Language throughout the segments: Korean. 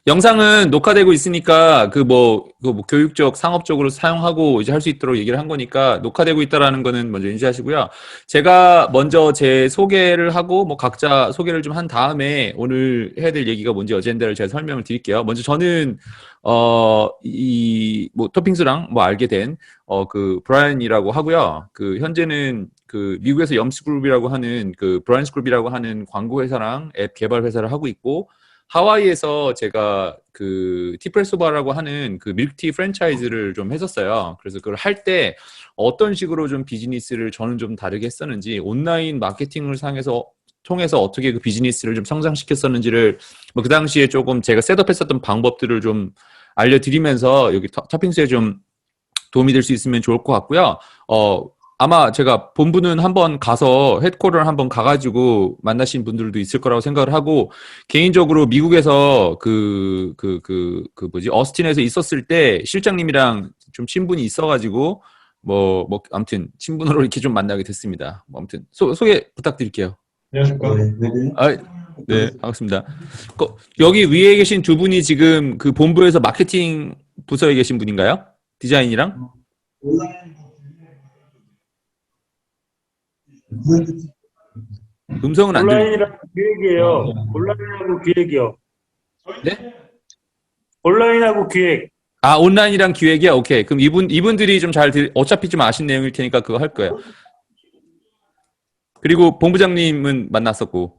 영상은 녹화되고 있으니까 그 뭐 교육적, 상업적으로 사용하고 이제 할 수 있도록 얘기를 한 거니까 녹화되고 있다라는 거는 먼저 인지하시고요. 제가 먼저 제 소개를 하고 뭐 각자 소개를 좀 한 다음에 오늘 해야 될 얘기가 뭔지 어젠다를 제가 설명을 드릴게요. 먼저 저는 이 뭐 토핑스랑 뭐 알게 된 그 브라이언이라고 하고요. 그 현재는 그 미국에서 염스그룹이라고 하는 그 브라이언스 그룹이라고 하는 광고 회사랑 앱 개발 회사를 하고 있고 하와이에서 제가 그 티프레소바라고 하는 그 밀크티 프랜차이즈를 좀 했었어요. 그래서 그걸 할 때 어떤 식으로 좀 비즈니스를 저는 좀 다르게 했었는지 온라인 마케팅을 통해서 어떻게 그 비즈니스를 좀 성장시켰었는지를 뭐 그 당시에 조금 제가 셋업했었던 방법들을 좀 알려드리면서 여기 토핑스에 좀 도움이 될 수 있으면 좋을 것 같고요. 아마 제가 본부는 한번 가서 헤드쿼터를 한번 가가지고 만나신 분들도 있을 거라고 생각을 하고 개인적으로 미국에서 뭐지 어스틴에서 있었을 때 실장님이랑 좀 친분이 있어가지고 아무튼 친분으로 이렇게 좀 만나게 됐습니다. 뭐 아무튼 소개 부탁드릴게요. 안녕하십니까? 아, 네, 반갑습니다. 여기 위에 계신 두 분이 지금 그 본부에서 마케팅 부서에 계신 분인가요? 디자인이랑? 음성은 안 들리네요. 온라인이라고 기획이에요. 온라인하고 기획이요. 네? 온라인하고 기획. 아, 온라인이랑 기획이야? 오케이. 그럼 이분들이 좀 어차피 좀 아신 내용일 테니까 그거 할 거예요. 그리고 본부장님은 만났었고.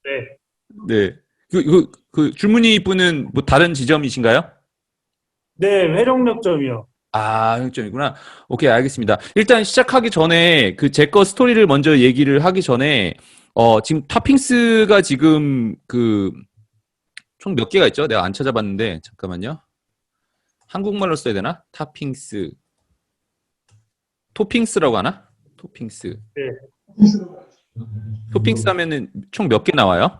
네. 네. 그 줄무늬 분은 뭐 다른 지점이신가요? 네, 회룡역점이요. 아, 형점이구나. 오케이, 알겠습니다. 일단 시작하기 전에 그 제 거 스토리를 먼저 얘기를 하기 전에 지금 탑핑스가 지금 그 총 몇 개가 있죠? 내가 안 찾아봤는데 잠깐만요. 한국말로 써야 되나? 토핑스라고 하나? 토핑스. 네. 토핑스 하면은 총 몇 개 나와요?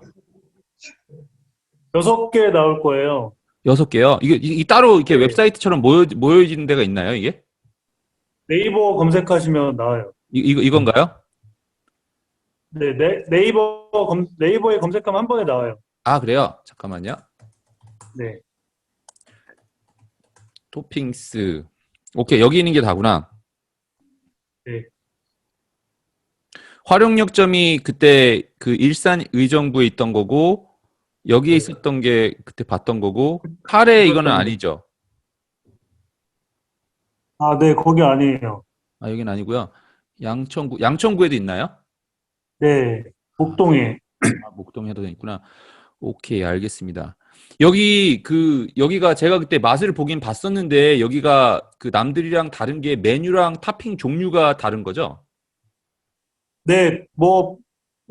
6개 나올 거예요. 6개요? 이게 따로 이렇게 네. 웹사이트처럼 모여지는 데가 있나요, 이게? 네이버 검색하시면 나와요. 이건가요? 네, 네이버에 검색하면 한 번에 나와요. 아, 그래요? 잠깐만요. 네. 토핑스. 오케이, 여기 있는 게 다구나. 네. 화룡역점이 그때 그 일산 의정부에 있던 거고, 여기에 네. 있었던 게 그때 봤던 거고, 카레 이거는 그렇죠. 아니죠? 아, 네, 거기 아니에요. 아, 여긴 아니고요. 양천구에도 있나요? 네, 아, 목동에. 목동에도 있구나. 오케이, 알겠습니다. 여기가 제가 그때 맛을 보긴 봤었는데, 여기가 그 남들이랑 다른 게 메뉴랑 토핑 종류가 다른 거죠? 네, 뭐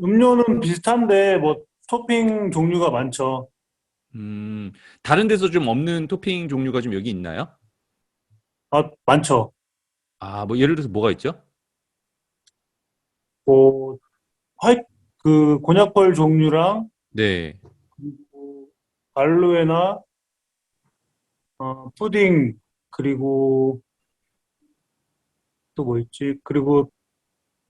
음료는 비슷한데 뭐 토핑 종류가 많죠. 다른 데서 좀 없는 토핑 종류가 좀 여기 있나요? 아, 많죠. 아, 뭐 예를 들어서 뭐가 있죠? 뭐 그 곤약벌 종류랑 네. 그리고 알로에나 푸딩 그리고 또 뭐 있지? 그리고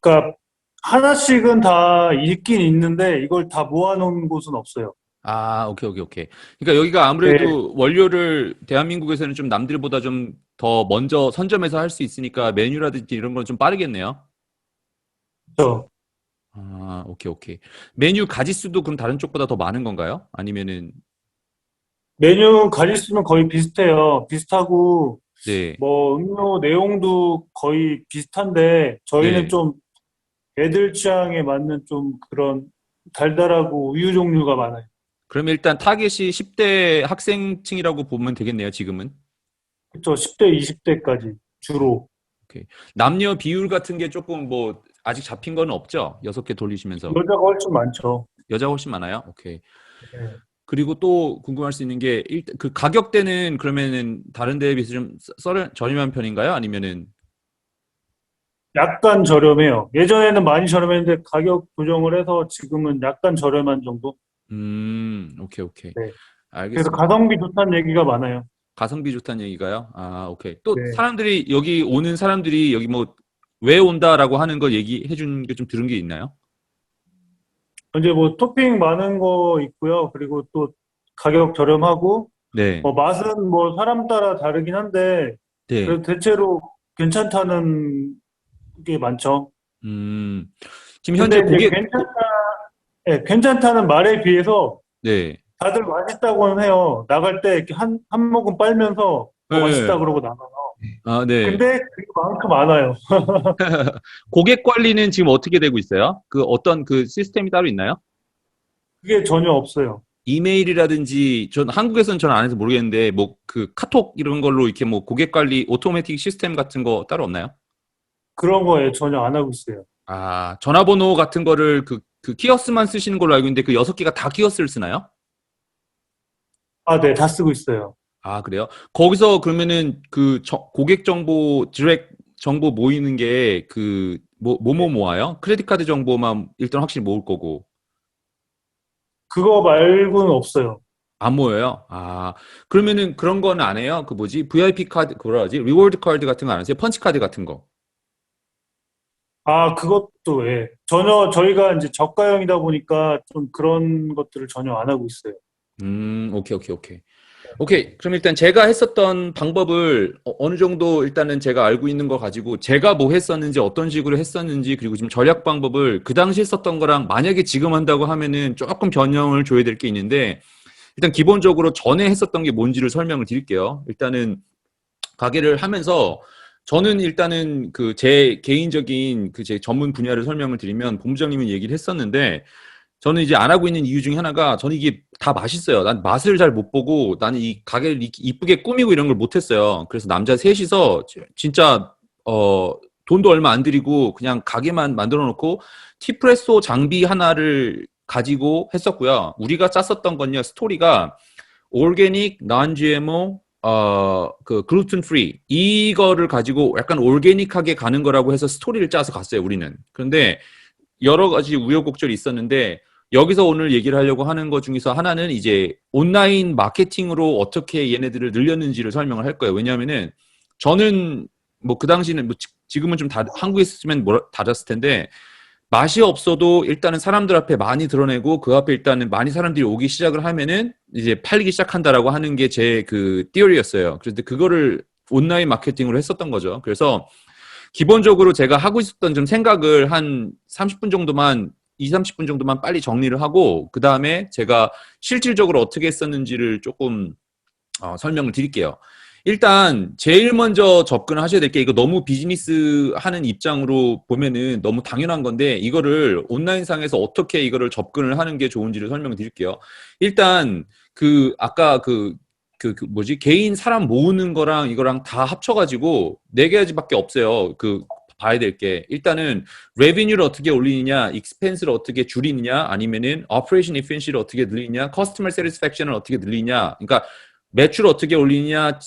그러니까 하나씩은 다 있긴 있는데 이걸 다 모아놓은 곳은 없어요. 아, 오케이, 오케이, 오케이. 그러니까 여기가 네, 아무래도 원료를 대한민국에서는 좀 남들보다 좀 더 먼저 선점해서 할 수 있으니까 메뉴라든지 이런 건 좀 빠르겠네요. 그렇죠. 아, 오케이, 오케이. 메뉴 가짓수도 그럼 다른 쪽보다 더 많은 건가요? 아니면은, 메뉴 가짓수는 거의 비슷해요. 비슷하고 네, 뭐 음료 내용도 거의 비슷한데 저희는 네. 좀 애들 취향에 맞는 좀 그런 달달하고 우유 종류가 많아요. 그러면 일단 타겟이 10대 학생층이라고 보면 되겠네요, 지금은. 그렇죠. 10대, 20대까지 주로. 오케이. 남녀 비율 같은 게 조금 뭐 아직 잡힌 건 없죠? 6개 돌리시면서. 여자가 훨씬 많죠. 여자가 훨씬 많아요? 오케이. 네. 그리고 또 궁금할 수 있는 게 그 가격대는 그러면은 다른 데에 비해서 좀 저렴한 편인가요? 아니면은 약간 저렴해요. 예전에는 많이 저렴했는데 가격 조정을 해서 지금은 약간 저렴한 정도? 오케이, 오케이. 네. 그래서 알겠습니다. 가성비 좋다는 얘기가 많아요. 가성비 좋다는 얘기가요? 아, 오케이. 또 네. 사람들이 여기 오는 사람들이 여기 뭐 왜 온다라고 하는 걸 얘기해 준 게 좀 들은 게 있나요? 이제 뭐 토핑 많은 거 있고요. 그리고 또 가격 저렴하고 네. 맛은 뭐 사람 따라 다르긴 한데 네. 그래도 대체로 괜찮다는 게 많죠. 음, 지금 현재 근데 이제 고객, 예, 괜찮다는 말에 비해서 네. 다들 맛있다고는 해요. 나갈 때 이렇게 한 모금 빨면서 맛있다 네. 그러고 나가요. 아, 네. 근데 그만큼 많아요. 고객 관리는 지금 어떻게 되고 있어요? 그 어떤 그 시스템이 따로 있나요? 그게 전혀 없어요. 이메일이라든지 전 한국에서는 전 안 해서 모르겠는데 뭐 그 카톡 이런 걸로 이렇게 뭐 고객 관리 오토매틱 시스템 같은 거 따로 없나요? 그런 거에 전혀 안 하고 있어요. 아, 전화번호 같은 거를 그 키오스만 쓰시는 걸로 알고 있는데 그 6개가 다 키오스를 쓰나요? 아, 네, 다 쓰고 있어요. 아, 그래요? 거기서 그러면은 그 고객 정보, 디렉 정보 모이는 게 그 뭐 모아요? 크레딧 카드 정보만 일단 확실히 모을 거고. 그거 말고는 없어요. 안 모여요? 아, 그러면은 그런 거는 안 해요? 그 뭐지? VIP 카드, 그 뭐라 하지? 리워드 카드 같은 거 안 하세요? 펀치 카드 같은 거. 아, 그것도, 예. 전혀 저희가 이제 저가형이다 보니까 좀 그런 것들을 전혀 안 하고 있어요. 오케이, 오케이, 오케이. 오케이. 그럼 일단 제가 했었던 방법을 어느 정도 일단은 제가 알고 있는 거 가지고 제가 뭐 했었는지 어떤 식으로 했었는지 그리고 지금 전략 방법을 그 당시 했었던 거랑 만약에 지금 한다고 하면은 조금 변형을 줘야 될 게 있는데 일단 기본적으로 전에 했었던 게 뭔지를 설명을 드릴게요. 일단은 가게를 하면서 저는 일단은 그 제 개인적인 그 제 전문 분야를 설명을 드리면 본부장님은 얘기를 했었는데 저는 이제 안 하고 있는 이유 중에 하나가 저는 이게 다 맛있어요. 난 맛을 잘 못 보고 나는 이 가게를 이쁘게 꾸미고 이런 걸 못 했어요. 그래서 남자 셋이서 진짜 돈도 얼마 안 들이고 그냥 가게만 만들어 놓고 티프레소 장비 하나를 가지고 했었고요. 우리가 짰었던 건요. 스토리가 올게닉, non GMO, 그 글루텐 프리 이거를 가지고 약간 올게닉하게 가는 거라고 해서 스토리를 짜서 갔어요. 우리는. 그런데 여러 가지 우여곡절이 있었는데 여기서 오늘 얘기를 하려고 하는 것 중에서 하나는 이제 온라인 마케팅으로 어떻게 얘네들을 늘렸는지를 설명을 할 거예요. 왜냐하면은 저는 뭐 그 당시는 뭐 지금은 좀 한국에 있으면 닫았을 텐데 맛이 없어도 일단은 사람들 앞에 많이 드러내고 그 앞에 일단은 많이 사람들이 오기 시작을 하면은 이제 팔리기 시작한다라고 하는 게 제 그 띠어리였어요. 그런데 그거를 온라인 마케팅으로 했었던 거죠. 그래서 기본적으로 제가 하고 있었던 좀 생각을 한 30분 정도만 2, 30분 정도만 빨리 정리를 하고 그 다음에 제가 실질적으로 어떻게 했었는지를 조금 설명을 드릴게요. 일단 제일 먼저 접근을 하셔야 될 게 이거 너무 비즈니스 하는 입장으로 보면은 너무 당연한 건데 이거를 온라인상에서 어떻게 이거를 접근을 하는 게 좋은지를 설명을 드릴게요. 일단 그 아까 그 뭐지 개인 사람 모으는 거랑 이거랑 다 합쳐가지고 네 가지밖에 없어요. 그 봐야 될 게 일단은 레비뉴를 어떻게 올리느냐, 익스펜스를 어떻게 줄이느냐, 아니면은 오퍼레이션 이피션시를 어떻게 늘리느냐, 커스터머 세티스팩션을 어떻게 늘리냐. 그러니까 매출을 어떻게 올리느냐,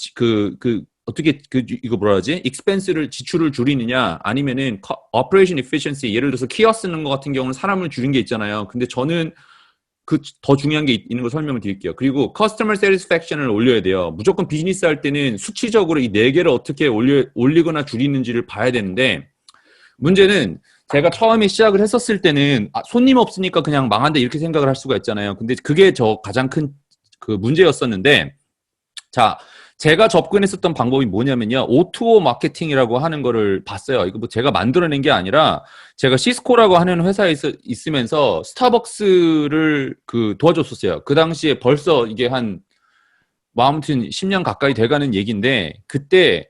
어떻게 이거 뭐라 하지? 익스펜스를 지출을 줄이느냐, 아니면은 오퍼레이션 이피션시 예를 들어서 키어 쓰는 것 같은 경우는 사람을 줄인 게 있잖아요. 근데 저는 그 더 중요한 게 있는 걸 설명을 드릴게요. 그리고 커스터머 세티스팩션을 올려야 돼요. 무조건 비즈니스 할 때는 수치적으로 이 네 개를 어떻게 올리거나 줄이는지를 봐야 되는데 문제는 제가 처음에 시작을 했었을 때는 손님 없으니까 그냥 망한다 이렇게 생각을 할 수가 있잖아요. 근데 그게 저 가장 큰 그 문제였었는데 자, 제가 접근했었던 방법이 뭐냐면요. O2O 마케팅이라고 하는 거를 봤어요. 이거 뭐 제가 만들어낸 게 아니라 제가 시스코라고 하는 회사에 있으면서 스타벅스를 그 도와줬었어요. 그 당시에 벌써 이게 뭐 아무튼 10년 가까이 돼가는 얘기인데 그때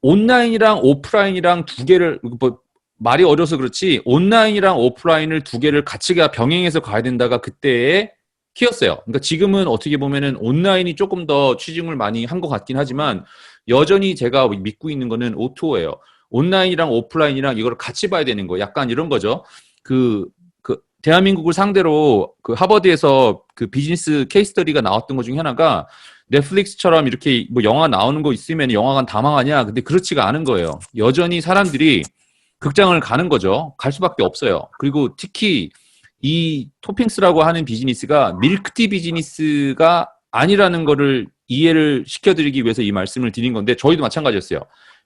온라인이랑 오프라인이랑 두 개를 뭐 말이 어려서 그렇지 온라인이랑 오프라인을 두 개를 같이 병행해서 가야 된다가 그때의 키였어요. 그러니까 지금은 어떻게 보면은 온라인이 조금 더 취중을 많이 한 것 같긴 하지만 여전히 제가 믿고 있는 거는 O2O예요. 온라인이랑 오프라인이랑 이걸 같이 봐야 되는 거. 약간 이런 거죠. 그 대한민국을 상대로 그 하버드에서 그 비즈니스 케이스 스터디가 나왔던 것 중에 하나가 넷플릭스처럼 이렇게 뭐 영화 나오는 거 있으면 영화관 다 망하냐? 근데 그렇지가 않은 거예요. 여전히 사람들이 극장을 가는 거죠. 갈 수밖에 없어요. 그리고 특히 이 토핑스라고 하는 비즈니스가 밀크티 비즈니스가 아니라는 거를 이해를 시켜드리기 위해서 이 말씀을 드린 건데 저희도 마찬가지였어요.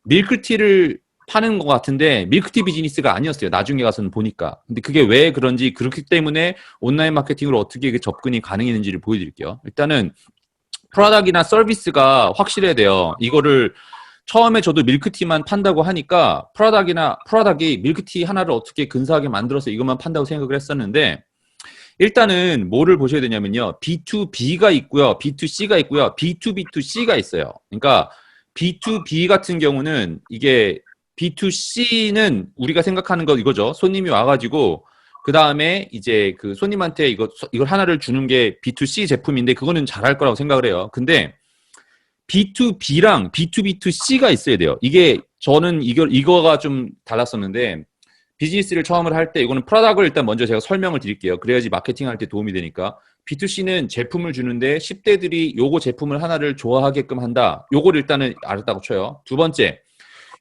밀크티를 파는 것 같은데 밀크티 비즈니스가 아니었어요. 나중에 가서는 보니까. 근데 그게 왜 그런지 그렇기 때문에 온라인 마케팅으로 어떻게 그 접근이 가능했는지를 보여드릴게요. 일단은 프로덕트나 서비스가 확실해야 돼요. 이거를 처음에 저도 밀크티만 판다고 하니까 프로덕트이 밀크티 하나를 어떻게 근사하게 만들어서 이것만 판다고 생각을 했었는데 일단은 뭐를 보셔야 되냐면요. B2B가 있고요. B2C가 있고요. B2B2C가 있어요. 그러니까 B2B 같은 경우는 이게 B2C는 우리가 생각하는 거 이거죠. 손님이 와가지고 그 다음에 이제 그 손님한테 이걸 하나를 주는 게 B2C 제품인데 그거는 잘할 거라고 생각을 해요. 근데 B2B랑 B2B2C가 있어야 돼요. 이게 저는 이거가 좀 달랐었는데 비즈니스를 처음으로 할 때 이거는 프로덕트를 일단 먼저 제가 설명을 드릴게요. 그래야지 마케팅할 때 도움이 되니까. B2C는 제품을 주는데 10대들이 요거 제품을 하나를 좋아하게끔 한다. 요걸 일단은 알았다고 쳐요. 두 번째,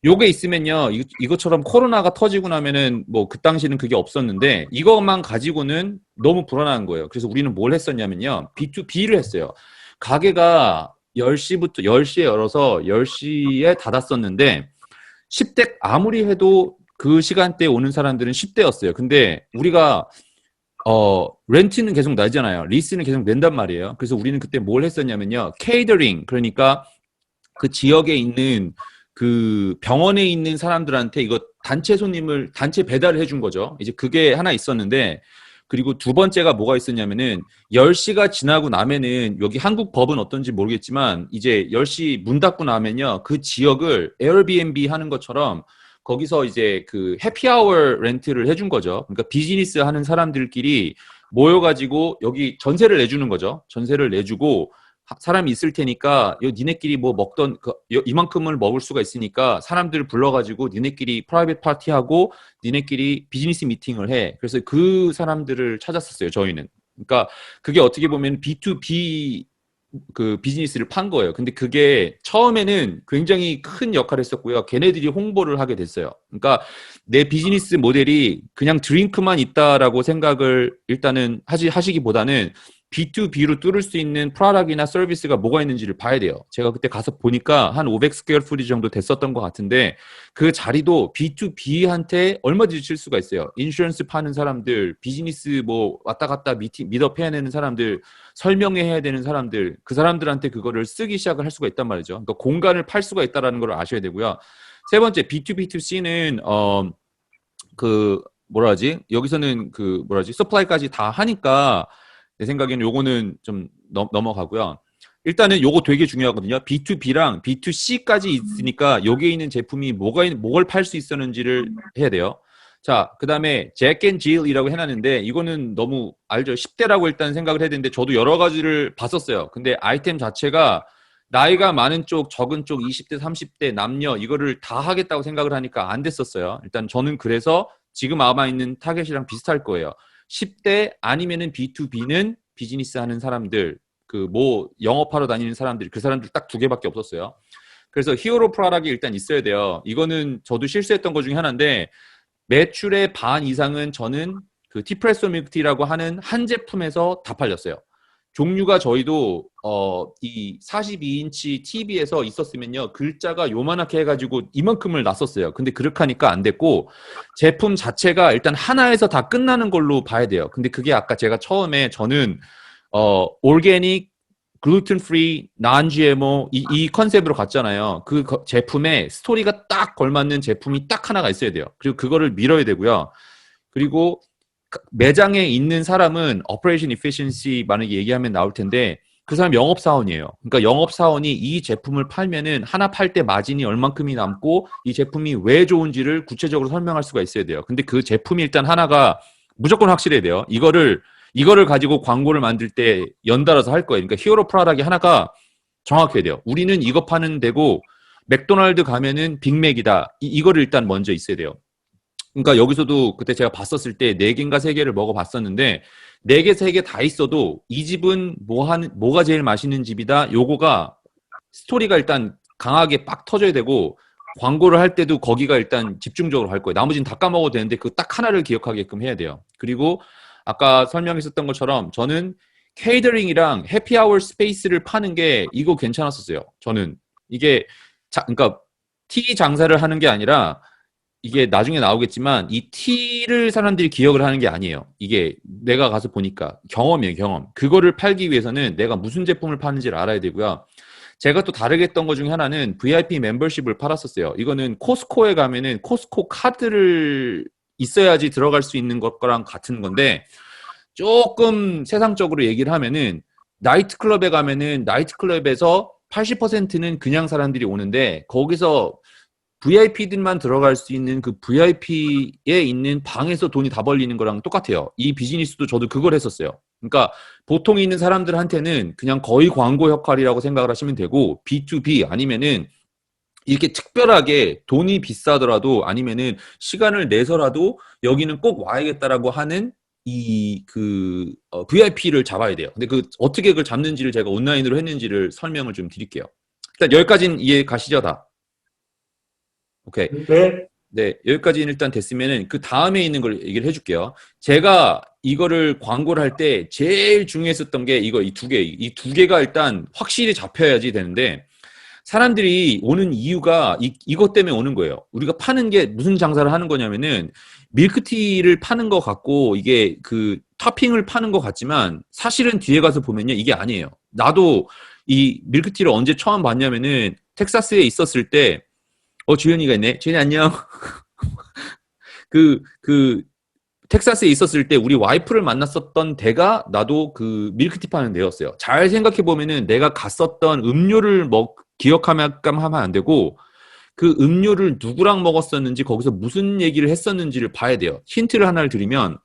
요게 있으면요. 이것처럼 코로나가 터지고 나면은 뭐 그 당시는 그게 없었는데 이것만 가지고는 너무 불안한 거예요. 그래서 우리는 뭘 했었냐면요. B2B를 했어요. 가게가 10시에 열어서 10시에 닫았었는데 10대 아무리 해도 그 시간대에 오는 사람들은 10대였어요. 근데 우리가 렌트는 계속 나잖아요. 리스는 계속 낸단 말이에요. 그래서 우리는 그때 뭘 했었냐면요. 케이터링, 그러니까 그 지역에 있는 그 병원에 있는 사람들한테 이거 단체 배달을 해준 거죠. 이제 그게 하나 있었는데, 그리고 두 번째가 뭐가 있었냐면은 10시가 지나고 나면은 여기 한국 법은 어떤지 모르겠지만 이제 10시 문 닫고 나면요. 그 지역을 에어비앤비 하는 것처럼 거기서 이제 그 해피아워 렌트를 해준 거죠. 그러니까 비즈니스 하는 사람들끼리 모여가지고 여기 전세를 내주는 거죠. 전세를 내주고 사람이 있을 테니까 니네끼리 뭐 먹던 이만큼을 먹을 수가 있으니까 사람들 불러가지고 니네끼리 프라이빗 파티하고 니네끼리 비즈니스 미팅을 해. 그래서 그 사람들을 찾았었어요. 저희는. 그러니까 그게 어떻게 보면 B2B 그 비즈니스를 판 거예요. 근데 그게 처음에는 굉장히 큰 역할을 했었고요. 걔네들이 홍보를 하게 됐어요. 그러니까 내 비즈니스 모델이 그냥 드링크만 있다라고 생각을 일단은 하시기보다는 B2B로 뚫을 수 있는 프로덕트나 서비스가 뭐가 있는지를 봐야 돼요. 제가 그때 가서 보니까 한 500 스퀘어 푸트 정도 됐었던 것 같은데 그 자리도 B2B한테 얼마든지 칠 수가 있어요. 인슈런스 파는 사람들, 비즈니스 뭐 왔다 갔다 미업 해야 되는 사람들, 설명해야 되는 사람들, 그 사람들한테 그거를 쓰기 시작을 할 수가 있단 말이죠. 그러니까 공간을 팔 수가 있다는 걸 아셔야 되고요. 세 번째, B2B2C는 그 뭐라 하지? 여기서는 그 뭐라 하지? 서플라이까지 다 하니까 내 생각에는 요거는 좀 넘어가고요. 일단은 요거 되게 중요하거든요. B2B랑 B2C까지 있으니까 여기에 있는 제품이 뭘 팔 수 있었는지를 해야 돼요. 자, 그 다음에 잭앤질이라고 해놨는데 이거는 너무 알죠? 10대라고 일단 생각을 해야 되는데 저도 여러 가지를 봤었어요. 근데 아이템 자체가 나이가 많은 쪽, 적은 쪽, 20대, 30대, 남녀 이거를 다 하겠다고 생각을 하니까 안 됐었어요. 일단 저는 그래서 지금 아마 있는 타겟이랑 비슷할 거예요. 10대 아니면은 B2B는 비즈니스 하는 사람들, 그 뭐 영업하러 다니는 사람들, 그 사람들 딱 두 개밖에 없었어요. 그래서 히어로 프로덕트이 일단 있어야 돼요. 이거는 저도 실수했던 것 중에 하나인데 매출의 반 이상은 저는 그 티프레소 밀크티라고 하는 한 제품에서 다 팔렸어요. 종류가 저희도 이 42인치 TV에서 있었으면요 글자가 요만하게 해가지고 이만큼을 놨었어요. 근데 그렇게 하니까 안 됐고 제품 자체가 일단 하나에서 다 끝나는 걸로 봐야 돼요. 근데 그게 아까 제가 처음에 저는 올게닉, 글루텐 프리, non GMO 이 컨셉으로 갔잖아요. 그 제품에 스토리가 딱 걸맞는 제품이 딱 하나가 있어야 돼요. 그리고 그거를 밀어야 되고요. 그리고 매장에 있는 사람은 operation efficiency 만약에 얘기하면 나올 텐데 그 사람 영업사원이에요. 그러니까 영업사원이 이 제품을 팔면은 하나 팔 때 마진이 얼만큼이 남고 이 제품이 왜 좋은지를 구체적으로 설명할 수가 있어야 돼요. 근데 그 제품이 일단 하나가 무조건 확실해야 돼요. 이거를 가지고 광고를 만들 때 연달아서 할 거예요. 그러니까 히어로 프로덕트이 하나가 정확해야 돼요. 우리는 이거 파는 데고 맥도날드 가면은 빅맥이다. 이거를 일단 먼저 있어야 돼요. 그러니까 여기서도 그때 제가 봤었을 때 4개인가 3개를 먹어봤었는데 4개, 3개 다 있어도 이 집은 뭐가 제일 맛있는 집이다. 요거가 스토리가 일단 강하게 빡 터져야 되고 광고를 할 때도 거기가 일단 집중적으로 할 거예요. 나머지는 다 까먹어도 되는데 그 딱 하나를 기억하게끔 해야 돼요. 그리고 아까 설명했었던 것처럼 저는 케이터링이랑 해피아워 스페이스를 파는 게 이거 괜찮았었어요. 저는 이게 그러니까 티 장사를 하는 게 아니라 이게 나중에 나오겠지만 이 T를 사람들이 기억을 하는 게 아니에요. 이게 내가 가서 보니까 경험이에요, 경험. 그거를 팔기 위해서는 내가 무슨 제품을 파는지를 알아야 되고요. 제가 또 다르게 했던 것 중에 하나는 VIP 멤버십을 팔았었어요. 이거는 코스코에 가면은 코스코 카드를 있어야지 들어갈 수 있는 것랑 같은 건데 조금 세상적으로 얘기를 하면은 나이트클럽에 가면은 나이트클럽에서 80%는 그냥 사람들이 오는데 거기서 VIP들만 들어갈 수 있는 그 VIP에 있는 방에서 돈이 다 벌리는 거랑 똑같아요. 이 비즈니스도 저도 그걸 했었어요. 그러니까 보통 있는 사람들한테는 그냥 거의 광고 역할이라고 생각을 하시면 되고 B2B 아니면은 이렇게 특별하게 돈이 비싸더라도 아니면은 시간을 내서라도 여기는 꼭 와야겠다라고 하는 VIP를 잡아야 돼요. 근데 그 어떻게 그걸 잡는지를 제가 온라인으로 했는지를 설명을 좀 드릴게요. 일단 여기까지는 이해 가시죠, 다? 오케이. 네. 네, 여기까지는 일단 됐으면은 그 다음에 있는 걸 얘기를 해줄게요. 제가 이거를 광고를 할 때 제일 중요했었던 게 이거 이 두 개, 이 두 개가 일단 확실히 잡혀야지 되는데 사람들이 오는 이유가 이것 때문에 오는 거예요. 우리가 파는 게 무슨 장사를 하는 거냐면은 밀크티를 파는 것 같고 이게 그 토핑을 파는 것 같지만 사실은 뒤에 가서 보면요 이게 아니에요. 나도 이 밀크티를 언제 처음 봤냐면은 텍사스에 있었을 때 주현이가 있네. 주현이 안녕. 그 텍사스에 있었을 때 우리 와이프를 만났었던 데가 나도 그 밀크티 파는 데였어요. 잘 생각해 보면은 내가 갔었던 음료를 기억하면 하면 안 되고 그 음료를 누구랑 먹었었는지 거기서 무슨 얘기를 했었는지를 봐야 돼요. 힌트를 하나를 드리면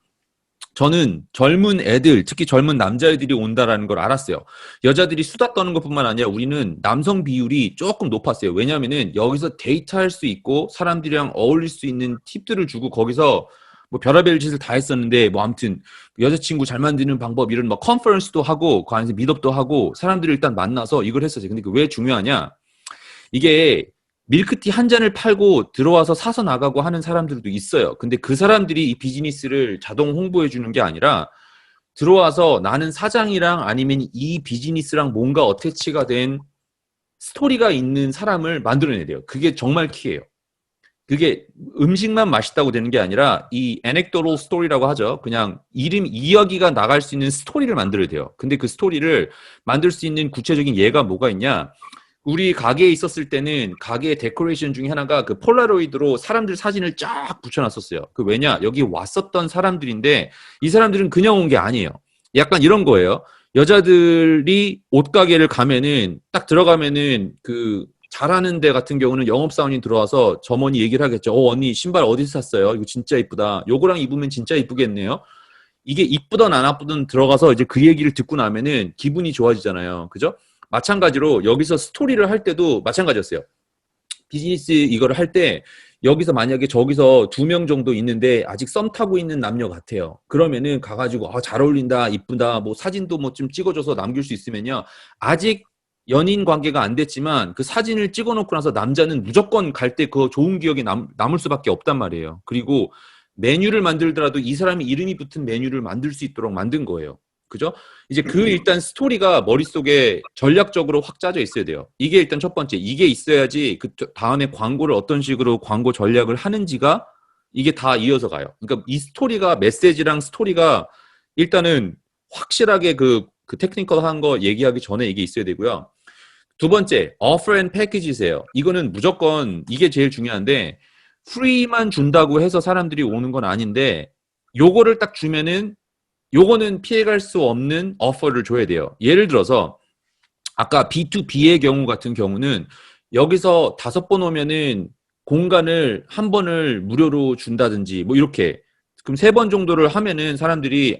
저는 젊은 애들, 특히 젊은 남자애들이 온다라는 걸 알았어요. 여자들이 수다 떠는 것뿐만 아니라 우리는 남성 비율이 조금 높았어요. 왜냐면은 여기서 데이트할 수 있고 사람들이랑 어울릴 수 있는 팁들을 주고 거기서 뭐 별의별 짓을 다 했었는데 뭐 아무튼 여자친구 잘 만드는 방법 이런 뭐 컨퍼런스도 하고 그 안에서 미덥도 하고 사람들을 일단 만나서 이걸 했었어요. 근데 그 왜 중요하냐? 이게 밀크티 한 잔을 팔고 들어와서 사서 나가고 하는 사람들도 있어요. 근데 그 사람들이 이 비즈니스를 자동 홍보해 주는 게 아니라 들어와서 나는 사장이랑 아니면 이 비즈니스랑 뭔가 어태치가 된 스토리가 있는 사람을 만들어내야 돼요. 그게 정말 키예요. 그게 음식만 맛있다고 되는 게 아니라 이 anecdotal 스토리라고 하죠. 그냥 이야기가 나갈 수 있는 스토리를 만들어야 돼요. 근데 그 스토리를 만들 수 있는 구체적인 예가 뭐가 있냐? 우리 가게에 있었을 때는 가게 데코레이션 중에 하나가 그 폴라로이드로 사람들 사진을 쫙 붙여놨었어요. 그 왜냐? 여기 왔었던 사람들인데 이 사람들은 그냥 온 게 아니에요. 약간 이런 거예요. 여자들이 옷가게를 가면은 딱 들어가면은 그 잘하는 데 같은 경우는 영업사원이 들어와서 점원이 얘기를 하겠죠. 언니 신발 어디서 샀어요? 이거 진짜 이쁘다. 요거랑 입으면 진짜 이쁘겠네요. 이게 이쁘든 안 이쁘든 들어가서 이제 그 얘기를 듣고 나면은 기분이 좋아지잖아요. 그죠? 마찬가지로 여기서 스토리를 할 때도 마찬가지였어요. 비즈니스 이거를 할 때 여기서 만약에 저기서 2명 정도 있는데 아직 썸 타고 있는 남녀 같아요. 그러면은 가가지고 잘 어울린다, 이쁘다, 뭐 사진도 뭐 좀 찍어줘서 남길 수 있으면요. 아직 연인 관계가 안 됐지만 그 사진을 찍어놓고 나서 남자는 무조건 갈 때 그 좋은 기억이 남을 수밖에 없단 말이에요. 그리고 메뉴를 만들더라도 이 사람이 이름이 붙은 메뉴를 만들 수 있도록 만든 거예요. 그죠? 이제 일단 스토리가 머릿속에 전략적으로 확 짜져 있어야 돼요. 이게 일단 첫 번째. 이게 있어야지 그 다음에 광고를 어떤 식으로 광고 전략을 하는지가 이게 다 이어서 가요. 그러니까 이 스토리가 메시지랑 스토리가 일단은 확실하게 그 테크니컬한 거 얘기하기 전에 이게 있어야 되고요. 두 번째, offer and package세요. 이거는 무조건 이게 제일 중요한데 프리만 준다고 해서 사람들이 오는 건 아닌데 요거를 딱 주면은 요거는 피해갈 수 없는 오퍼를 줘야 돼요. 예를 들어서 아까 B2B의 경우 같은 경우는 여기서 5번 오면은 공간을 한 번을 무료로 준다든지 뭐 이렇게 그럼 3번 정도를 하면은 사람들이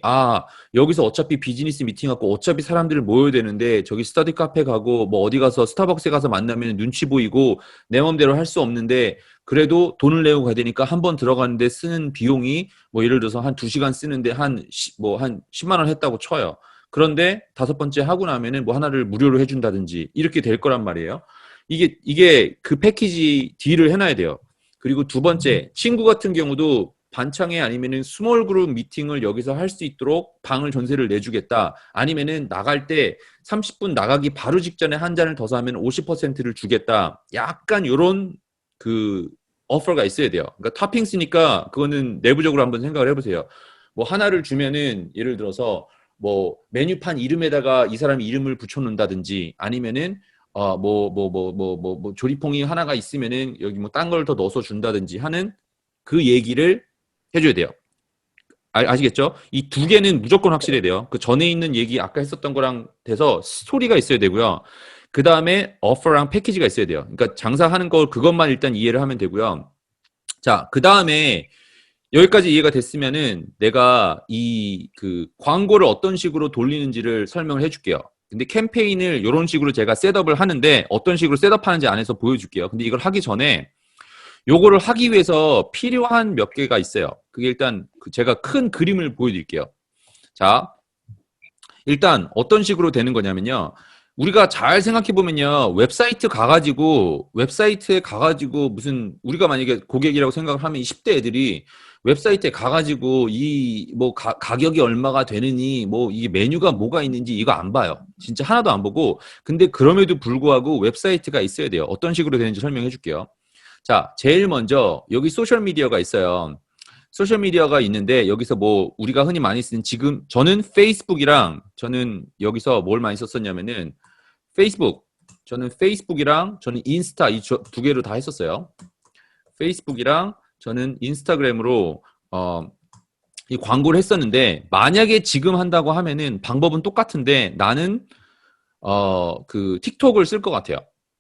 여기서 어차피 비즈니스 미팅하고 어차피 사람들을 모여야 되는데 저기 스터디 카페 가고 뭐 어디 가서 스타벅스에 가서 만나면 눈치 보이고 내 맘대로 할 수 없는데 그래도 돈을 내고 가야 되니까 한 번 들어가는데 쓰는 비용이 뭐 예를 들어서 한 2시간 쓰는데 한 10만 원 했다고 쳐요. 그런데 5번째 하고 나면은 뭐 하나를 무료로 해준다든지 이렇게 될 거란 말이에요. 이게 그 패키지 딜을 해놔야 돼요. 그리고 두 번째, 친구 같은 경우도 반창회 아니면은 스몰 그룹 미팅을 여기서 할 수 있도록 방을 전세를 내주겠다. 아니면은 나갈 때 30분 나가기 바로 직전에 한 잔을 더 사면 50%를 주겠다. 약간 요런 그 offer가 있어야 돼요. 그러니까 토핑스니까 그거는 내부적으로 한번 생각을 해보세요. 뭐 하나를 주면은 예를 들어서 뭐 메뉴판 이름에다가 이 사람이 이름을 붙여놓는다든지 아니면은 뭐 조리퐁이 하나가 있으면은 여기 뭐 딴 걸 더 넣어서 준다든지 하는 그 얘기를 해줘야 돼요. 아시겠죠? 이 두 개는 무조건 확실해야 돼요. 그 전에 있는 얘기 아까 했었던 거랑 돼서 스토리가 있어야 되고요. 그 다음에 오퍼랑 패키지가 있어야 돼요. 그러니까 장사하는 거 그것만 일단 이해를 하면 되고요. 자, 그 다음에 여기까지 이해가 됐으면은 내가 이 그 광고를 어떤 식으로 돌리는지를 설명을 해줄게요. 근데 캠페인을 이런 식으로 제가 셋업을 하는데 어떤 식으로 셋업하는지 안에서 보여줄게요. 근데 이걸 하기 전에 요거를 하기 위해서 필요한 몇 개가 있어요. 그게 일단 제가 큰 그림을 보여드릴게요. 자, 일단 어떤 식으로 되는 거냐면요. 우리가 잘 생각해보면요. 웹사이트에 가가지고 무슨, 우리가 만약에 고객이라고 생각을 하면 이 10대 애들이 웹사이트에 가가지고 이 뭐 가격이 얼마가 되느니 뭐 이게 메뉴가 뭐가 있는지 이거 안 봐요. 진짜 하나도 안 보고. 근데 그럼에도 불구하고 웹사이트가 있어야 돼요. 어떤 식으로 되는지 설명해 줄게요. 자, 제일 먼저 여기 소셜미디어가 있어요. 소셜미디어가 있는데 여기서 뭐 우리가 흔히 많이 쓰는 지금 저는 페이스북이랑 저는 여기서 뭘 많이 썼었냐면은 저는 페이스북이랑 저는 인스타 이 두 개로 다 했었어요. 페이스북이랑 저는 인스타그램으로 이 광고를 했었는데 만약에 지금 한다고 하면은 방법은 똑같은데 나는 그 틱톡을 쓸 것 같아요.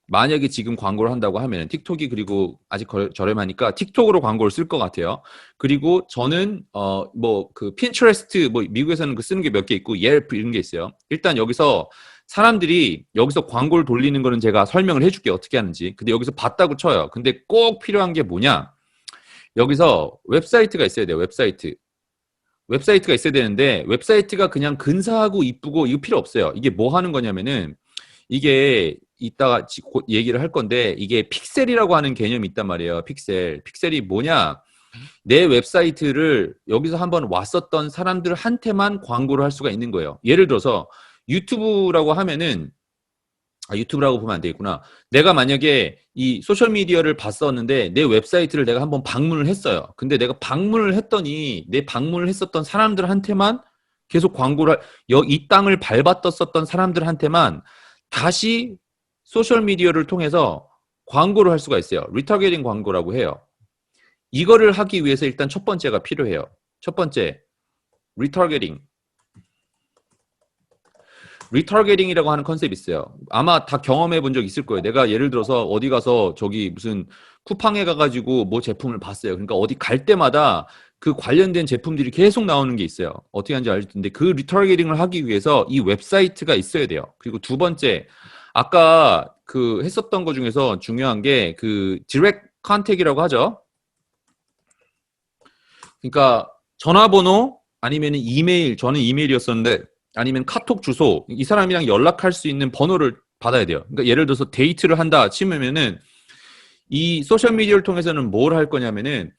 만약에 지금 광고를 한다고 하면 틱톡이 그리고 아직 저렴하니까 틱톡으로 광고를 쓸 것 같아요. 그리고 저는 뭐 그 핀트레스트 뭐 미국에서는 그 쓰는 게 몇 개 있고 옐프 이런 게 있어요. 일단 여기서 사람들이 여기서 광고를 돌리는 거는 제가 설명을 해줄게요. 어떻게 하는지. 근데 여기서 봤다고 쳐요. 근데 꼭 필요한 게 뭐냐? 여기서 웹사이트가 있어야 돼요. 웹사이트가 있어야 되는데 웹사이트가 그냥 근사하고 이쁘고 이거 필요 없어요. 이게 뭐 하는 거냐면은 이게 이따가 곧 얘기를 할 건데 이게 픽셀이라고 하는 개념이 있단 말이에요. 픽셀이 뭐냐? 내 웹사이트를 여기서 한번 왔었던 사람들한테만 광고를 할 수가 있는 거예요. 예를 들어서 유튜브라고 하면은 유튜브라고 보면 안 되겠구나. 내가 만약에 이 소셜미디어를 봤었는데 내 웹사이트를 내가 한번 방문을 했어요. 근데 내가 방문을 했더니 내 방문을 했었던 사람들한테만 계속 이 땅을 밟았었던 사람들한테만 다시 소셜미디어를 통해서 광고를 할 수가 있어요. 리타게팅 광고라고 해요. 이거를 하기 위해서 일단 첫 번째가 필요해요. 첫 번째, 리타게팅. 리타게팅이라고 하는 컨셉이 있어요. 아마 다 경험해 본 적 있을 거예요. 내가 예를 들어서 어디 가서 저기 무슨 쿠팡에 가가지고 뭐 제품을 봤어요. 그러니까 어디 갈 때마다 그 관련된 제품들이 계속 나오는 게 있어요. 어떻게 하는지 알수 있는데 그 리타게팅을 하기 위해서 이 웹사이트가 있어야 돼요. 그리고 두 번째, 아까 그 했었던 것 중에서 중요한 게 그 디렉트 컨택이라고 하죠. 그러니까 전화번호 아니면 이메일, 저는 이메일이었었는데 아니면 카톡 주소, 이 사람이랑 연락할 수 있는 번호를 받아야 돼요. 그러니까 예를 들어서 데이트를 한다 치면은 이 소셜미디어를 통해서는 뭘 할 거냐면은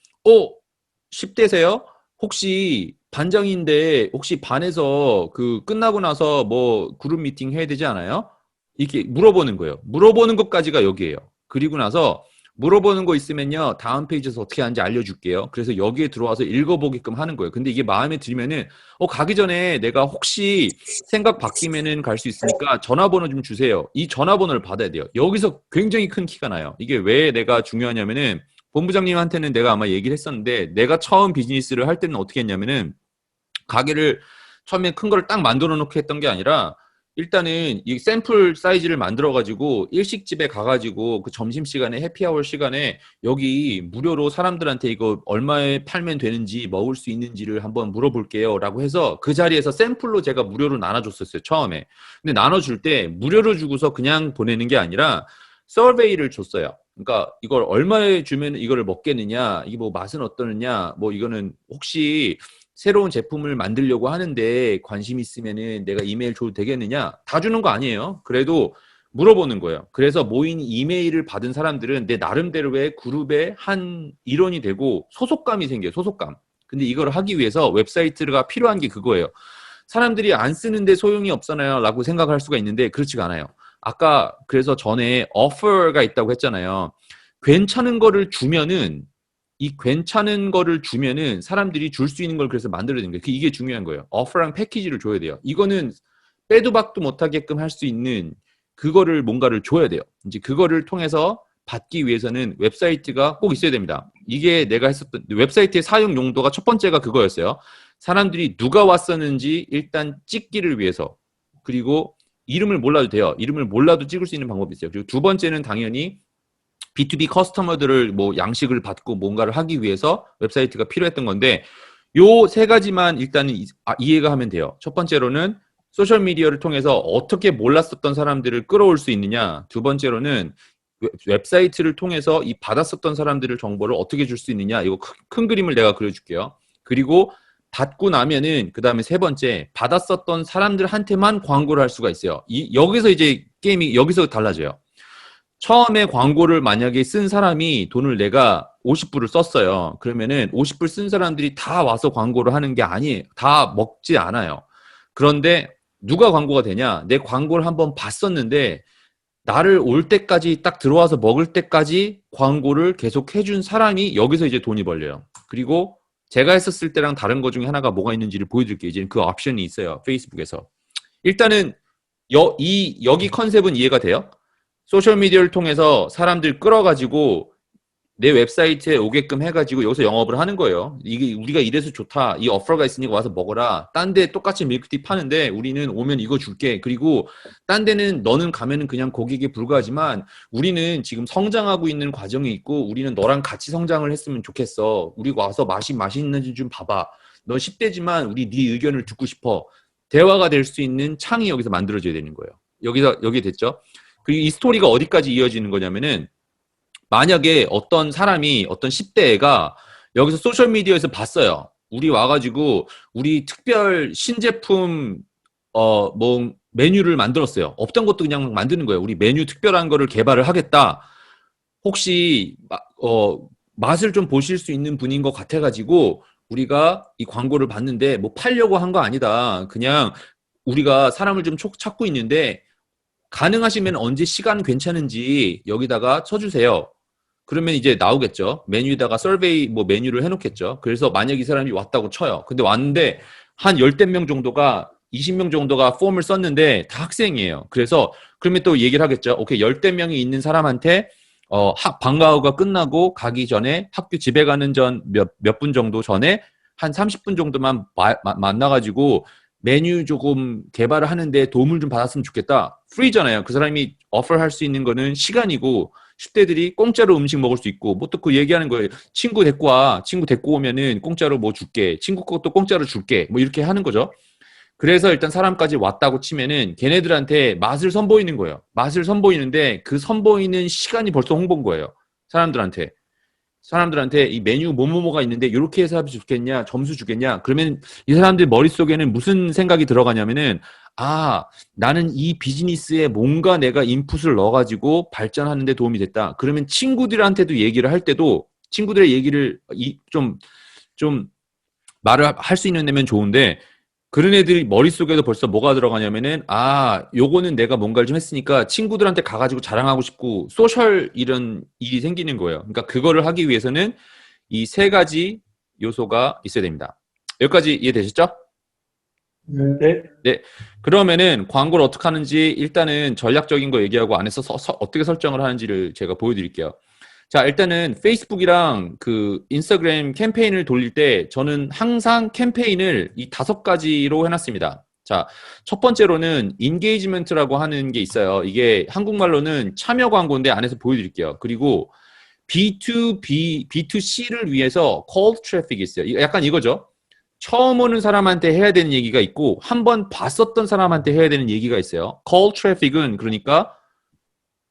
10대세요? 혹시 반장인데 혹시 반에서 그 끝나고 나서 뭐 그룹 미팅 해야 되지 않아요? 이렇게 물어보는 거예요. 물어보는 것까지가 여기에요. 그리고 나서 물어보는 거 있으면요. 다음 페이지에서 어떻게 하는지 알려줄게요. 그래서 여기에 들어와서 읽어보게끔 하는 거예요. 근데 이게 마음에 들면은 가기 전에 내가 혹시 생각 바뀌면은 갈 수 있으니까 전화번호 좀 주세요. 이 전화번호를 받아야 돼요. 여기서 굉장히 큰 키가 나요. 이게 왜 내가 중요하냐면은 본부장님한테는 내가 아마 얘기를 했었는데 내가 처음 비즈니스를 할 때는 어떻게 했냐면은 가게를 처음에 큰 거를 딱 만들어 놓고 했던 게 아니라 일단은 이 샘플 사이즈를 만들어 가지고 일식집에 가가지고 그 점심시간에 해피아워 시간에 여기 무료로 사람들한테 이거 얼마에 팔면 되는지 먹을 수 있는지를 한번 물어볼게요 라고 해서 그 자리에서 샘플로 제가 무료로 나눠줬었어요 처음에. 근데 나눠줄 때 무료로 주고서 그냥 보내는 게 아니라 서베이를 줬어요. 그러니까 이걸 얼마에 주면 이거를 먹겠느냐, 이게 뭐 맛은 어떠느냐, 뭐 이거는 혹시 새로운 제품을 만들려고 하는데 관심 있으면은 내가 이메일 줘도 되겠느냐? 다 주는 거 아니에요. 그래도 물어보는 거예요. 그래서 모인 이메일을 받은 사람들은 내 나름대로의 그룹의 한 일원이 되고 소속감이 생겨요. 소속감. 근데 이걸 하기 위해서 웹사이트가 필요한 게 그거예요. 사람들이 안 쓰는데 소용이 없잖아요 라고 생각할 수가 있는데 그렇지가 않아요. 아까 그래서 전에 오퍼가 있다고 했잖아요. 괜찮은 거를 주면은 이 괜찮은 거를 주면은 사람들이 줄 수 있는 걸 그래서 만들어야 되는 거예요. 이게 중요한 거예요. 오퍼랑 패키지를 줘야 돼요. 이거는 빼도 박도 못하게끔 할 수 있는 그거를 뭔가를 줘야 돼요. 이제 그거를 통해서 받기 위해서는 웹사이트가 꼭 있어야 됩니다. 이게 내가 했었던 웹사이트의 사용 용도가 첫 번째가 그거였어요. 사람들이 누가 왔었는지 일단 찍기를 위해서. 그리고 이름을 몰라도 돼요. 이름을 몰라도 찍을 수 있는 방법이 있어요. 그리고 두 번째는 당연히 B2B 커스터머들을 뭐 양식을 받고 뭔가를 하기 위해서 웹사이트가 필요했던 건데 요 세 가지만 일단은 이해가 하면 돼요. 첫 번째로는 소셜미디어를 통해서 어떻게 몰랐었던 사람들을 끌어올 수 있느냐. 두 번째로는 웹사이트를 통해서 이 받았었던 사람들을 정보를 어떻게 줄 수 있느냐. 이거 큰 그림을 내가 그려줄게요. 그리고 받고 나면은 그 다음에 세 번째 받았었던 사람들한테만 광고를 할 수가 있어요. 여기서 이제 게임이 여기서 달라져요. 처음에 광고를 만약에 쓴 사람이 돈을 내가 50불을 썼어요. 그러면은 50불 쓴 사람들이 다 와서 광고를 하는 게 아니에요. 다 먹지 않아요. 그런데 누가 광고가 되냐? 내 광고를 한번 봤었는데 나를 올 때까지 딱 들어와서 먹을 때까지 광고를 계속 해준 사람이 여기서 이제 돈이 벌려요. 그리고 제가 했었을 때랑 다른 것 중에 하나가 뭐가 있는지를 보여드릴게요. 이제 그 옵션이 있어요. 페이스북에서. 일단은 여기 컨셉은 이해가 돼요? 소셜미디어를 통해서 사람들 끌어가지고 내 웹사이트에 오게끔 해가지고 여기서 영업을 하는 거예요. 이게 우리가 이래서 좋다. 이 오퍼가 있으니까 와서 먹어라. 딴 데 똑같이 밀크티 파는데 우리는 오면 이거 줄게. 그리고 딴 데는 너는 가면은 그냥 고객에 불과하지만 우리는 지금 성장하고 있는 과정이 있고 우리는 너랑 같이 성장을 했으면 좋겠어. 우리가 와서 맛이 있는지 좀 봐봐. 너 10대지만 우리 네 의견을 듣고 싶어. 대화가 될 수 있는 창이 여기서 만들어져야 되는 거예요. 여기 됐죠? 그리고 이 스토리가 어디까지 이어지는 거냐면은 만약에 어떤 사람이 어떤 10대애가 여기서 소셜미디어에서 봤어요. 우리 와가지고 우리 특별 신제품 뭐 메뉴를 만들었어요. 없던 것도 그냥 만드는 거예요. 우리 메뉴 특별한 거를 개발을 하겠다. 혹시 맛을 좀 보실 수 있는 분인 것 같아가지고 우리가 이 광고를 봤는데 뭐 팔려고 한 거 아니다. 그냥 우리가 사람을 좀 찾고 있는데 가능하시면 언제 시간 괜찮은지 여기다가 쳐주세요. 그러면 이제 나오겠죠. 메뉴에다가 서베이 뭐 메뉴를 해놓겠죠. 그래서 만약 이 사람이 왔다고 쳐요. 근데 왔는데 한 열댓 명 정도가 20명 정도가 폼을 썼는데 다 학생이에요. 그래서 그러면 또 얘기를 하겠죠. 오케이, 열댓 명이 있는 사람한테 방과 후가 끝나고 가기 전에 학교 집에 가는 전 몇 분 정도 전에 한 30분 정도만 만나가지고 메뉴 조금 개발을 하는데 도움을 좀 받았으면 좋겠다. 프리잖아요. 그 사람이 오퍼할 수 있는 거는 시간이고 10대들이 공짜로 음식 먹을 수 있고 뭐 또 그 얘기하는 거예요. 친구 데리고 와. 친구 데리고 오면은 공짜로 뭐 줄게. 친구 것도 공짜로 줄게. 뭐 이렇게 하는 거죠. 그래서 일단 사람까지 왔다고 치면은 걔네들한테 맛을 선보이는 거예요. 맛을 선보이는데 그 선보이는 시간이 벌써 홍보인 거예요. 사람들한테 이 메뉴 뭐뭐뭐가 있는데 이렇게 해서 하면 좋겠냐, 점수 주겠냐. 그러면 이 사람들 머릿속에는 무슨 생각이 들어가냐면은 나는 이 비즈니스에 뭔가 내가 인풋을 넣어가지고 발전하는 데 도움이 됐다. 그러면 친구들한테도 얘기를 할 때도 친구들의 얘기를 좀 말을 할 수 있는 데면 좋은데 그런 애들이 머릿속에도 벌써 뭐가 들어가냐면은 요거는 내가 뭔가를 좀 했으니까 친구들한테 가가지고 자랑하고 싶고 소셜 이런 일이 생기는 거예요. 그러니까 그거를 하기 위해서는 이 세 가지 요소가 있어야 됩니다. 여기까지 이해되셨죠? 네. 네. 그러면은 광고를 어떻게 하는지 일단은 전략적인 거 얘기하고 안에서 어떻게 설정을 하는지를 제가 보여드릴게요. 자, 일단은 페이스북이랑 그 인스타그램 캠페인을 돌릴 때 저는 항상 캠페인을 이 5가지로 해놨습니다. 자, 첫 번째로는 인게이지먼트라고 하는 게 있어요. 이게 한국말로는 참여 광고인데 안에서 보여드릴게요. 그리고 B2B, B2C를 위해서 call traffic이 있어요. 약간 이거죠. 처음 오는 사람한테 해야 되는 얘기가 있고 한번 봤었던 사람한테 해야 되는 얘기가 있어요. call traffic은 그러니까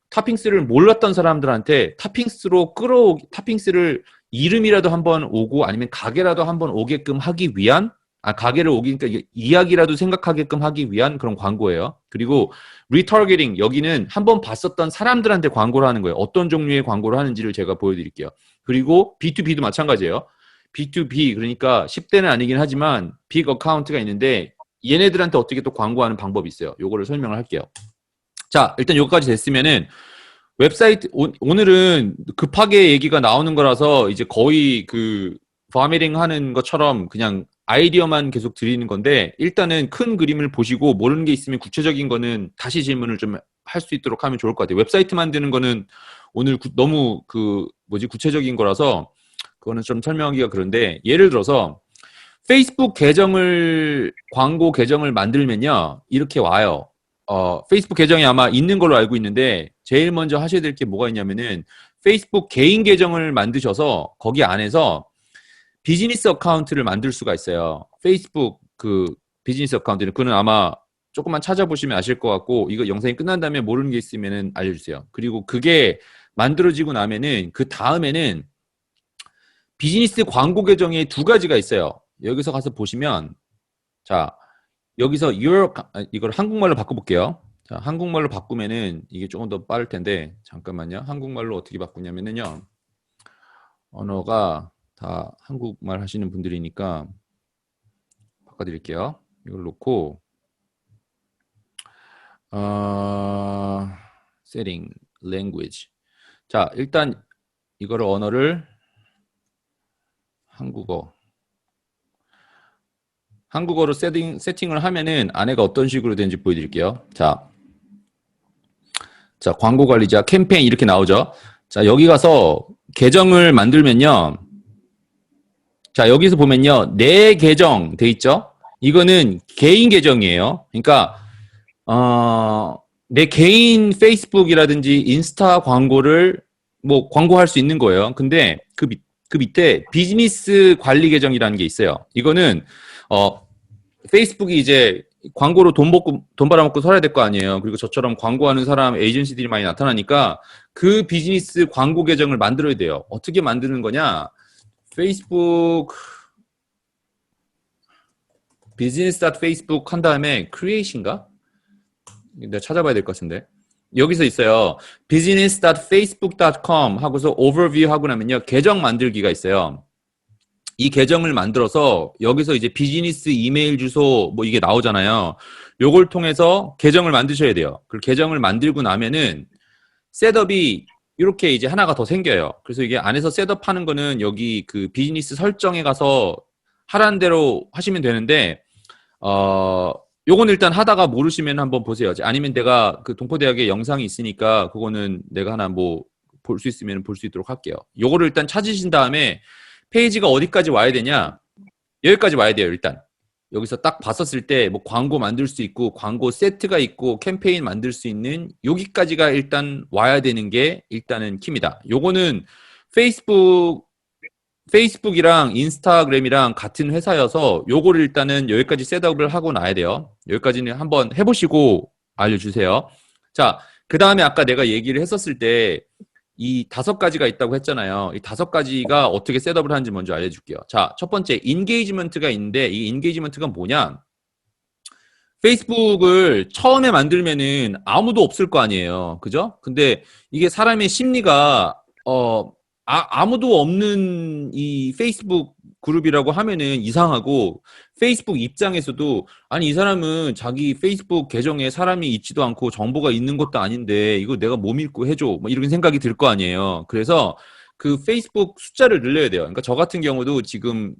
탑핑스를 몰랐던 사람들한테 탑핑스를 이름이라도 한번 오고 아니면 가게라도 한번 오게끔 하기 위한 가게를 오기니까 이야기라도 생각하게끔 하기 위한 그런 광고예요. 그리고 리타겟팅 여기는 한번 봤었던 사람들한테 광고를 하는 거예요. 어떤 종류의 광고를 하는지를 제가 보여드릴게요. 그리고 B2B도 마찬가지예요. B2B 그러니까 10대는 아니긴 하지만 빅 어카운트가 있는데 얘네들한테 어떻게 또 광고하는 방법이 있어요. 요거를 설명을 할게요. 자, 일단 여기까지 됐으면은 웹사이트, 오늘은 급하게 얘기가 나오는 거라서 이제 거의 그 파미링 하는 것처럼 그냥 아이디어만 계속 드리는 건데 일단은 큰 그림을 보시고 모르는 게 있으면 구체적인 거는 다시 질문을 좀 할 수 있도록 하면 좋을 것 같아요. 웹사이트 만드는 거는 오늘 너무 그 뭐지 구체적인 거라서 그거는 좀 설명하기가 그런데 예를 들어서 페이스북 계정을 광고 계정을 만들면요 이렇게 와요. 페이스북 계정이 아마 있는 걸로 알고 있는데 제일 먼저 하셔야 될 게 뭐가 있냐면은 페이스북 개인 계정을 만드셔서 거기 안에서 비즈니스 어카운트를 만들 수가 있어요. 페이스북 그 비즈니스 어카운트는 그거는 아마 조금만 찾아보시면 아실 것 같고 이거 영상이 끝난 다음에 모르는 게 있으면은 알려주세요. 그리고 그게 만들어지고 나면은 그 다음에는 비즈니스 광고 계정에 두 가지가 있어요. 여기서 가서 보시면 자 여기서 이걸 한국말로 바꿔볼게요. 자, 한국말로 바꾸면은 이게 조금 더 빠를 텐데 잠깐만요. 한국말로 어떻게 바꾸냐면은요. 언어가 다 한국말 하시는 분들이니까 바꿔드릴게요. 이걸 놓고 setting language. 자, 일단 이거를 언어를 한국어로 세팅을 하면은 안에가 어떤 식으로 되는지 보여드릴게요. 자, 광고 관리자, 캠페인 이렇게 나오죠. 자, 여기 가서 계정을 만들면요. 자, 여기서 보면요. 내 계정 돼 있죠? 이거는 개인 계정이에요. 그러니까, 내 개인 페이스북이라든지 인스타 광고를 뭐 광고할 수 있는 거예요. 근데 그 밑에 비즈니스 관리 계정이라는 게 있어요. 이거는, 페이스북이 이제 광고로 돈 벌어먹고 살아야 될 거 아니에요. 그리고 저처럼 광고하는 사람, 에이전시들이 많이 나타나니까 그 비즈니스 광고 계정을 만들어야 돼요. 어떻게 만드는 거냐? 페이스북 business.facebook 한 다음에 create인가? 내가 찾아봐야 될 것 같은데. 여기서 있어요. business.facebook.com 하고서 overview 하고 나면요. 계정 만들기가 있어요. 이 계정을 만들어서 여기서 이제 비즈니스 이메일 주소 뭐 이게 나오잖아요. 요걸 통해서 계정을 만드셔야 돼요. 그 계정을 만들고 나면은 셋업이 이렇게 이제 하나가 더 생겨요. 그래서 이게 안에서 셋업하는 거는 여기 그 비즈니스 설정에 가서 하라는 대로 하시면 되는데 요건 일단 하다가 모르시면 한번 보세요. 아니면 내가 그 동포대학에 영상이 있으니까 그거는 내가 하나 뭐 볼 수 있으면 볼 수 있도록 할게요. 요거를 일단 찾으신 다음에 페이지가 어디까지 와야 되냐? 여기까지 와야 돼요, 일단. 여기서 딱 봤었을 때 뭐 광고 만들 수 있고 광고 세트가 있고 캠페인 만들 수 있는 여기까지가 일단 와야 되는 게 일단은 키입니다. 요거는 페이스북이랑 인스타그램이랑 같은 회사여서 요거를 일단은 여기까지 셋업을 하고 나야 돼요. 여기까지는 한번 해보시고 알려주세요. 자, 그 다음에 아까 내가 얘기를 했었을 때 이 5가지가 있다고 했잖아요. 이 5가지가 어떻게 셋업을 하는지 먼저 알려줄게요. 자, 첫 번째 인게이지먼트가 있는데 이 인게이지먼트가 뭐냐? 페이스북을 처음에 만들면은 아무도 없을 거 아니에요. 그죠? 근데 이게 사람의 심리가 아무도 없는 이 페이스북 그룹이라고 하면은 이상하고 페이스북 입장에서도 아니 이 사람은 자기 페이스북 계정에 사람이 있지도 않고 정보가 있는 것도 아닌데 이거 내가 뭐 믿고 해줘 뭐 이런 생각이 들 거 아니에요. 그래서 그 페이스북 숫자를 늘려야 돼요. 그러니까 저 같은 경우도 지금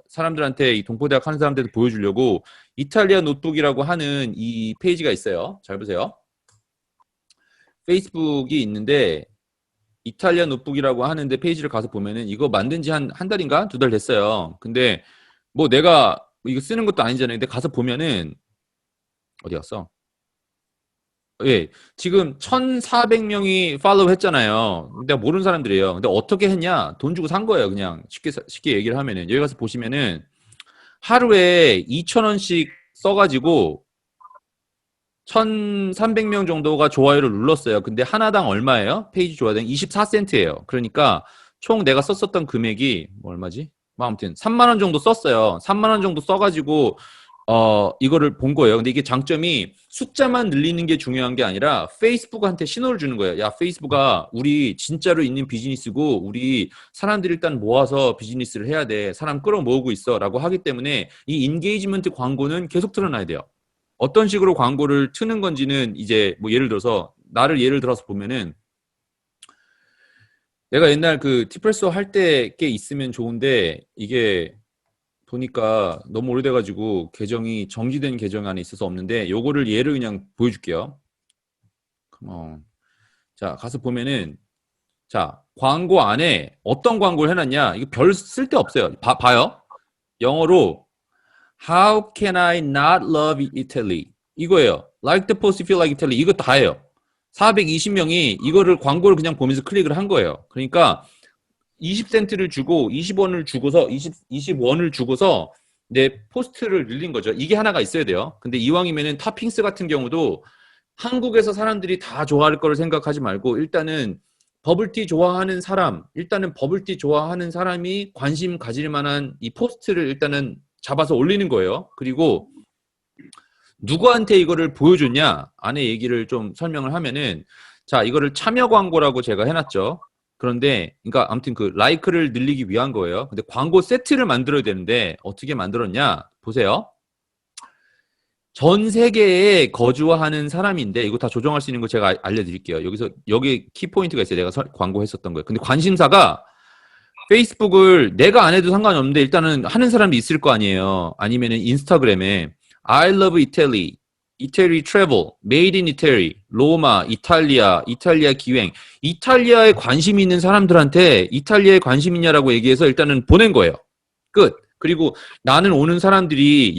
사람들한테 이 동포대학 하는 사람들한테 보여주려고 이탈리아 노트북이라고 하는 이 페이지가 있어요. 잘 보세요. 페이스북이 있는데 이탈리아 노트북이라고 하는데 페이지를 가서 보면은 이거 만든 지 한 달인가? 2달 됐어요. 근데 뭐 내가 이거 쓰는 것도 아니잖아요. 근데 가서 보면은 어디 갔어? 예, 지금 1,400명이 팔로우 했잖아요. 내가 모르는 사람들이에요. 근데 어떻게 했냐? 돈 주고 산 거예요. 그냥 쉽게 얘기를 하면은 여기 가서 보시면은 하루에 2,000원씩 써가지고 1,300명 정도가 좋아요를 눌렀어요. 근데 하나당 얼마예요? 페이지 좋아요. 24센트예요. 그러니까 총 내가 썼었던 금액이 뭐 얼마지? 뭐 아무튼 3만 원 정도 썼어요. 3만 원 정도 써가지고 이거를 본 거예요. 근데 이게 장점이 숫자만 늘리는 게 중요한 게 아니라 페이스북한테 신호를 주는 거예요. 야, 페이스북아, 우리 진짜로 있는 비즈니스고 우리 사람들 일단 모아서 비즈니스를 해야 돼. 사람 끌어모으고 있어. 라고 하기 때문에 이 인게이지먼트 광고는 계속 틀어놔야 돼요. 어떤 식으로 광고를 트는 건지는 이제 뭐 예를 들어서 나를 예를 들어서 보면은 내가 옛날 그 티프레소 할 때 게 있으면 좋은데 이게 보니까 너무 오래돼가지고 계정이 정지된 계정 안에 있어서 없는데 요거를 예를 그냥 보여줄게요. 자, 가서 보면은 자, 광고 안에 어떤 광고를 해놨냐? 이거 별 쓸데 없어요. 봐요. 영어로 How can I not love Italy? 이거예요. Like the post, feel like Italy. 이거 다예요. 420명이 이거를 광고를 그냥 보면서 클릭을 한 거예요. 그러니까 20센트를 주고 20원을 주고서 20원을 주고서 내 포스트를 늘린 거죠. 이게 하나가 있어야 돼요. 근데 이왕이면은 탑핑스 같은 경우도 한국에서 사람들이 다 좋아할 거를 생각하지 말고 일단은 버블티 좋아하는 사람, 일단은 버블티 좋아하는 사람이 관심 가질 만한 이 포스트를 일단은 잡아서 올리는 거예요. 그리고 누구한테 이거를 보여줬냐? 안에 얘기를 좀 설명을 하면은 자, 이거를 참여 광고라고 제가 해놨죠. 그런데 그러니까 아무튼 그 라이크를 늘리기 위한 거예요. 근데 광고 세트를 만들어야 되는데 어떻게 만들었냐? 보세요. 전 세계에 거주하는 사람인데 이거 다 조정할 수 있는 거 제가 알려드릴게요. 여기 키포인트가 있어요. 내가 광고했었던 거예요. 근데 관심사가 페이스북을 내가 안 해도 상관없는데 일단은 하는 사람이 있을 거 아니에요. 아니면은 인스타그램에 I love Italy, Italy travel, made in Italy, 로마, 이탈리아 기행. 이탈리아에 관심 있는 사람들한테 이탈리아에 관심 있냐라고 얘기해서 일단은 보낸 거예요. 끝. 그리고 나는 오는 사람들이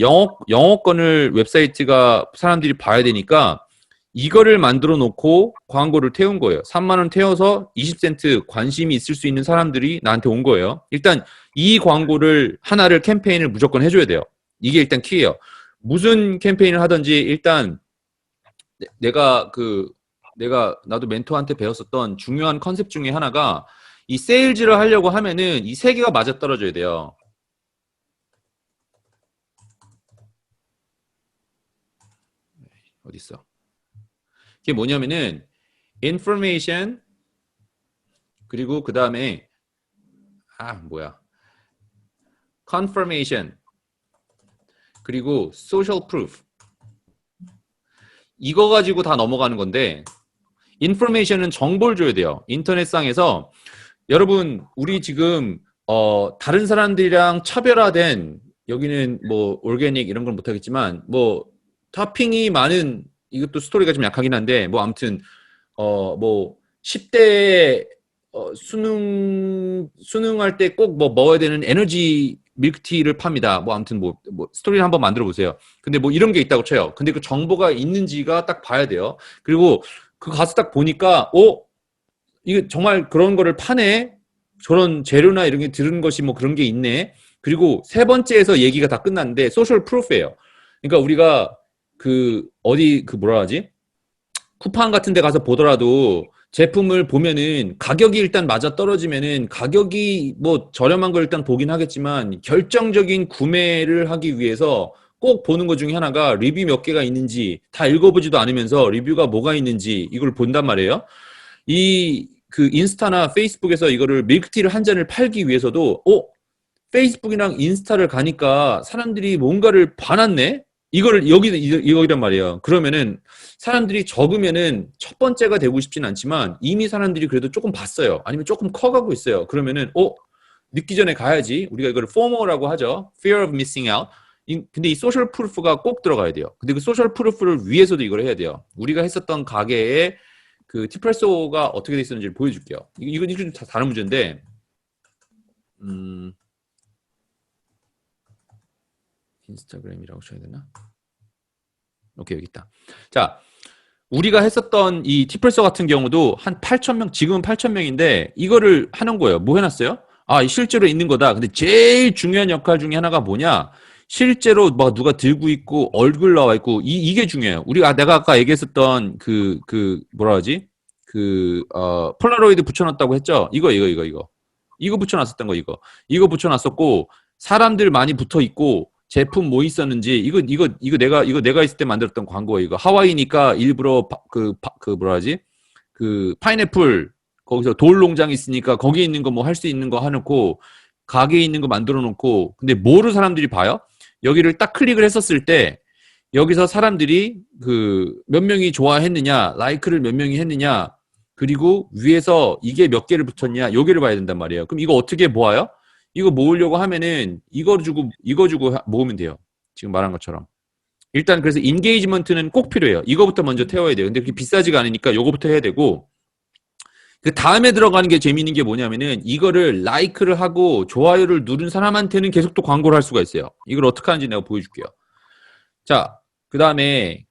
영어권을 웹사이트가 사람들이 봐야 되니까 이거를 만들어 놓고 광고를 태운 거예요. 3만 원 태워서 20센트 관심이 있을 수 있는 사람들이 나한테 온 거예요. 일단 이 광고를 하나를 캠페인을 무조건 해줘야 돼요. 이게 일단 키예요. 무슨 캠페인을 하든지 일단 나도 멘토한테 배웠었던 중요한 컨셉 중에 하나가 이 세일즈를 하려고 하면은 이 세 개가 맞아떨어져야 돼요. 어디 있어? 이게 뭐냐면은 information 그리고 그 다음에 confirmation 그리고 social proof 이거 가지고 다 넘어가는 건데 information은 정보를 줘야 돼요. 인터넷상에서 여러분 우리 지금 다른 사람들이랑 차별화된 여기는 뭐 올게닉 이런 건 못하겠지만 뭐 토핑이 많은 이것도 스토리가 좀 약하긴 한데 뭐 아무튼 뭐 10대 수능할 때 꼭 뭐 먹어야 되는 에너지 밀크티를 팝니다. 뭐 아무튼 뭐 스토리를 한번 만들어 보세요. 근데 뭐 이런 게 있다고 쳐요. 근데 그 정보가 있는지가 딱 봐야 돼요. 그리고 그 가서 딱 보니까 이게 정말 그런 거를 파네. 저런 재료나 이런 게 들은 것이 뭐 그런 게 있네. 그리고 세 번째에서 얘기가 다 끝났는데 소셜 프루프예요. 그러니까 우리가 뭐라 하지? 쿠팡 같은 데 가서 보더라도 제품을 보면은 가격이 일단 맞아 떨어지면은 가격이 뭐 저렴한 걸 일단 보긴 하겠지만 결정적인 구매를 하기 위해서 꼭 보는 것 중에 하나가 리뷰 몇 개가 있는지 다 읽어보지도 않으면서 리뷰가 뭐가 있는지 이걸 본단 말이에요. 그 인스타나 페이스북에서 이거를 밀크티를 한 잔을 팔기 위해서도 페이스북이랑 인스타를 가니까 사람들이 뭔가를 봐놨네? 이거란 말이에요. 그러면은 사람들이 적으면은 첫 번째가 되고 싶진 않지만 이미 사람들이 그래도 조금 봤어요. 아니면 조금 커가고 있어요. 그러면은 늦기 전에 가야지. 우리가 이걸 FOMO라고 하죠. Fear of missing out. 근데 이 소셜 프루프가 꼭 들어가야 돼요. 근데 그 소셜 프루프를 위해서도 이걸 해야 돼요. 우리가 했었던 가게에 그 티프레소가 어떻게 돼 있었는지를 보여줄게요. 이건 좀 다른 문제인데 인스타그램이라고 쳐야 되나? 오케이, 여기 있다. 자, 우리가 했었던 이 티프레소 같은 경우도 한 8,000명, 지금은 8,000명인데 이거를 하는 거예요. 뭐 해놨어요? 실제로 있는 거다. 근데 제일 중요한 역할 중에 하나가 뭐냐? 실제로 뭐 누가 들고 있고 얼굴 나와 있고 이게 중요해요. 내가 아까 얘기했었던 뭐라 하지? 폴라로이드 붙여놨다고 했죠? 이거 붙여놨었던 거 이거 붙여놨었고 사람들 많이 붙어 있고 제품 뭐 있었는지 이거 내가 있을 때 만들었던 광고예요. 이거 하와이니까 일부러 뭐라 하지? 그 파인애플 거기서 돌 농장 있으니까 거기에 있는 거 뭐 할 수 있는 거 해놓고 가게에 있는 거 만들어 놓고 근데 뭐를 사람들이 봐요? 여기를 딱 클릭을 했었을 때 여기서 사람들이 몇 명이 좋아했느냐 라이크를 몇 명이 했느냐 그리고 위에서 이게 몇 개를 붙였냐, 요게를 봐야 된단 말이에요. 그럼 이거 어떻게 모아요? 이거 모으려고 하면은 이거 주고 모으면 돼요. 지금 말한 것처럼. 일단 그래서 인게이지먼트는 꼭 필요해요. 이거부터 먼저 태워야 돼요. 근데 그게 비싸지가 않으니까 요거부터 해야 되고, 그 다음에 들어가는 게 재미있는 게 뭐냐면은 이거를 라이크를 하고 좋아요를 누른 사람한테는 계속 또 광고를 할 수가 있어요. 이걸 어떻게 하는지 내가 보여줄게요. 자, 그 다음에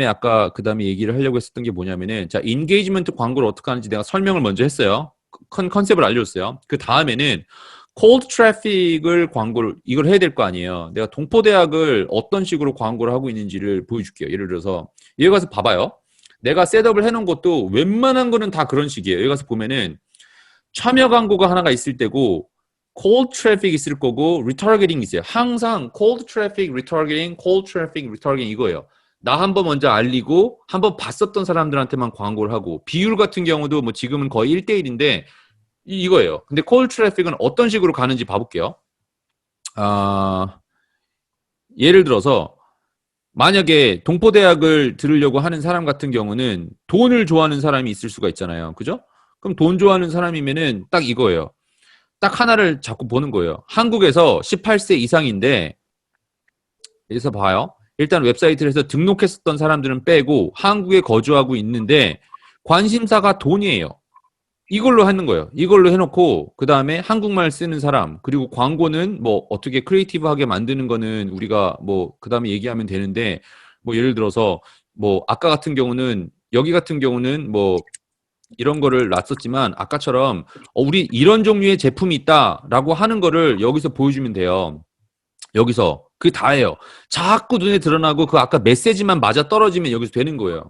아까 그 다음에 얘기를 하려고 했었던 게 뭐냐면은, 자, 인게이지먼트 광고를 어떻게 하는지 내가 설명을 먼저 했어요. 컨셉을 알려줬어요. 그 다음에는 콜드 트래픽을 광고를 이걸 해야 될 거 아니에요. 내가 동포대학을 어떤 식으로 광고를 하고 있는지를 보여줄게요. 예를 들어서 여기 가서 봐봐요. 내가 셋업을 해놓은 것도 웬만한 거는 다 그런 식이에요. 여기 가서 보면은 참여 광고가 하나가 있을 때고 cold traffic 있을 거고 retargeting 있어요. 항상 cold traffic, retargeting, cold traffic, retargeting 이거예요. 나 한번 먼저 알리고 한번 봤었던 사람들한테만 광고를 하고, 비율 같은 경우도 뭐 지금은 거의 1대1인데 이거예요. 근데 cold traffic은 어떤 식으로 가는지 봐볼게요. 예를 들어서 만약에 동포대학을 들으려고 하는 사람 같은 경우는 돈을 좋아하는 사람이 있을 수가 있잖아요. 그죠? 그럼 돈 좋아하는 사람이면은 딱 이거예요. 딱 하나를 자꾸 보는 거예요. 한국에서 18세 이상인데, 여기서 봐요. 일단 웹사이트에서 등록했었던 사람들은 빼고 한국에 거주하고 있는데 관심사가 돈이에요. 이걸로 하는 거예요. 이걸로 해놓고 그 다음에 한국말 쓰는 사람, 그리고 광고는 뭐 어떻게 크리에이티브하게 만드는 거는 우리가 뭐 그 다음에 얘기하면 되는데, 뭐 예를 들어서 뭐 아까 같은 경우는 여기 같은 경우는 뭐 이런 거를 놨었지만 아까처럼 우리 이런 종류의 제품이 있다라고 하는 거를 여기서 보여주면 돼요. 여기서 그게 다예요. 자꾸 눈에 드러나고 그 아까 메시지만 맞아 떨어지면 여기서 되는 거예요.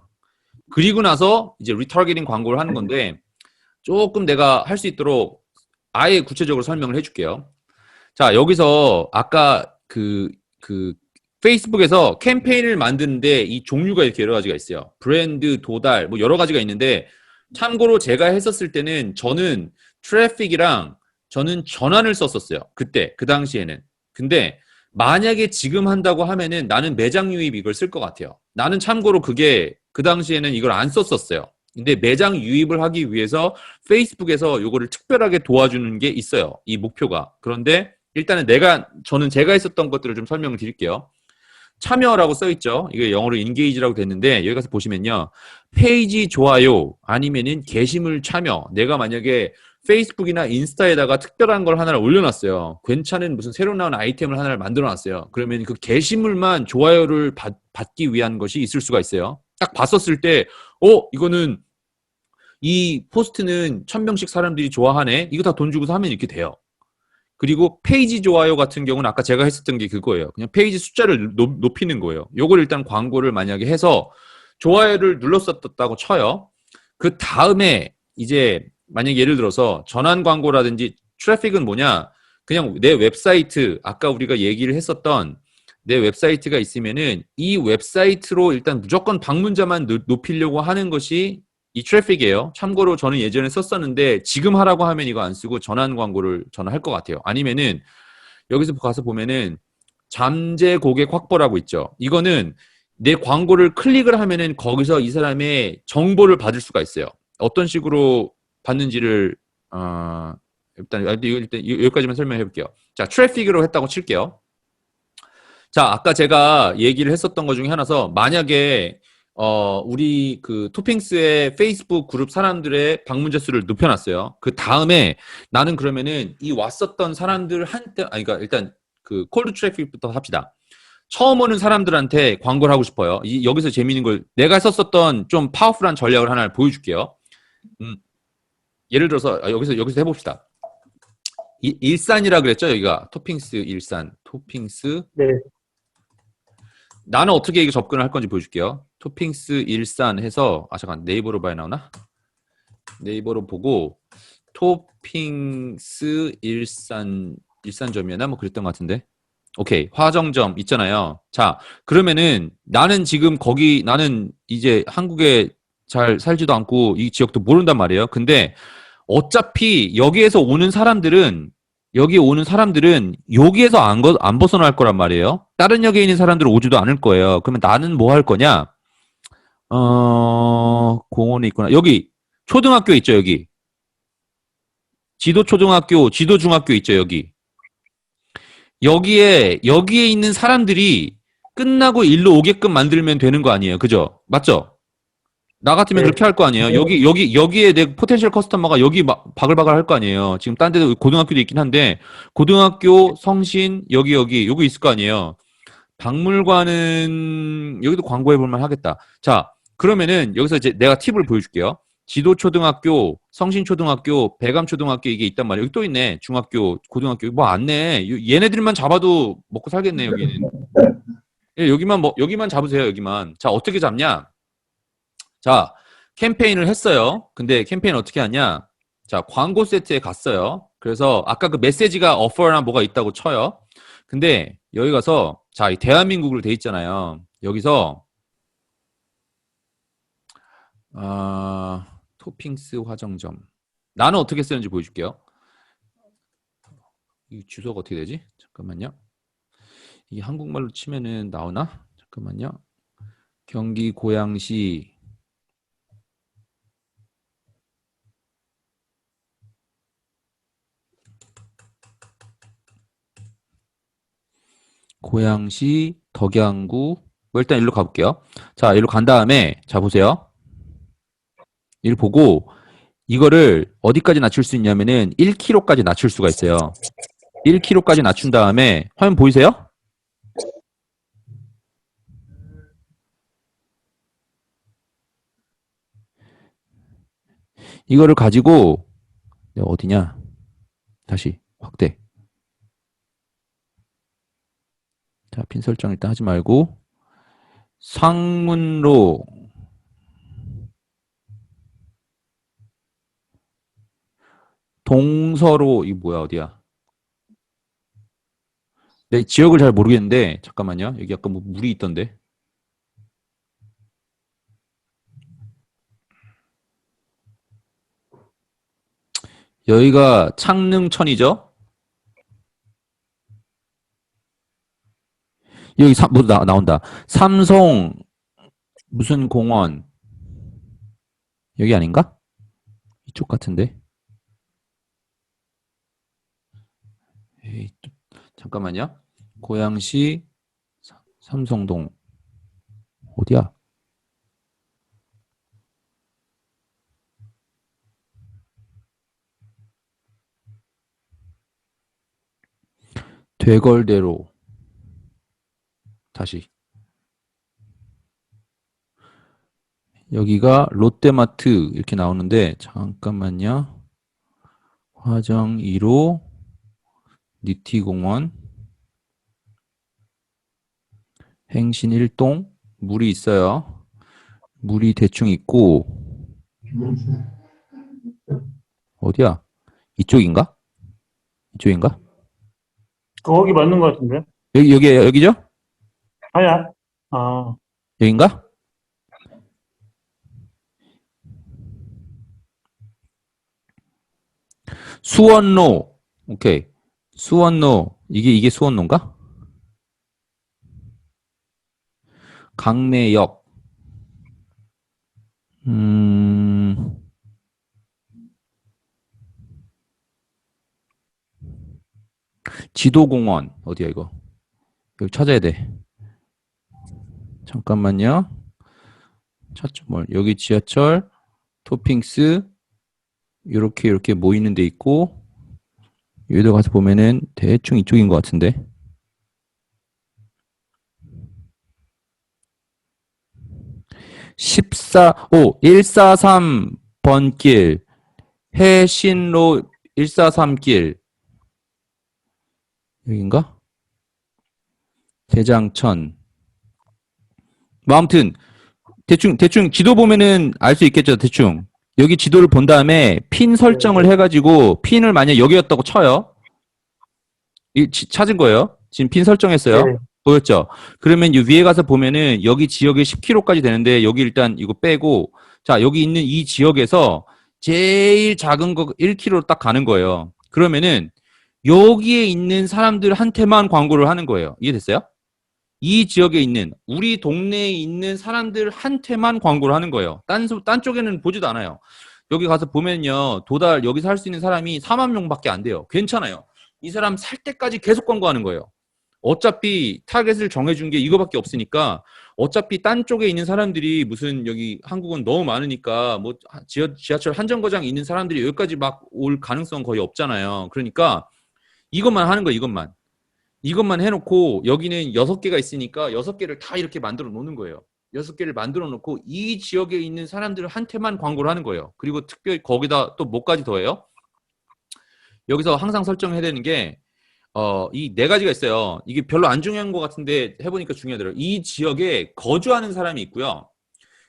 그리고 나서 이제 리타르게팅 광고를 하는 건데, 조금 내가 할 수 있도록 아예 구체적으로 설명을 해줄게요. 자, 여기서 아까 페이스북에서 캠페인을 만드는데 이 종류가 이렇게 여러 가지가 있어요. 브랜드, 도달, 뭐 여러 가지가 있는데, 참고로 제가 했었을 때는 저는 트래픽이랑 저는 전환을 썼었어요. 그 당시에는. 근데 만약에 지금 한다고 하면은 나는 매장 유입 이걸 쓸 것 같아요. 나는 참고로 그게 그 당시에는 이걸 안 썼었어요. 근데 매장 유입을 하기 위해서 페이스북에서 이거를 특별하게 도와주는 게 있어요. 이 목표가. 그런데 일단은 저는 제가 했었던 것들을 좀 설명을 드릴게요. 참여라고 써있죠. 이게 영어로 engage라고 됐는데, 여기 가서 보시면요. 페이지 좋아요, 아니면은 게시물 참여. 내가 만약에 페이스북이나 인스타에다가 특별한 걸 하나를 올려놨어요. 괜찮은 무슨 새로 나온 아이템을 하나를 만들어놨어요. 그러면 그 게시물만 좋아요를 받기 위한 것이 있을 수가 있어요. 딱 봤었을 때, 이거는 이 포스트는 1000명씩 사람들이 좋아하네. 이거 다 돈 주고서 하면 이렇게 돼요. 그리고 페이지 좋아요 같은 경우는 아까 제가 했었던 게 그거예요. 그냥 페이지 숫자를 높이는 거예요. 요걸 일단 광고를 만약에 해서 좋아요를 눌렀었다고 쳐요. 그 다음에 이제 만약 예를 들어서 전환 광고라든지, 트래픽은 뭐냐? 그냥 내 웹사이트, 아까 우리가 얘기를 했었던 내 웹사이트가 있으면은 이 웹사이트로 일단 무조건 방문자만 높이려고 하는 것이 이 트래픽이에요. 참고로 저는 예전에 썼었는데 지금 하라고 하면 이거 안 쓰고 전환 광고를 저는 할 것 같아요. 아니면은 여기서 가서 보면은 잠재 고객 확보라고 있죠. 이거는 내 광고를 클릭을 하면은 거기서 이 사람의 정보를 받을 수가 있어요. 어떤 식으로 받는지를 일단 여기까지만 설명해 볼게요. 자, 트래픽으로 했다고 칠게요. 자, 아까 제가 얘기를 했었던 것 중에 하나서, 만약에 우리 그 토핑스의 페이스북 그룹 사람들의 방문자 수를 높여놨어요. 그 다음에 나는 그러면은 이 왔었던 사람들 그러니까 일단 그 콜드 트래픽부터 합시다. 처음 오는 사람들한테 광고를 하고 싶어요. 여기서 재미있는 걸 내가 썼었던 좀 파워풀한 전략을 하나 보여줄게요. 예를 들어서 여기서 해봅시다. 일산이라 그랬죠, 여기가 토핑스 일산, 토핑스. 네. 나는 어떻게 이거 접근을 할 건지 보여줄게요. 토핑스 일산 해서, 잠깐, 네이버로 봐야 나오나? 네이버로 보고 토핑스 일산점이었나? 뭐 그랬던 것 같은데. 오케이, 화정점 있잖아요. 자, 그러면은 나는 지금 나는 이제 한국에 잘 살지도 않고 이 지역도 모른단 말이에요. 근데 어차피 여기에 오는 사람들은 여기에서 안 벗어날 거란 말이에요. 다른 역에 있는 사람들은 오지도 않을 거예요. 그러면 나는 뭐 할 거냐? 공원에 있구나. 여기 초등학교 있죠, 여기. 지도초등학교, 지도중학교 있죠, 여기. 여기에 있는 사람들이 끝나고 일로 오게끔 만들면 되는 거 아니에요. 그죠? 맞죠? 나 같으면 네. 그렇게 할 거 아니에요. 여기에 내 포텐셜 커스터머가 여기 바글바글 할 거 아니에요. 지금 딴 데도 고등학교도 있긴 한데, 고등학교, 성신, 여기 있을 거 아니에요. 박물관은, 여기도 광고해 볼만 하겠다. 자, 그러면은 여기서 이제 내가 팁을 보여줄게요. 지도초등학교, 성신초등학교, 배감초등학교 이게 있단 말이에요. 여기 또 있네. 중학교, 고등학교. 뭐 안 내. 얘네들만 잡아도 먹고 살겠네, 여기는. 예, 여기만 잡으세요, 여기만. 자, 어떻게 잡냐? 자, 캠페인을 했어요. 근데 캠페인 어떻게 하냐? 자, 광고 세트에 갔어요. 그래서 아까 그 메시지가 어퍼나 뭐가 있다고 쳐요. 근데 여기 가서 자, 이 대한민국으로 돼 있잖아요. 여기서 토핑스 화정점. 나는 어떻게 쓰는지 보여줄게요. 이 주소가 어떻게 되지? 잠깐만요. 이게 한국말로 치면은 나오나? 잠깐만요. 경기 고양시 덕양구 뭐 일단 일로 가볼게요. 자, 일로 간 다음에 자 보세요. 일 보고 이거를 어디까지 낮출 수 있냐면은 1kg까지 낮출 수가 있어요. 1kg까지 낮춘 다음에 화면 보이세요? 이거를 가지고 어디냐? 다시 확대. 자, 핀 설정 일단 하지 말고 상문로 동서로 이 뭐야 어디야? 네, 지역을 잘 모르겠는데 잠깐만요. 여기 약간 뭐 물이 있던데. 여기가 창릉천이죠? 여기 뭐 나온다. 삼성 무슨 공원 여기 아닌가? 이쪽 같은데. 에이, 잠깐만요. 고양시 삼성동 어디야? 되걸대로 다시 여기가 롯데마트 이렇게 나오는데 잠깐만요. 화정 1호 니티공원 행신 1동 물이 있어요. 물이 대충 있고 어디야? 이쪽인가? 이쪽인가? 거기 맞는 것 같은데? 여기죠? 아니야. 아, 여긴가? 수원로 오케이 수원로 이게 수원로인가? 강내역 지도공원 어디야 이거 여기 찾아야 돼 잠깐만요 찾죠 뭘 여기 지하철 토핑스 이렇게 모이는 데 있고 여기도 가서 보면은 대충 이쪽인 것 같은데 143번 길 해신로 143길 여긴가? 대장천 뭐 아무튼 대충 지도 보면은 알 수 있겠죠 대충 여기 지도를 본 다음에 핀 설정을 해가지고 핀을 만약 여기였다고 쳐요 찾은 거예요 지금 핀 설정했어요 네. 보였죠 그러면 이 위에 가서 보면은 여기 지역에 10km까지 되는데 여기 일단 이거 빼고 자 여기 있는 이 지역에서 제일 작은 거 1km 딱 가는 거예요 그러면은 여기에 있는 사람들한테만 광고를 하는 거예요 이해됐어요? 이 지역에 있는 우리 동네에 있는 사람들한테만 광고를 하는 거예요. 딴 쪽에는 보지도 않아요. 여기 가서 보면요. 도달 여기서 할 수 있는 사람이 4만 명밖에 안 돼요. 괜찮아요. 이 사람 살 때까지 계속 광고하는 거예요. 어차피 타겟을 정해준 게 이거밖에 없으니까 어차피 딴 쪽에 있는 사람들이 무슨 여기 한국은 너무 많으니까 뭐 지하철 한 정거장 있는 사람들이 여기까지 막 올 가능성 거의 없잖아요. 그러니까 이것만 하는 거예요. 이것만 해놓고 여기는 6개가 있으니까 6개를 다 이렇게 만들어 놓는 거예요. 6개를 만들어 놓고 이 지역에 있는 사람들한테만 광고를 하는 거예요. 그리고 특별히 거기다 또 뭐까지 더해요? 여기서 항상 설정해야 되는 게 이 4가지가 있어요. 이게 별로 안 중요한 것 같은데 해보니까 중요하더라고요. 이 지역에 거주하는 사람이 있고요.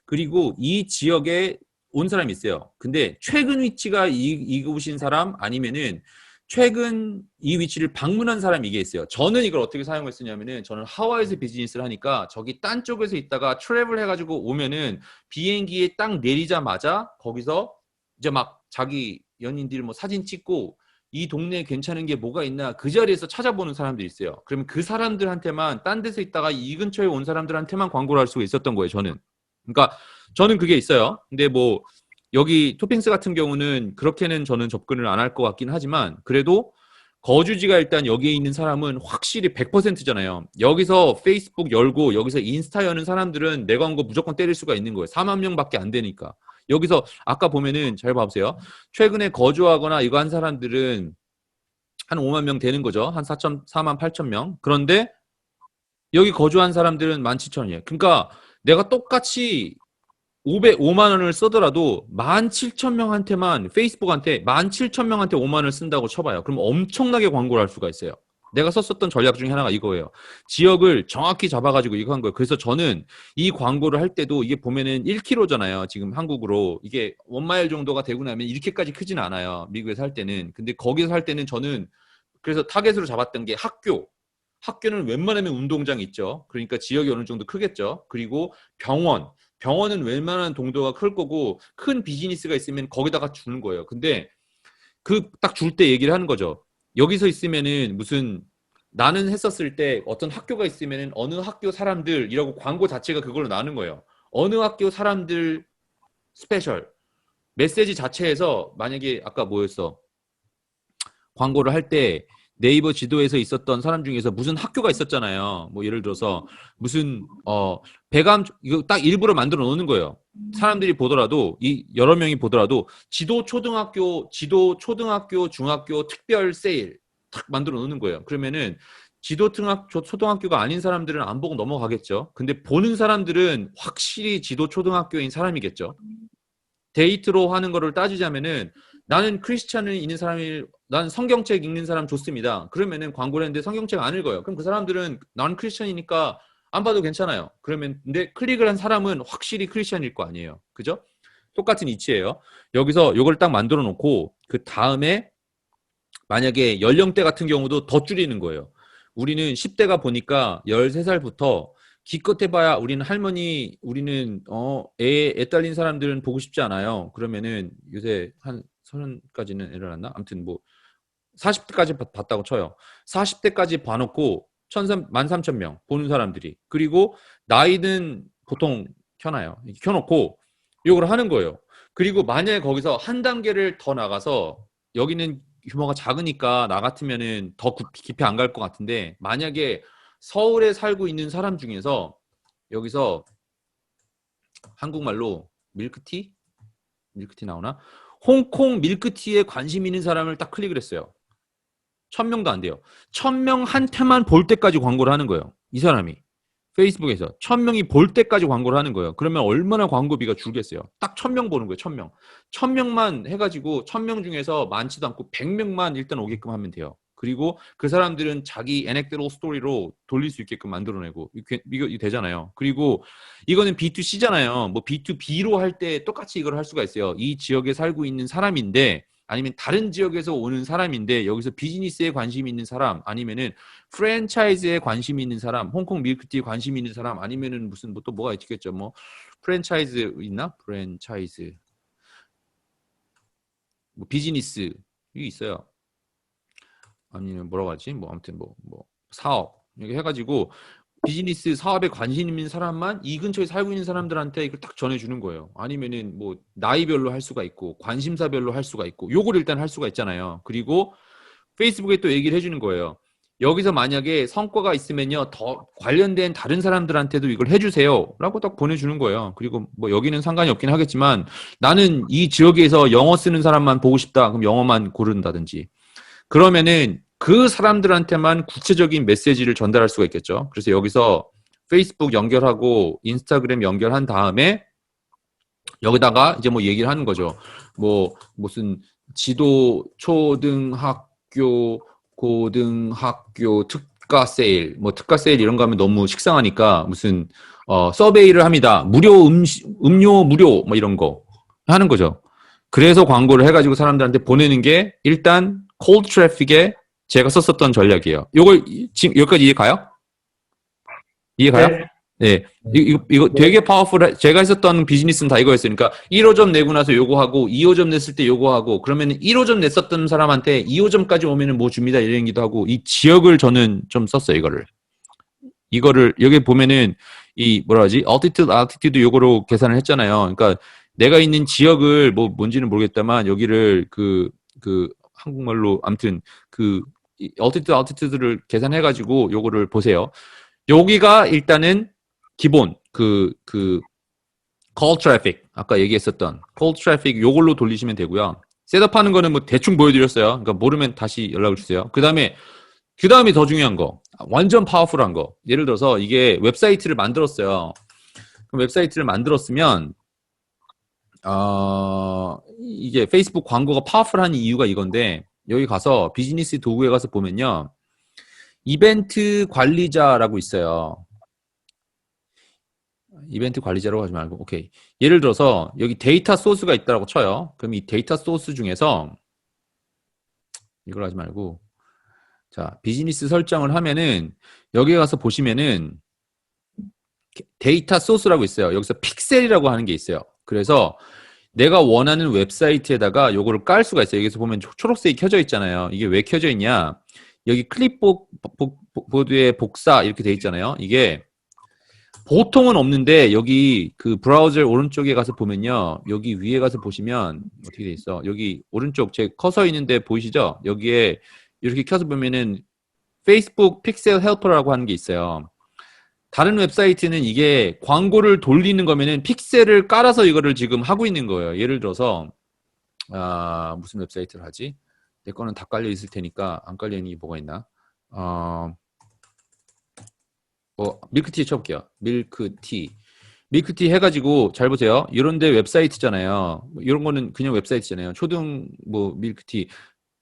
그리고 이 지역에 온 사람이 있어요. 근데 최근 위치가 이곳인 사람 아니면은 최근 이 위치를 방문한 사람 이게 있어요. 저는 이걸 어떻게 사용을 쓰냐면은 저는 하와이에서 비즈니스를 하니까 저기 딴 쪽에서 있다가 트래블 해가지고 오면은 비행기에 딱 내리자마자 거기서 이제 막 자기 연인들 뭐 사진 찍고 이 동네에 괜찮은 게 뭐가 있나 그 자리에서 찾아보는 사람들이 있어요. 그러면 그 사람들한테만 딴 데서 있다가 이 근처에 온 사람들한테만 광고를 할 수가 있었던 거예요. 저는. 그러니까 저는 그게 있어요. 근데 뭐 여기 토핑스 같은 경우는 그렇게는 저는 접근을 안 할 것 같긴 하지만 그래도 거주지가 일단 여기에 있는 사람은 확실히 100%잖아요. 여기서 페이스북 열고 여기서 인스타 여는 사람들은 내 광고 무조건 때릴 수가 있는 거예요. 4만 명밖에 안 되니까. 여기서 아까 보면은 잘 봐보세요. 최근에 거주하거나 이거 한 사람들은 한 5만 명 되는 거죠. 한 4만 8천 명. 그런데 여기 거주한 사람들은 17,000이에요. 그러니까 내가 똑같이 5만 원을 쓰더라도 17,000명한테만 페이스북한테 17,000명한테 5만 원을 쓴다고 쳐봐요. 그럼 엄청나게 광고를 할 수가 있어요. 내가 썼었던 전략 중에 하나가 이거예요. 지역을 정확히 잡아가지고 이거 한 거예요. 그래서 저는 이 광고를 할 때도 이게 보면은 1km잖아요. 지금 한국으로 이게 1마일 정도가 되고 나면 이렇게까지 크진 않아요. 미국에서 할 때는. 근데 거기서 할 때는 저는 그래서 타겟으로 잡았던 게 학교. 학교는 웬만하면 운동장 있죠. 그러니까 지역이 어느 정도 크겠죠. 그리고 병원. 병원은 웬만한 동도가 클 거고 큰 비즈니스가 있으면 거기다가 주는 거예요. 근데 그 딱 줄 때 얘기를 하는 거죠. 여기서 있으면은 무슨 나는 했었을 때 어떤 학교가 있으면은 어느 학교 사람들이라고 광고 자체가 그걸로 나는 거예요. 어느 학교 사람들 스페셜 메시지 자체에서 만약에 아까 뭐였어? 광고를 할 때 네이버 지도에서 있었던 사람 중에서 무슨 학교가 있었잖아요. 뭐 예를 들어서 무슨 배감 이거 딱 일부러 만들어 놓는 거예요. 사람들이 보더라도 이 여러 명이 보더라도 지도 초등학교, 중학교 특별 세일 탁 만들어 놓는 거예요. 그러면은 지도 초등학교가 아닌 사람들은 안 보고 넘어가겠죠. 근데 보는 사람들은 확실히 지도 초등학교인 사람이겠죠. 데이트로 하는 거를 따지자면은 나는 크리스찬을 있는 사람이 난 성경책 읽는 사람 좋습니다. 그러면은 광고를 했는데 성경책 안 읽어요. 그럼 그 사람들은 나는 크리스찬이니까 안 봐도 괜찮아요. 그러면 근데 클릭을 한 사람은 확실히 크리스찬일 거 아니에요. 그죠? 똑같은 이치예요. 여기서 이걸 딱 만들어 놓고 그 다음에 만약에 연령대 같은 경우도 더 줄이는 거예요. 우리는 10대가 보니까 13살부터 기껏 해봐야 우리는 할머니, 우리는 애 딸린 사람들은 보고 싶지 않아요. 그러면은 요새 한 30까지는 애를 낳나? 아무튼 뭐 40대까지 봤다고 쳐요. 40대까지 봐놓고 13,000명 보는 사람들이. 그리고 나이는 보통 켜놔요. 켜놓고 이걸 하는 거예요. 그리고 만약에 거기서 한 단계를 더 나가서 여기는 규모가 작으니까 나 같으면은 더 깊이 안 갈 것 같은데 만약에 서울에 살고 있는 사람 중에서 여기서 한국말로 밀크티? 밀크티 나오나? 홍콩 밀크티에 관심 있는 사람을 딱 클릭을 했어요. 1,000명도 안 돼요. 1,000명한테만 볼 때까지 광고를 하는 거예요. 이 사람이. 페이스북에서 1,000명이 볼 때까지 광고를 하는 거예요. 그러면 얼마나 광고비가 줄겠어요. 딱 1,000명 보는 거예요. 1,000명. 1,000명만 해가지고 1,000명 중에서 많지도 않고 100명만 일단 오게끔 하면 돼요. 그리고 그 사람들은 자기 에넥도럴 스토리로 돌릴 수 있게끔 만들어내고 이거 되잖아요. 그리고 이거는 B2C잖아요. 뭐 B2B로 할 때 똑같이 이걸 할 수가 있어요. 이 지역에 살고 있는 사람인데 아니면 다른 지역에서 오는 사람인데 여기서 비즈니스에 관심이 있는 사람 아니면은 프랜차이즈에 관심이 있는 사람, 홍콩 밀크티에 관심이 있는 사람 아니면은 무슨 뭐 또 뭐가 있겠죠. 뭐 프랜차이즈 있나? 프랜차이즈 뭐 비즈니스 이게 있어요. 아니면 뭐라고 하지? 뭐 아무튼 뭐 사업 이렇게 해가지고 비즈니스 사업에 관심 있는 사람만 이 근처에 살고 있는 사람들한테 이걸 딱 전해주는 거예요. 아니면은 뭐 나이별로 할 수가 있고 관심사별로 할 수가 있고 요걸 일단 할 수가 있잖아요. 그리고 페이스북에 또 얘기를 해주는 거예요. 여기서 만약에 성과가 있으면요 더 관련된 다른 사람들한테도 이걸 해주세요 라고 딱 보내주는 거예요. 그리고 뭐 여기는 상관이 없긴 하겠지만 나는 이 지역에서 영어 쓰는 사람만 보고 싶다 그럼 영어만 고른다든지 그러면은 그 사람들한테만 구체적인 메시지를 전달할 수가 있겠죠. 그래서 여기서 페이스북 연결하고 인스타그램 연결한 다음에 여기다가 이제 뭐 얘기를 하는 거죠. 뭐 무슨 지도 초등학교 고등학교 특가 세일 뭐 특가 세일 이런 거 하면 너무 식상하니까 무슨 서베이를 합니다. 무료 음료 무료 뭐 이런 거 하는 거죠. 그래서 광고를 해가지고 사람들한테 보내는 게 일단 콜드 트래픽에 제가 썼었던 전략이에요. 요걸 지금 여기까지 이해 가요? 이해 가요? 네. 네. 이거 네. 되게 파워풀해. 제가 했었던 비즈니스는 다 이거였어요. 그러니까 1호점 내고 나서 요거 하고 2호점 냈을 때 요거 하고 그러면 1호점 냈었던 사람한테 2호점까지 오면은 뭐 줍니다. 이런 얘기도 하고 이 지역을 저는 좀 썼어요. 이거를 여기 보면은 이 뭐라 하지? altitude 요거로 계산을 했잖아요. 그러니까 내가 있는 지역을 뭐 뭔지는 모르겠다만 여기를 그 한국말로 아무튼 altitude를 계산해 가지고 요거를 보세요. 여기가 일단은 기본 call traffic 아까 얘기했었던 call traffic 요걸로 돌리시면 되고요. 셋업하는 거는 뭐 대충 보여드렸어요. 그러니까 모르면 다시 연락을 주세요. 그 다음에 더 중요한 거 완전 파워풀한 거 예를 들어서 이게 웹사이트를 만들었어요. 그럼 웹사이트를 만들었으면 이게 페이스북 광고가 파워풀한 이유가 이건데 여기 가서 비즈니스 도구에 가서 보면요. 이벤트 관리자라고 있어요. 이벤트 관리자라고 하지 말고 오케이. 예를 들어서 여기 데이터 소스가 있다고 쳐요. 그럼 이 데이터 소스 중에서 이걸 하지 말고 자 비즈니스 설정을 하면은 여기 가서 보시면은 데이터 소스라고 있어요. 여기서 픽셀이라고 하는 게 있어요. 그래서 내가 원하는 웹사이트에다가 요거를 깔 수가 있어요. 여기서 보면 초록색이 켜져 있잖아요. 이게 왜 켜져 있냐? 여기 클립보드에 복사 이렇게 돼 있잖아요. 이게 보통은 없는데 여기 그 브라우저 오른쪽에 가서 보면요. 여기 위에 가서 보시면 어떻게 돼 있어? 여기 오른쪽 제 커서 있는데 보이시죠? 여기에 이렇게 켜서 보면은 페이스북 픽셀 헬퍼라고 하는 게 있어요. 다른 웹사이트는 이게 광고를 돌리는 거면은 픽셀을 깔아서 이거를 지금 하고 있는 거예요. 예를 들어서 무슨 웹사이트를 하지? 내 거는 다 깔려 있을 테니까 안 깔려 있는 게 뭐가 있나? 밀크티 쳐볼게요. 밀크티 해가지고 잘 보세요. 이런데 웹사이트잖아요. 이런 거는 그냥 웹사이트잖아요. 초등 뭐 밀크티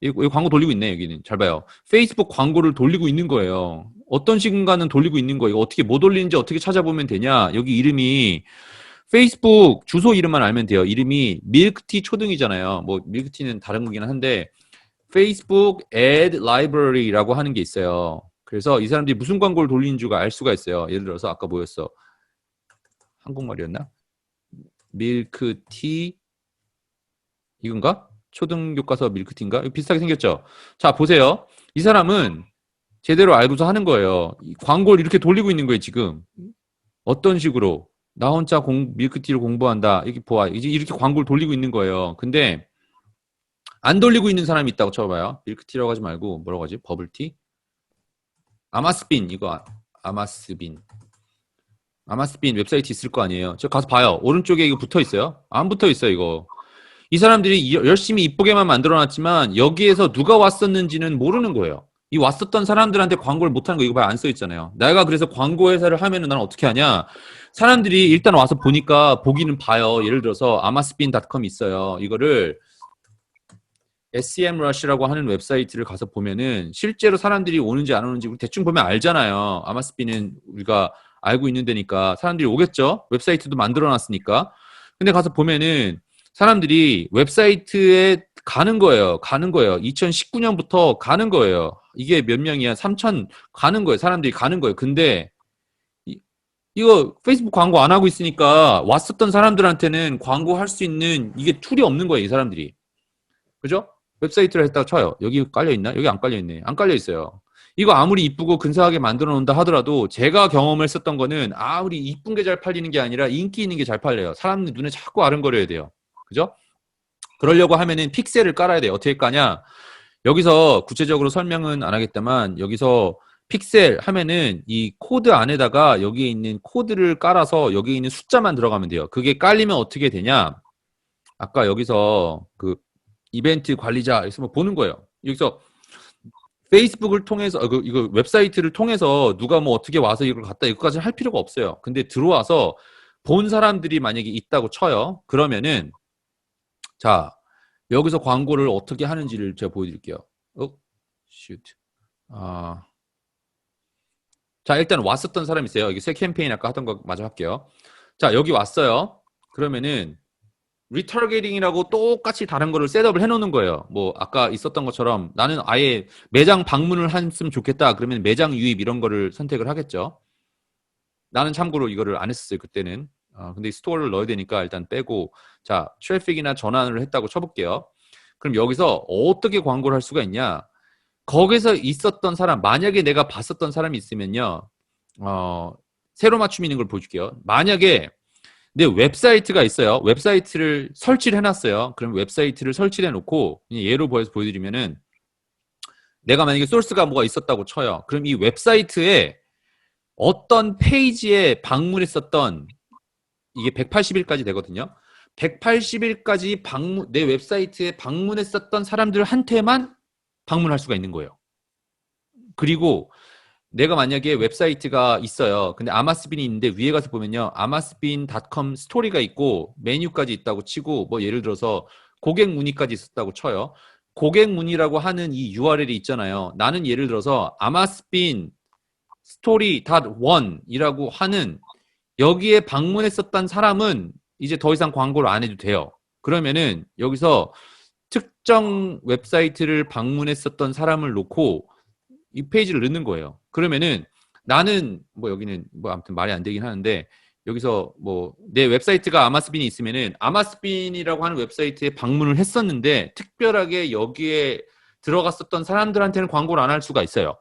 여기 광고 돌리고 있네. 여기는 잘 봐요. 페이스북 광고를 돌리고 있는 거예요. 어떤 시간가는 돌리고 있는 거예요. 어떻게 뭐 돌리는지 어떻게 찾아보면 되냐? 여기 이름이 페이스북 주소 이름만 알면 돼요. 이름이 밀크티 초등이잖아요. 뭐 밀크티는 다른 거긴 한데 페이스북 ad library라고 하는 게 있어요. 그래서 이 사람들이 무슨 광고를 돌리는 줄을 알 수가 있어요. 예를 들어서 아까 뭐였어? 한국말이었나? 밀크티 이건가? 초등교과서 밀크티인가? 비슷하게 생겼죠? 자, 보세요. 이 사람은 제대로 알고서 하는 거예요. 광고를 이렇게 돌리고 있는 거예요, 지금. 어떤 식으로? 나 혼자 밀크티를 공부한다. 이렇게 보아. 이제 이렇게 광고를 돌리고 있는 거예요. 근데 안 돌리고 있는 사람이 있다고 쳐봐요. 밀크티라고 하지 말고 뭐라고 하지? 버블티? 아마스빈 이거 아마스빈 웹사이트 있을 거 아니에요. 저 가서 봐요. 오른쪽에 이거 붙어 있어요? 안 붙어 있어요, 이거. 이 사람들이 열심히 이쁘게만 만들어놨지만 여기에서 누가 왔었는지는 모르는 거예요. 이 왔었던 사람들한테 광고를 못하는 거 이거 봐요. 안 써 있잖아요. 내가 그래서 광고 회사를 하면은 나는 어떻게 하냐. 사람들이 일단 와서 보니까 보기는 봐요. 예를 들어서 아마스빈.com 있어요. 이거를 SEMrush라고 하는 웹사이트를 가서 보면은 실제로 사람들이 오는지 안 오는지 대충 보면 알잖아요. 아마스빈은 우리가 알고 있는 데니까 사람들이 오겠죠. 웹사이트도 만들어놨으니까. 근데 가서 보면은 사람들이 웹사이트에 가는 거예요. 2019년부터 가는 거예요. 이게 몇 명이야? 3천 가는 거예요. 사람들이 가는 거예요. 근데 이거 페이스북 광고 안 하고 있으니까 왔었던 사람들한테는 광고할 수 있는 이게 툴이 없는 거예요. 이 사람들이. 그죠? 웹사이트를 했다가 쳐요. 여기 깔려 있나? 여기 안 깔려 있네. 안 깔려 있어요. 이거 아무리 이쁘고 근사하게 만들어 놓는다 하더라도 제가 경험했었던 거는 아무리 이쁜 게 잘 팔리는 게 아니라 인기 있는 게 잘 팔려요. 사람들 눈에 자꾸 아른거려야 돼요. 그죠? 그러려고 하면은 픽셀을 깔아야 돼요. 어떻게 까냐? 여기서 구체적으로 설명은 안 하겠다만 여기서 픽셀 하면은 이 코드 안에다가 여기에 있는 코드를 깔아서 여기에 있는 숫자만 들어가면 돼요. 그게 깔리면 어떻게 되냐? 아까 여기서 그 이벤트 관리자 있으면 보는 거예요. 여기서 페이스북을 통해서 이거 웹사이트를 통해서 누가 뭐 어떻게 와서 이걸 갖다 이거까지 할 필요가 없어요. 근데 들어와서 본 사람들이 만약에 있다고 쳐요. 그러면은 자 여기서 광고를 어떻게 하는지를 제가 보여드릴게요. 슛. 자 일단 왔었던 사람 있어요. 여기 새 캠페인 아까 하던 거 마저 할게요. 자 여기 왔어요. 그러면은 리타겟팅이라고 똑같이 다른 거를 셋업을 해놓는 거예요. 뭐 아까 있었던 것처럼 나는 아예 매장 방문을 했으면 좋겠다. 그러면 매장 유입 이런 거를 선택을 하겠죠. 나는 참고로 이거를 안 했었어요. 그때는. 근데 스토어를 넣어야 되니까 일단 빼고 자 트래픽이나 전환을 했다고 쳐볼게요. 그럼 여기서 어떻게 광고를 할 수가 있냐. 거기서 있었던 사람 만약에 내가 봤었던 사람이 있으면요. 세로 맞춤 있는 걸 보여줄게요. 만약에 내 웹사이트가 있어요. 웹사이트를 설치를 해놨어요. 그럼 웹사이트를 설치를 해놓고 예로 보여드리면은 내가 만약에 소스가 뭐가 있었다고 쳐요. 그럼 이 웹사이트에 어떤 페이지에 방문했었던 이게 180일까지 되거든요. 180일까지 내 웹사이트에 방문했었던 사람들한테만 방문할 수가 있는 거예요. 그리고 내가 만약에 웹사이트가 있어요. 근데 아마스빈이 있는데 위에 가서 보면요. 아마스빈.com 스토리가 있고 메뉴까지 있다고 치고 뭐 예를 들어서 고객 문의까지 있었다고 쳐요. 고객 문의라고 하는 이 URL이 있잖아요. 나는 예를 들어서 아마스빈 스토리.1이라고 하는 여기에 방문했었던 사람은 이제 더 이상 광고를 안 해도 돼요. 그러면은 여기서 특정 웹사이트를 방문했었던 사람을 놓고 이 페이지를 넣는 거예요. 그러면은 나는 뭐 여기는 뭐 아무튼 말이 안 되긴 하는데 여기서 뭐 내 웹사이트가 아마스빈이 있으면은 아마스빈이라고 하는 웹사이트에 방문을 했었는데 특별하게 여기에 들어갔었던 사람들한테는 광고를 안 할 수가 있어요.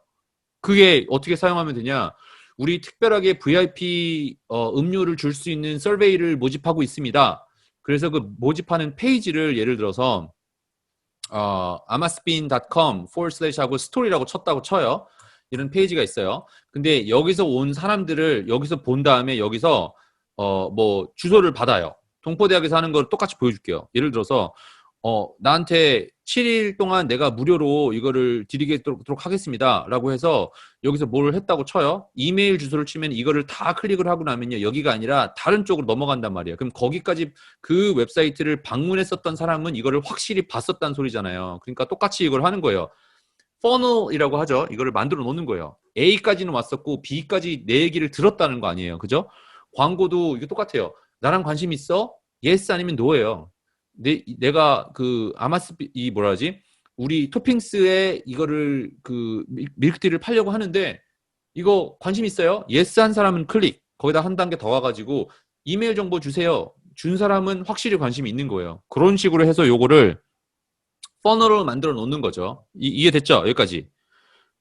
그게 어떻게 사용하면 되냐? 우리 특별하게 VIP 음료를 줄 수 있는 서베이를 모집하고 있습니다. 그래서 그 모집하는 페이지를 예를 들어서 amasbin.com 하고 스토리라고 쳤다고 쳐요. 이런 페이지가 있어요. 근데 여기서 온 사람들을 여기서 본 다음에 여기서 뭐 주소를 받아요. 동포대학에서 하는 걸 똑같이 보여줄게요. 예를 들어서 나한테 7일 동안 내가 무료로 이거를 드리도록 하겠습니다. 라고 해서 여기서 뭘 했다고 쳐요. 이메일 주소를 치면 이거를 다 클릭을 하고 나면요. 여기가 아니라 다른 쪽으로 넘어간단 말이에요. 그럼 거기까지 그 웹사이트를 방문했었던 사람은 이거를 확실히 봤었다는 소리잖아요. 그러니까 똑같이 이걸 하는 거예요. 퍼널이라고 하죠. 이거를 만들어 놓는 거예요. A까지는 왔었고 B까지 내 얘기를 들었다는 거 아니에요. 그죠? 광고도 이게 똑같아요. 나랑 관심 있어? Yes 아니면 No예요. 내가 그 이 뭐라 하지? 우리 토핑스에 이거를 그 밀크티를 팔려고 하는데 이거 관심 있어요? Yes 한 사람은 클릭. 거기다 한 단계 더 와가지고 이메일 정보 주세요. 준 사람은 확실히 관심이 있는 거예요. 그런 식으로 해서 요거를 퍼널을 만들어 놓는 거죠. 이해됐죠? 여기까지.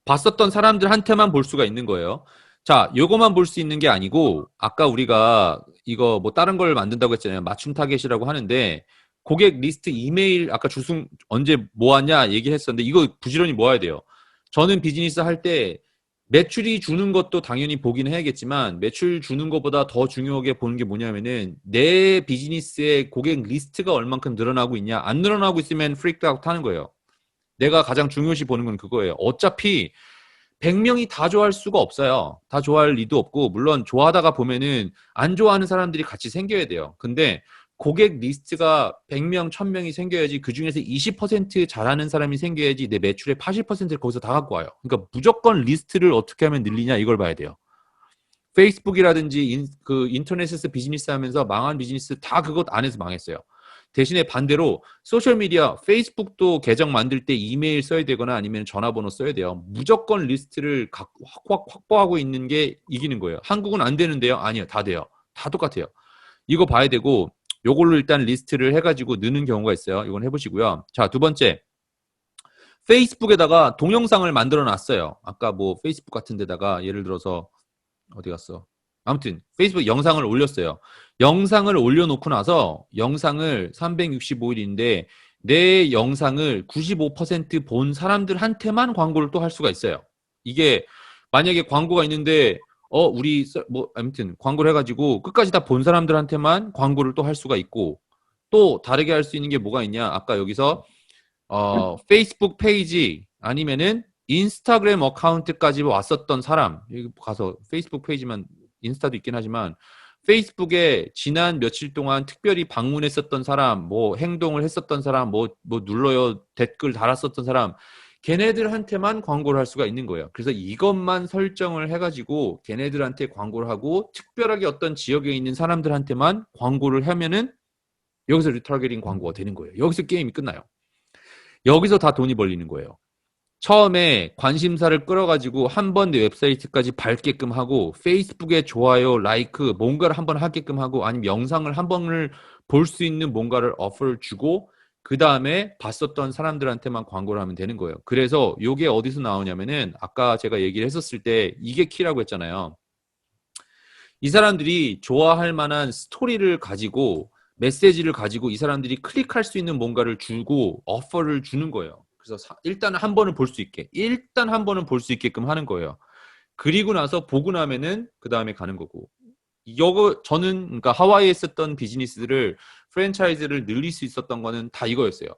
봤었던 사람들한테만 볼 수가 있는 거예요. 자, 요거만 볼 수 있는 게 아니고 아까 우리가 이거 뭐 다른 걸 만든다고 했잖아요. 맞춤 타겟이라고 하는데 고객 리스트 이메일 아까 주승 언제 모았냐 얘기했었는데 이거 부지런히 모아야 돼요. 저는 비즈니스 할 때 매출이 주는 것도 당연히 보긴 해야겠지만 매출 주는 것보다 더 중요하게 보는 게 뭐냐면은 내 비즈니스의 고객 리스트가 얼만큼 늘어나고 있냐 안 늘어나고 있으면 프리크 아웃 하는 거예요. 내가 가장 중요시 보는 건 그거예요. 어차피 100명이 다 좋아할 수가 없어요. 다 좋아할 리도 없고 물론 좋아하다가 보면은 안 좋아하는 사람들이 같이 생겨야 돼요. 근데 고객 리스트가 100명, 1000명이 생겨야지 그중에서 20% 잘하는 사람이 생겨야지 내 매출의 80%를 거기서 다 갖고 와요. 그러니까 무조건 리스트를 어떻게 하면 늘리냐 이걸 봐야 돼요. 페이스북이라든지 그 인터넷에서 비즈니스 하면서 망한 비즈니스 다 그것 안에서 망했어요. 대신에 반대로 소셜미디어, 페이스북도 계정 만들 때 이메일 써야 되거나 아니면 전화번호 써야 돼요. 무조건 리스트를 확보하고 있는 게 이기는 거예요. 한국은 안 되는데요? 아니요. 다 돼요. 다 똑같아요. 이거 봐야 되고 요걸로 일단 리스트를 해가지고 느는 경우가 있어요. 이건 해보시고요. 자, 두 번째. 페이스북에다가 동영상을 만들어 놨어요. 아까 뭐 페이스북 같은 데다가 예를 들어서 어디 갔어? 아무튼 페이스북 영상을 올렸어요. 영상을 올려놓고 나서 영상을 365일인데 내 영상을 95%본 사람들한테만 광고를 또 할 수가 있어요. 이게 만약에 광고가 있는데 우리 뭐 아무튼 광고를 해가지고 끝까지 다 본 사람들한테만 광고를 또 할 수가 있고 또 다르게 할 수 있는 게 뭐가 있냐? 아까 여기서 페이스북 페이지 아니면은 인스타그램 어카운트까지 왔었던 사람, 여기 가서 페이스북 페이지만 인스타도 있긴 하지만 페이스북에 지난 며칠 동안 특별히 방문했었던 사람, 뭐 행동을 했었던 사람, 뭐 눌러요, 댓글 달았었던 사람, 걔네들한테만 광고를 할 수가 있는 거예요. 그래서 이것만 설정을 해가지고 걔네들한테 광고를 하고 특별하게 어떤 지역에 있는 사람들한테만 광고를 하면은 여기서 리타겟팅 광고가 되는 거예요. 여기서 게임이 끝나요. 여기서 다 돈이 벌리는 거예요. 처음에 관심사를 끌어가지고 한 번 내 웹사이트까지 밟게끔 하고 페이스북에 좋아요, 라이크 뭔가를 한 번 하게끔 하고 아니면 영상을 한 번을 볼 수 있는 뭔가를 어퍼를 주고 그 다음에 봤었던 사람들한테만 광고를 하면 되는 거예요. 그래서 이게 어디서 나오냐면은 아까 제가 얘기를 했었을 때 이게 키라고 했잖아요. 이 사람들이 좋아할 만한 스토리를 가지고 메시지를 가지고 이 사람들이 클릭할 수 있는 뭔가를 주고 어퍼를 주는 거예요. 그래서 일단 한 번은 볼 수 있게 일단 한 번은 볼 수 있게끔 하는 거예요. 그리고 나서 보고 나면은 그 다음에 가는 거고. 이거 저는 그러니까 하와이에 있었던 비즈니스들을 프랜차이즈를 늘릴 수 있었던 거는 다 이거였어요.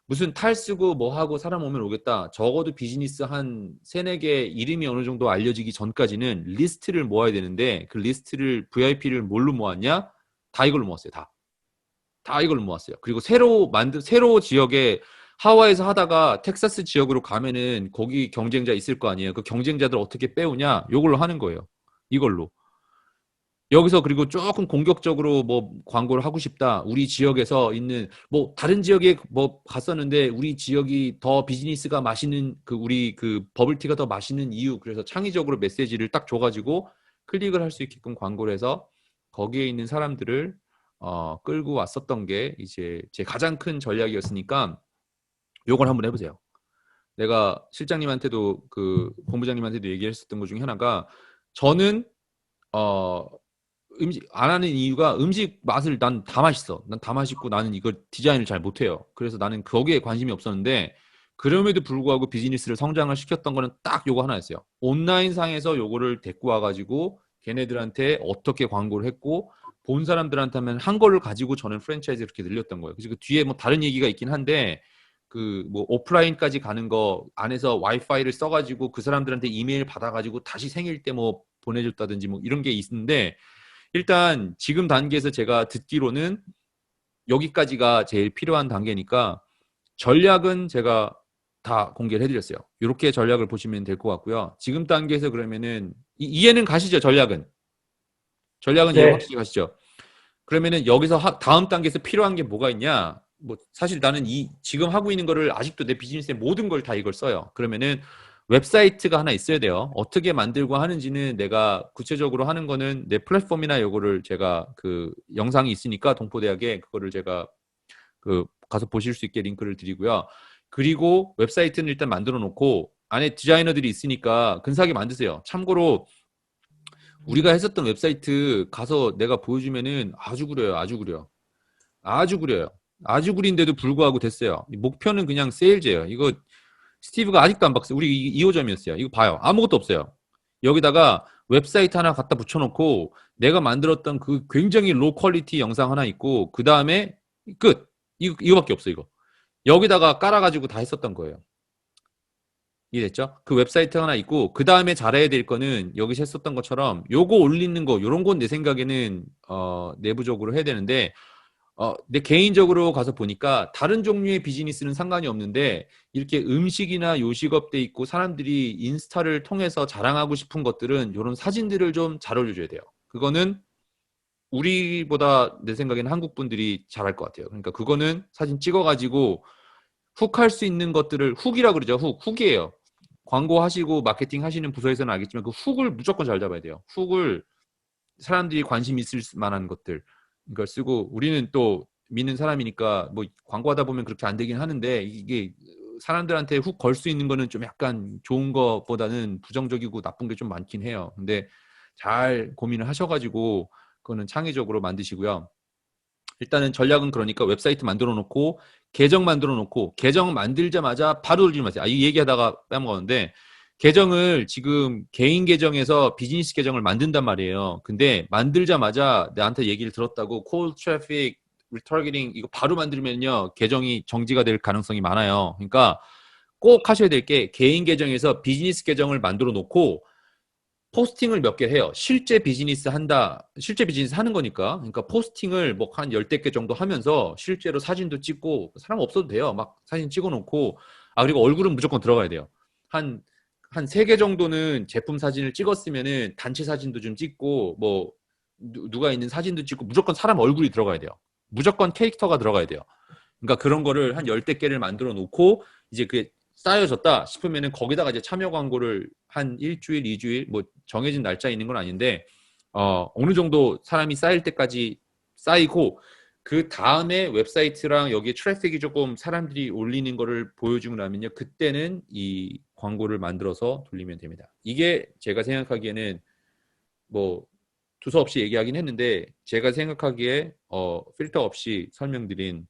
무슨 탈 쓰고 뭐 하고 사람 오면 오겠다. 적어도 비즈니스 한 세네 개 이름이 어느 정도 알려지기 전까지는 리스트를 모아야 되는데 그 리스트를 VIP를 뭘로 모았냐? 다 이걸로 모았어요. 다 이걸로 모았어요. 그리고 새로 지역에 하와이에서 하다가 텍사스 지역으로 가면은 거기 경쟁자 있을 거 아니에요. 그 경쟁자들 어떻게 빼오냐? 요걸로 하는 거예요. 이걸로. 여기서 그리고 조금 공격적으로 뭐 광고를 하고 싶다. 우리 지역에서 있는 뭐 다른 지역에 뭐 갔었는데 우리 지역이 더 비즈니스가 맛있는 그 우리 그 버블티가 더 맛있는 이유. 그래서 창의적으로 메시지를 딱 줘가지고 클릭을 할 수 있게끔 광고를 해서 거기에 있는 사람들을 끌고 왔었던 게 이제 제 가장 큰 전략이었으니까 요걸 한번 해보세요. 내가 실장님한테도 그 본부장님한테도 얘기했었던 것 중에 하나가 저는 어 음식 안 하는 이유가 음식 맛을 난 다 맛있어. 난 다 맛있고 나는 이걸 디자인을 잘 못해요. 그래서 나는 거기에 관심이 없었는데 그럼에도 불구하고 비즈니스를 성장을 시켰던 거는 딱 요거 하나였어요. 온라인 상에서 요거를 데리고 와가지고 걔네들한테 어떻게 광고를 했고 본 사람들한테 하면 한 거를 가지고 저는 프랜차이즈 이렇게 늘렸던 거예요. 그래서 그 뒤에 뭐 다른 얘기가 있긴 한데 그 뭐 오프라인까지 가는 거 안에서 와이파이를 써가지고 그 사람들한테 이메일 받아가지고 다시 생일 때 뭐 보내줬다든지 뭐 이런 게 있는데 일단 지금 단계에서 제가 듣기로는 여기까지가 제일 필요한 단계니까 전략은 제가 다 공개를 해드렸어요. 이렇게 전략을 보시면 될 것 같고요. 지금 단계에서 그러면은 이해는 가시죠? 전략은 이해 네. 확실히 가시죠? 그러면은 여기서 다음 단계에서 필요한 게 뭐가 있냐? 뭐 사실 나는 지금 하고 있는 거를 아직도 내 비즈니스의 모든 걸 다 이걸 써요. 그러면은 웹사이트가 하나 있어야 돼요. 어떻게 만들고 하는지는 내가 구체적으로 하는 거는 내 플랫폼이나 요거를 제가 그 영상이 있으니까 동포대학에 그거를 제가 그 가서 보실 수 있게 링크를 드리고요. 그리고 웹사이트는 일단 만들어 놓고 안에 디자이너들이 있으니까 근사하게 만드세요. 참고로 우리가 했었던 웹사이트 가서 내가 보여주면은 아주 구려요. 아주 구려. 아주 구려요. 아주 구린데도 불구하고 됐어요. 목표는 그냥 세일즈예요. 이거 스티브가 아직도 안 바꿨어요. 우리 2호점이었어요. 이거 봐요. 아무것도 없어요. 여기다가 웹사이트 하나 갖다 붙여놓고 내가 만들었던 그 굉장히 로 퀄리티 영상 하나 있고 그 다음에 끝. 이거밖에 없어 이거. 여기다가 깔아가지고 다 했었던 거예요. 이해됐죠? 그 웹사이트 하나 있고 그 다음에 잘해야 될 거는 여기서 했었던 것처럼 요거 올리는 거 요런 건 내 생각에는 내부적으로 해야 되는데 내 개인적으로 가서 보니까 다른 종류의 비즈니스는 상관이 없는데 이렇게 음식이나 요식업 돼 있고 사람들이 인스타를 통해서 자랑하고 싶은 것들은 이런 사진들을 좀 잘 올려줘야 돼요. 그거는 우리보다 내 생각에는 한국 분들이 잘할 것 같아요. 그러니까 그거는 사진 찍어가지고 훅 할 수 있는 것들을 훅이라 그러죠. 훅이에요. 광고하시고 마케팅 하시는 부서에서는 알겠지만 그 훅을 무조건 잘 잡아야 돼요. 훅을 사람들이 관심 있을 만한 것들 이걸 쓰고 우리는 또 믿는 사람이니까 뭐 광고하다 보면 그렇게 안 되긴 하는데 이게 사람들한테 훅 걸 수 있는 거는 좀 약간 좋은 거보다는 부정적이고 나쁜 게 좀 많긴 해요. 근데 잘 고민을 하셔가지고 그거는 창의적으로 만드시고요. 일단은 전략은 그러니까 웹사이트 만들어 놓고 계정 만들어 놓고 계정 만들자마자 바로 돌리지 마세요. 이 얘기하다가 빼먹었는데 계정을 지금 개인 계정에서 비즈니스 계정을 만든단 말이에요. 근데 만들자마자 나한테 얘기를 들었다고 콜 트래픽 리타르게팅 이거 바로 만들면요 계정이 정지가 될 가능성이 많아요. 그러니까 꼭 하셔야 될 게 개인 계정에서 비즈니스 계정을 만들어 놓고 포스팅을 몇 개 해요. 실제 비즈니스 하는 거니까. 그러니까 포스팅을 뭐 한 열댓 개 정도 하면서 실제로 사진도 찍고, 사람 없어도 돼요. 막 사진 찍어 놓고, 그리고 얼굴은 무조건 들어가야 돼요. 한 세 개 정도는 제품 사진을 찍었으면은 단체 사진도 좀 찍고, 뭐, 누가 있는 사진도 찍고, 무조건 사람 얼굴이 들어가야 돼요. 무조건 캐릭터가 들어가야 돼요. 그러니까 그런 거를 한 열댓 개를 만들어 놓고, 이제 그게 쌓여졌다 싶으면은 거기다가 이제 참여 광고를 한 일주일, 이주일, 뭐 정해진 날짜 있는 건 아닌데, 어느 정도 사람이 쌓일 때까지 쌓이고, 그 다음에 웹사이트랑 여기에 트래픽이 조금 사람들이 올리는 거를 보여주고 나면요. 그때는 이 광고를 만들어서 돌리면 됩니다. 이게 제가 생각하기에는 뭐 두서 없이 얘기하긴 했는데, 제가 생각하기에 필터 없이 설명드린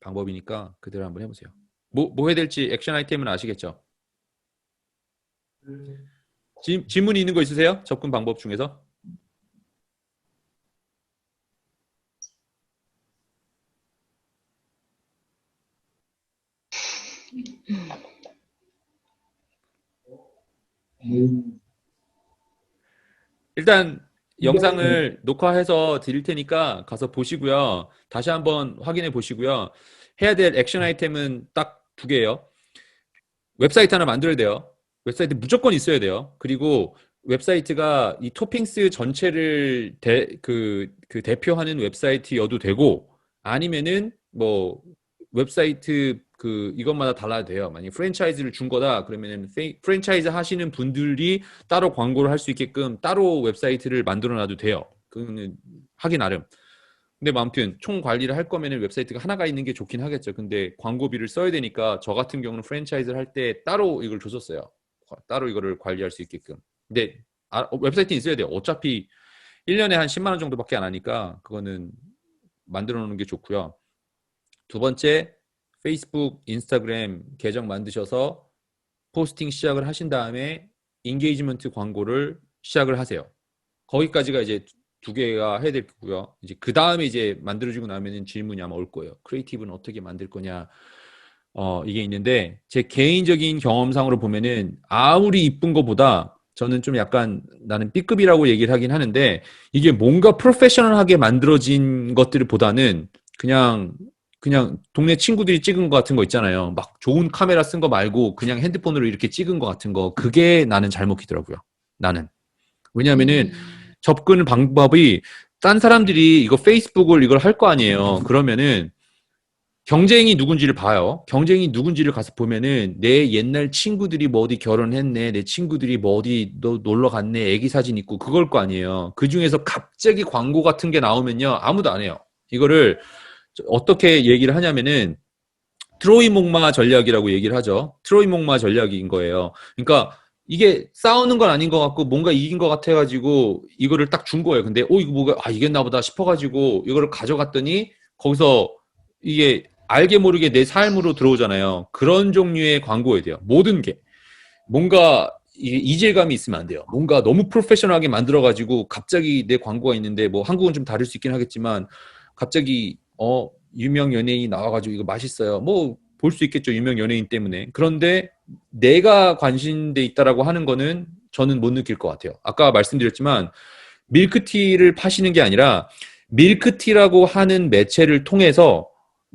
방법이니까 그대로 한번 해보세요. 뭐 해야 될지 액션 아이템은 아시겠죠? 질문 있는 거 있으세요? 접근 방법 중에서? 일단 영상을 녹화해서 드릴 테니까 가서 보시고요. 다시 한번 확인해 보시고요. 해야 될 액션 아이템은 딱 두 개예요. 웹사이트 하나 만들어야 돼요. 웹사이트 무조건 있어야 돼요. 그리고 웹사이트가 이 토핑스 전체를 대표하는 웹사이트여도 되고, 아니면은 뭐 웹사이트 이것마다 달라도 돼요. 만약 프랜차이즈를 준 거다 그러면은 프랜차이즈 하시는 분들이 따로 광고를 할 수 있게끔 따로 웹사이트를 만들어 놔도 돼요. 그거는 하기 나름. 근데 뭐 아무튼 총 관리를 할 거면은 웹사이트가 하나가 있는 게 좋긴 하겠죠. 근데 광고비를 써야 되니까 저 같은 경우는 프랜차이즈를 할 때 따로 이걸 줬었어요. 따로 이거를 관리할 수 있게끔. 근데 웹사이트는 있어야 돼요. 어차피 1년에 한 10만 원 정도밖에 안 하니까 그거는 만들어 놓는 게 좋고요. 두 번째, 페이스북, 인스타그램 계정 만드셔서 포스팅 시작을 하신 다음에 인게이지먼트 광고를 시작을 하세요. 거기까지가 이제 두 개가 해야 될 거고요. 이제 그 다음에 이제 만들어지고 나면은 질문이 아마 올 거예요. 크리에이티브는 어떻게 만들 거냐. 이게 있는데 제 개인적인 경험상으로 보면은 아무리 이쁜 거보다 저는 좀 약간 나는 B급이라고 얘기를 하긴 하는데 이게 뭔가 프로페셔널하게 만들어진 것들 보다는 그냥 동네 친구들이 찍은 것 같은 거 있잖아요. 막 좋은 카메라 쓴 거 말고 그냥 핸드폰으로 이렇게 찍은 것 같은 거. 그게 나는 잘 먹히더라고요. 나는. 왜냐하면은 접근 방법이 딴 사람들이 이거 페이스북을 이걸 할 거 아니에요. 그러면은 경쟁이 누군지를 봐요. 경쟁이 누군지를 가서 보면은 내 옛날 친구들이 뭐 어디 결혼했네, 내 친구들이 뭐 어디 놀러 갔네, 애기 사진 있고 그걸 거 아니에요. 그 중에서 갑자기 광고 같은 게 나오면요, 아무도 안 해요. 이거를 어떻게 얘기를 하냐면은 트로이 목마 전략이라고 얘기를 하죠. 트로이 목마 전략인 거예요. 그러니까 이게 싸우는 건 아닌 것 같고 뭔가 이긴 것 같아가지고 이거를 딱 준 거예요. 근데 이거 뭐가 이겼나 보다 싶어가지고 이거를 가져갔더니 거기서 이게 알게 모르게 내 삶으로 들어오잖아요. 그런 종류의 광고여야 돼요. 모든 게. 뭔가 이질감이 있으면 안 돼요. 뭔가 너무 프로페셔널하게 만들어가지고 갑자기 내 광고가 있는데 뭐 한국은 좀 다를 수 있긴 하겠지만 갑자기 유명 연예인이 나와가지고 이거 맛있어요. 뭐 볼 수 있겠죠. 유명 연예인 때문에. 그런데 내가 관심돼 있다라고 하는 거는 저는 못 느낄 것 같아요. 아까 말씀드렸지만 밀크티를 파시는 게 아니라 밀크티라고 하는 매체를 통해서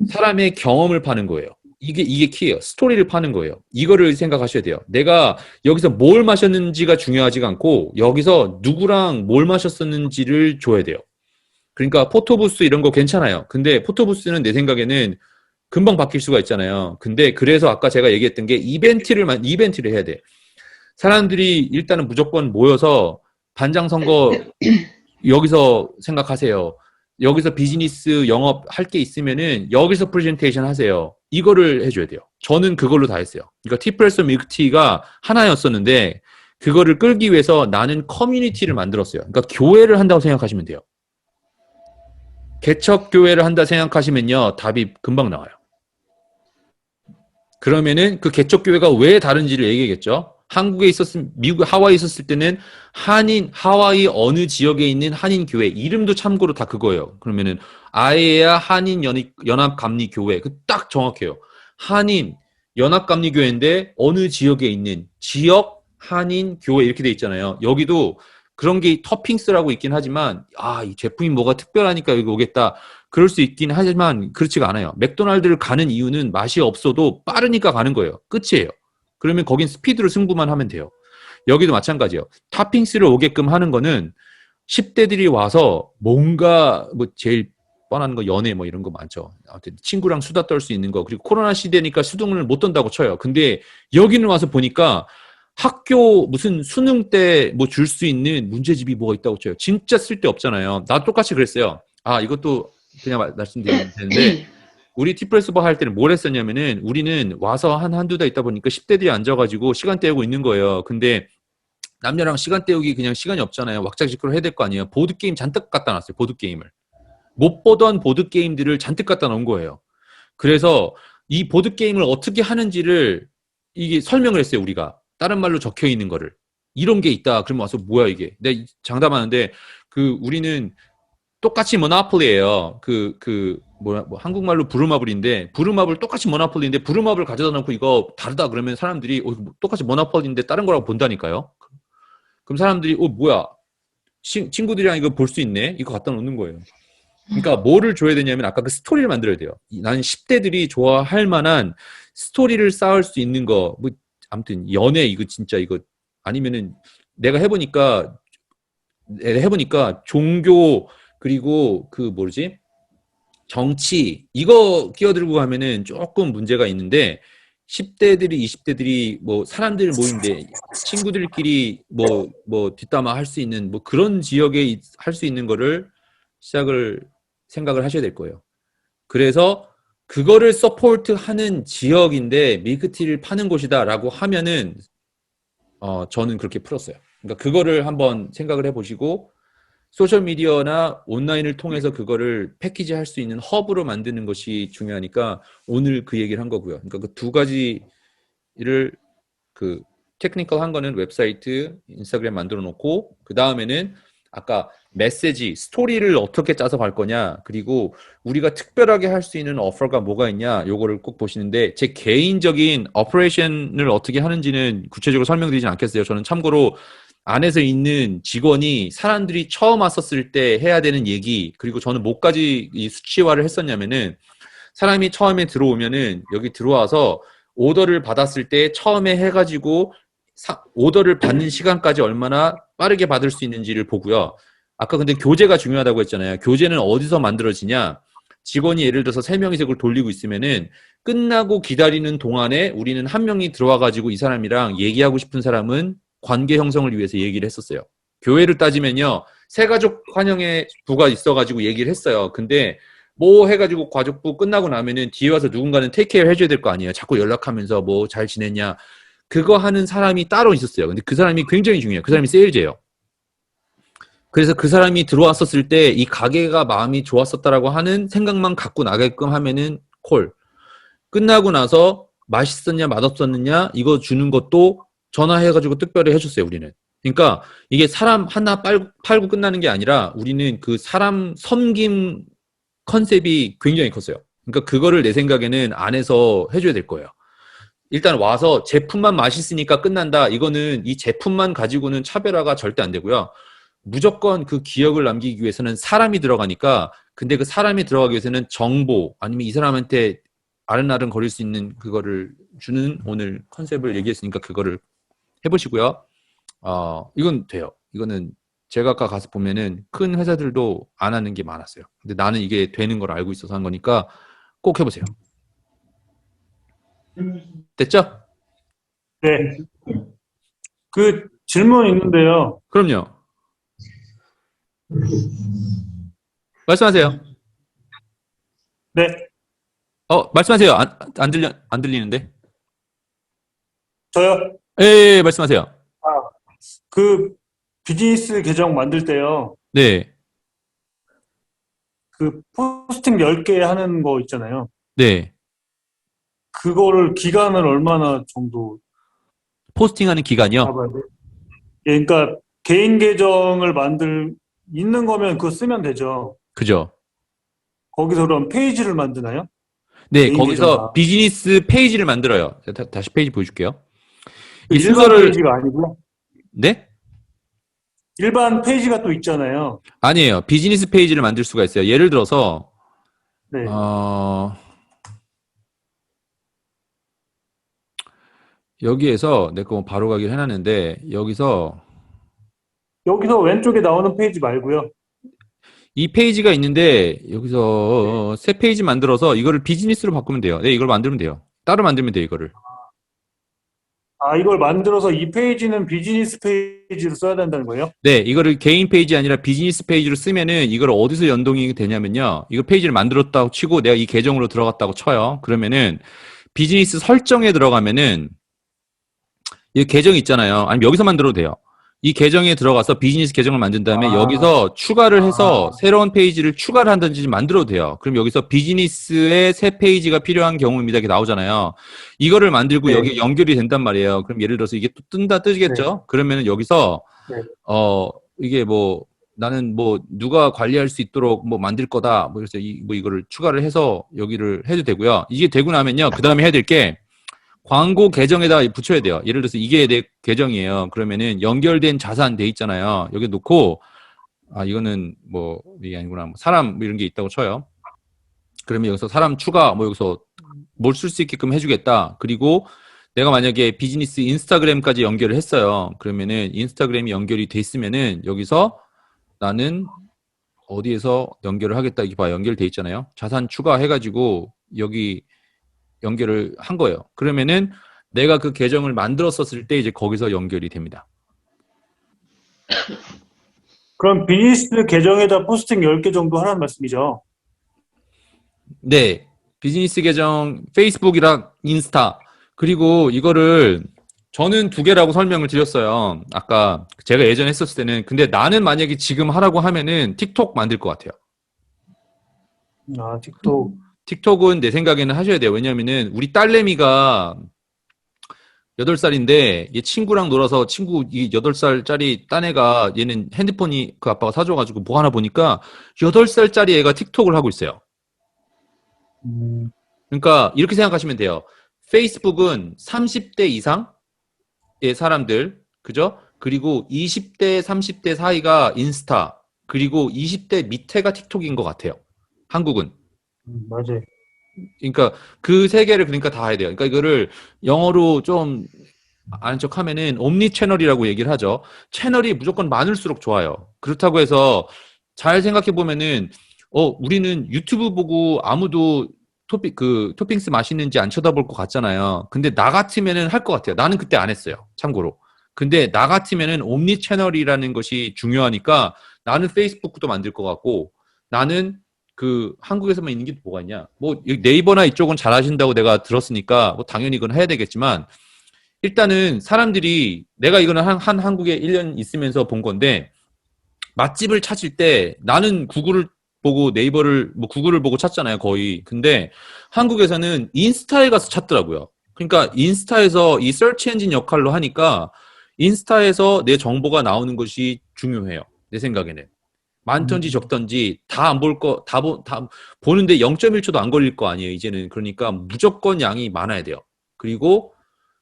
사람의 경험을 파는 거예요. 이게 키예요. 스토리를 파는 거예요. 이거를 생각하셔야 돼요. 내가 여기서 뭘 마셨는지가 중요하지가 않고 여기서 누구랑 뭘 마셨었는지를 줘야 돼요. 그러니까 포토부스 이런 거 괜찮아요. 근데 포토부스는 내 생각에는 금방 바뀔 수가 있잖아요. 근데 그래서 아까 제가 얘기했던 게 이벤트를 해야 돼. 사람들이 일단은 무조건 모여서 반장 선거 여기서 생각하세요. 여기서 비즈니스 영업 할 게 있으면은 여기서 프레젠테이션 하세요. 이거를 해줘야 돼요. 저는 그걸로 다 했어요. 그러니까 티프레소 밀크티가 하나였었는데 그거를 끌기 위해서 나는 커뮤니티를 만들었어요. 그러니까 교회를 한다고 생각하시면 돼요. 개척 교회를 한다 생각하시면요, 답이 금방 나와요. 그러면은 그 개척 교회가 왜 다른지를 얘기하겠죠. 한국에 있었으면, 미국 하와이에 있었을 때는 하와이 어느 지역에 있는 한인 교회 이름도 참고로 다 그거예요. 그러면은 아예야 한인 연합감리교회 그 딱 정확해요. 한인 연합감리교회인데 어느 지역에 있는 지역 한인 교회 이렇게 돼 있잖아요. 여기도 그런 게 터핑스라고 있긴 하지만 이 제품이 뭐가 특별하니까 여기 오겠다. 그럴 수 있긴 하지만 그렇지가 않아요. 맥도날드를 가는 이유는 맛이 없어도 빠르니까 가는 거예요. 끝이에요. 그러면 거긴 스피드로 승부만 하면 돼요. 여기도 마찬가지예요. 토핑스를 오게끔 하는 거는 10대들이 와서 뭔가 뭐 제일 뻔한 거 연애 뭐 이런 거 많죠. 아무튼 친구랑 수다 떨 수 있는 거. 그리고 코로나 시대니까 수능을 못 떤다고 쳐요. 근데 여기는 와서 보니까 학교 무슨 수능 때 뭐 줄 수 있는 문제집이 뭐가 있다고 쳐요. 진짜 쓸데 없잖아요. 나 똑같이 그랬어요. 이것도 그냥 말씀드리면 되는데 우리 티프레스버 할 때는 뭘 했었냐면은 우리는 와서 한두 달 있다 보니까 10대들이 앉아가지고 시간 때우고 있는 거예요. 근데 남녀랑 시간 때우기 그냥 시간이 없잖아요. 왁자지껄 해야 될 거 아니에요. 보드게임 잔뜩 갖다 놨어요. 보드게임을. 못 보던 보드게임들을 잔뜩 갖다 놓은 거예요. 그래서 이 보드게임을 어떻게 하는지를 이게 설명을 했어요. 우리가. 다른 말로 적혀 있는 거를. 이런 게 있다. 그러면 와서 뭐야 이게. 내가 장담하는데 우리는 똑같이 모노폴리예요. 한국말로 부루마블인데 부루마블 똑같이 모노폴리인데 부루마블 가져다 놓고 이거 다르다 그러면 사람들이 똑같이 모노폴리인데 다른 거라고 본다니까요. 그럼 사람들이 뭐야 친구들이랑 이거 볼 수 있네. 이거 갖다 놓는 거예요. 그러니까 뭐를 줘야 되냐면 아까 그 스토리를 만들어야 돼요. 나는 10대들이 좋아할 만한 스토리를 쌓을 수 있는 거. 뭐 아무튼 연애 이거 진짜 이거 아니면은 내가 해보니까 종교 그리고 정치 이거 끼어들고 가면은 조금 문제가 있는데 10대들이 20대들이 뭐 사람들 모인데 친구들끼리 뭐 뒷담화 할 수 있는 뭐 그런 지역에 할 수 있는 거를 생각을 하셔야 될 거예요. 그래서 그거를 서포트하는 지역인데 밀크티를 파는 곳이다라고 하면은 저는 그렇게 풀었어요. 그러니까 그거를 한번 생각을 해보시고 소셜미디어나 온라인을 통해서 그거를 패키지 할 수 있는 허브로 만드는 것이 중요하니까 오늘 그 얘기를 한 거고요. 그러니까 그 두 가지를 테크니컬 한 거는 웹사이트, 인스타그램 만들어 놓고 그 다음에는 아까 메시지, 스토리를 어떻게 짜서 갈 거냐 그리고 우리가 특별하게 할 수 있는 오퍼가 뭐가 있냐 요거를 꼭 보시는데 제 개인적인 오퍼레이션을 어떻게 하는지는 구체적으로 설명드리진 않겠어요. 저는 참고로 안에서 있는 직원이 사람들이 처음 왔었을 때 해야 되는 얘기 그리고 저는 뭐까지 이 수치화를 했었냐면은 사람이 처음에 들어오면은 여기 들어와서 오더를 받았을 때 처음에 해가지고 오더를 받는 시간까지 얼마나 빠르게 받을 수 있는지를 보고요. 아까 근데 교재가 중요하다고 했잖아요. 교재는 어디서 만들어지냐? 직원이 예를 들어서 3명이서 그걸 돌리고 있으면은 끝나고 기다리는 동안에 우리는 한 명이 들어와가지고 이 사람이랑 얘기하고 싶은 사람은 관계 형성을 위해서 얘기를 했었어요. 교회를 따지면요. 새가족 환영회 부가 있어가지고 얘기를 했어요. 근데 뭐 해가지고 가족부 끝나고 나면은 뒤에 와서 누군가는 테이크케어 해줘야 될 거 아니에요. 자꾸 연락하면서 뭐 잘 지냈냐. 그거 하는 사람이 따로 있었어요. 근데 그 사람이 굉장히 중요해요. 그 사람이 세일즈예요. 그래서 그 사람이 들어왔었을 때 이 가게가 마음이 좋았었다라고 하는 생각만 갖고 나게끔 하면은 콜. 끝나고 나서 맛있었냐 맛없었느냐 이거 주는 것도 전화해가지고 특별히 해줬어요. 우리는. 그러니까 이게 사람 하나 팔고 끝나는 게 아니라 우리는 그 사람 섬김 컨셉이 굉장히 컸어요. 그러니까 그거를 내 생각에는 안에서 해줘야 될 거예요. 일단 와서 제품만 맛있으니까 끝난다. 이거는 이 제품만 가지고는 차별화가 절대 안 되고요. 무조건 그 기억을 남기기 위해서는 사람이 들어가니까 근데 그 사람이 들어가기 위해서는 정보 아니면 이 사람한테 아른아른 거릴 수 있는 그거를 주는 오늘 컨셉을 얘기했으니까 그거를 해보시고요. 이건 돼요. 이거는 제가 아까 가서 보면은 큰 회사들도 안 하는 게 많았어요. 근데 나는 이게 되는 걸 알고 있어서 한 거니까 꼭 해보세요. 됐죠? 네. 그 질문 있는데요. 그럼요. 말씀하세요. 네, 말씀하세요. 안 들리는데? 저요. 예, 예, 말씀하세요. 아, 그 비즈니스 계정 만들 때요. 네, 그 포스팅 10개 하는 거 있잖아요. 네. 그거를 기간을 얼마나 정도 포스팅하는 기간이요? 잡아야 돼요? 예, 그러니까 개인 계정을 있는 거면 그거 쓰면 되죠. 그죠? 거기서 그럼 페이지를 만드나요? 네, 개인 계정 거기서 다. 비즈니스 페이지를 만들어요. 다시 페이지 보여줄게요. 그 이 일반 순서를, 페이지가 아니고요. 네? 일반 페이지가 또 있잖아요. 아니에요. 비즈니스 페이지를 만들 수가 있어요. 예를 들어서, 네. 어, 여기에서 내 거 바로 가기를 해놨는데, 여기서 여기서 왼쪽에 나오는 페이지 말고요. 이 페이지가 있는데, 여기서 새 페이지 만들어서 이거를 비즈니스로 바꾸면 돼요. 네, 이걸 만들면 돼요. 따로 만들면 돼요, 이거를. 아, 이걸 만들어서 이 페이지는 비즈니스 페이지로 써야 된다는 거예요? 네, 이거를 개인 페이지 아니라 비즈니스 페이지로 쓰면은 이걸 어디서 연동이 되냐면요. 이거 페이지를 만들었다고 치고 내가 이 계정으로 들어갔다고 쳐요. 그러면은 비즈니스 설정에 들어가면은 이 계정 있잖아요. 아니면 여기서 만들어도 돼요. 이 계정에 들어가서 비즈니스 계정을 만든 다음에 아, 여기서 추가를 해서 아, 새로운 페이지를 추가를 한다든지 만들어도 돼요. 그럼 여기서 비즈니스의 새 페이지가 필요한 경우입니다. 이렇게 나오잖아요. 이거를 만들고 네, 여기 연결이 된단 말이에요. 그럼 예를 들어서 이게 또 네, 뜨겠죠? 그러면은 여기서 네. 어, 이게 뭐, 나는 뭐, 누가 관리할 수 있도록 뭐 만들 거다. 뭐, 그래서 뭐 이거를 추가를 해서 여기를 해도 되고요. 이게 되고 나면요. 그 다음에 해야 될 게 광고 계정에다 붙여야 돼요. 예를 들어서 이게 내 계정이에요. 그러면은 연결된 자산 돼 있잖아요. 여기 놓고, 이거는 뭐, 이게 아니구나. 뭐 사람 뭐 이런 게 있다고 쳐요. 그러면 여기서 사람 추가, 뭐 여기서 뭘 쓸 수 있게끔 해주겠다. 그리고 내가 만약에 비즈니스 인스타그램까지 연결을 했어요. 그러면은 인스타그램이 연결이 돼 있으면은 여기서 나는 어디에서 연결을 하겠다. 이게 봐. 연결돼 있잖아요. 자산 추가해가지고 여기 연결을 한 거예요. 그러면은 내가 그 계정을 만들었었을 때 이제 거기서 연결이 됩니다. 그럼 비즈니스 계정에다 포스팅 10개 정도 하라는 말씀이죠? 네. 비즈니스 계정 페이스북이랑 인스타 그리고 이거를 저는 두 개라고 설명을 드렸어요. 아까 제가 예전에 했었을 때는 근데 나는 만약에 지금 하라고 하면은 틱톡 만들 것 같아요. 아, 틱톡. 틱톡은 내 생각에는 하셔야 돼요. 왜냐면은 우리 딸내미가 8살인데 얘 친구랑 놀아서 친구 이 8살짜리 딴 애가 얘는 핸드폰이 그 아빠가 사줘가지고 뭐 하나 보니까 8살짜리 애가 틱톡을 하고 있어요. 음, 그러니까 이렇게 생각하시면 돼요. 페이스북은 30대 이상의 사람들, 그죠? 그리고 20대, 30대 사이가 인스타, 그리고 20대 밑에가 틱톡인 것 같아요. 한국은. 맞아요. 그러니까 그 세 개를 그러니까 다 해야 돼요. 그러니까 이거를 영어로 좀 아는 척 하면은 옴니 채널이라고 얘기를 하죠. 채널이 무조건 많을수록 좋아요. 그렇다고 해서 잘 생각해 보면은 우리는 유튜브 보고 아무도 토핑스 맛있는지 안 쳐다볼 것 같잖아요. 근데 나 같으면은 할 것 같아요. 나는 그때 안 했어요. 참고로. 근데 나 같으면은 옴니 채널이라는 것이 중요하니까 나는 페이스북도 만들 것 같고 나는 그 한국에서만 있는 게 뭐가 있냐? 뭐 네이버나 이쪽은 잘하신다고 내가 들었으니까 뭐 당연히 이건 해야 되겠지만 일단은 사람들이 내가 이거는 한 한국에 1년 있으면서 본 건데 맛집을 찾을 때 나는 구글을 보고 네이버를 뭐 구글을 보고 찾잖아요, 거의. 근데 한국에서는 인스타에 가서 찾더라고요. 그러니까 인스타에서 이 서치 엔진 역할로 하니까 인스타에서 내 정보가 나오는 것이 중요해요. 내 생각에는. 많던지 음, 적던지 다 안 볼 거, 다 보는데 0.1초도 안 걸릴 거 아니에요, 이제는. 그러니까 무조건 양이 많아야 돼요. 그리고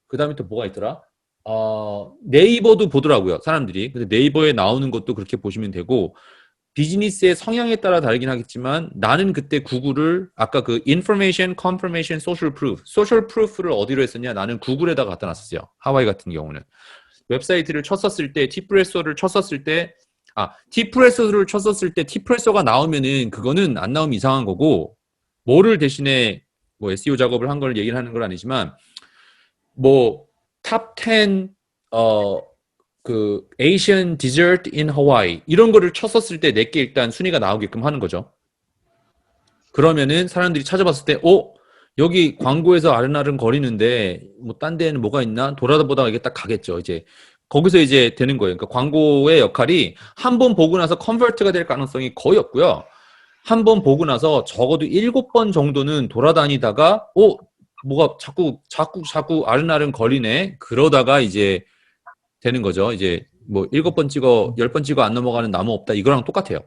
그 다음에 또 뭐가 있더라? 네이버도 보더라고요, 사람들이. 근데 네이버에 나오는 것도 그렇게 보시면 되고, 비즈니스의 성향에 따라 다르긴 하겠지만, 나는 그때 구글을, 아까 그 information, confirmation, social proof를 어디로 했었냐? 나는 구글에다가 갖다 놨었어요. 하와이 같은 경우는. 웹사이트를 쳤었을 때, 티프레소를 쳤었을 때, 티프레소를 쳤었을 때, 티프레소가 나오면은, 그거는 안 나오면 이상한 거고, 뭐를 대신에, 뭐 SEO 작업을 한 걸 얘기를 하는 건 아니지만, 뭐, 탑 10, 그 Asian dessert in Hawaii 이런 거를 쳤었을 때 내게 일단 순위가 나오게끔 하는 거죠. 그러면은 사람들이 찾아봤을 때, 여기 광고에서 아른아른 거리는데 뭐 딴 데는 뭐가 있나? 돌아보다가 이게 딱 가겠죠. 이제 거기서 이제 되는 거예요. 그러니까 광고의 역할이 한 번 보고 나서 컨버트가 될 가능성이 거의 없고요. 한 번 보고 나서 적어도 7번 정도는 돌아다니다가 뭐가 자꾸 아른아른 거리네. 그러다가 이제 되는 거죠. 이제 뭐 7번 찍어 10번 찍어 안 넘어가는 나무 없다. 이거랑 똑같아요.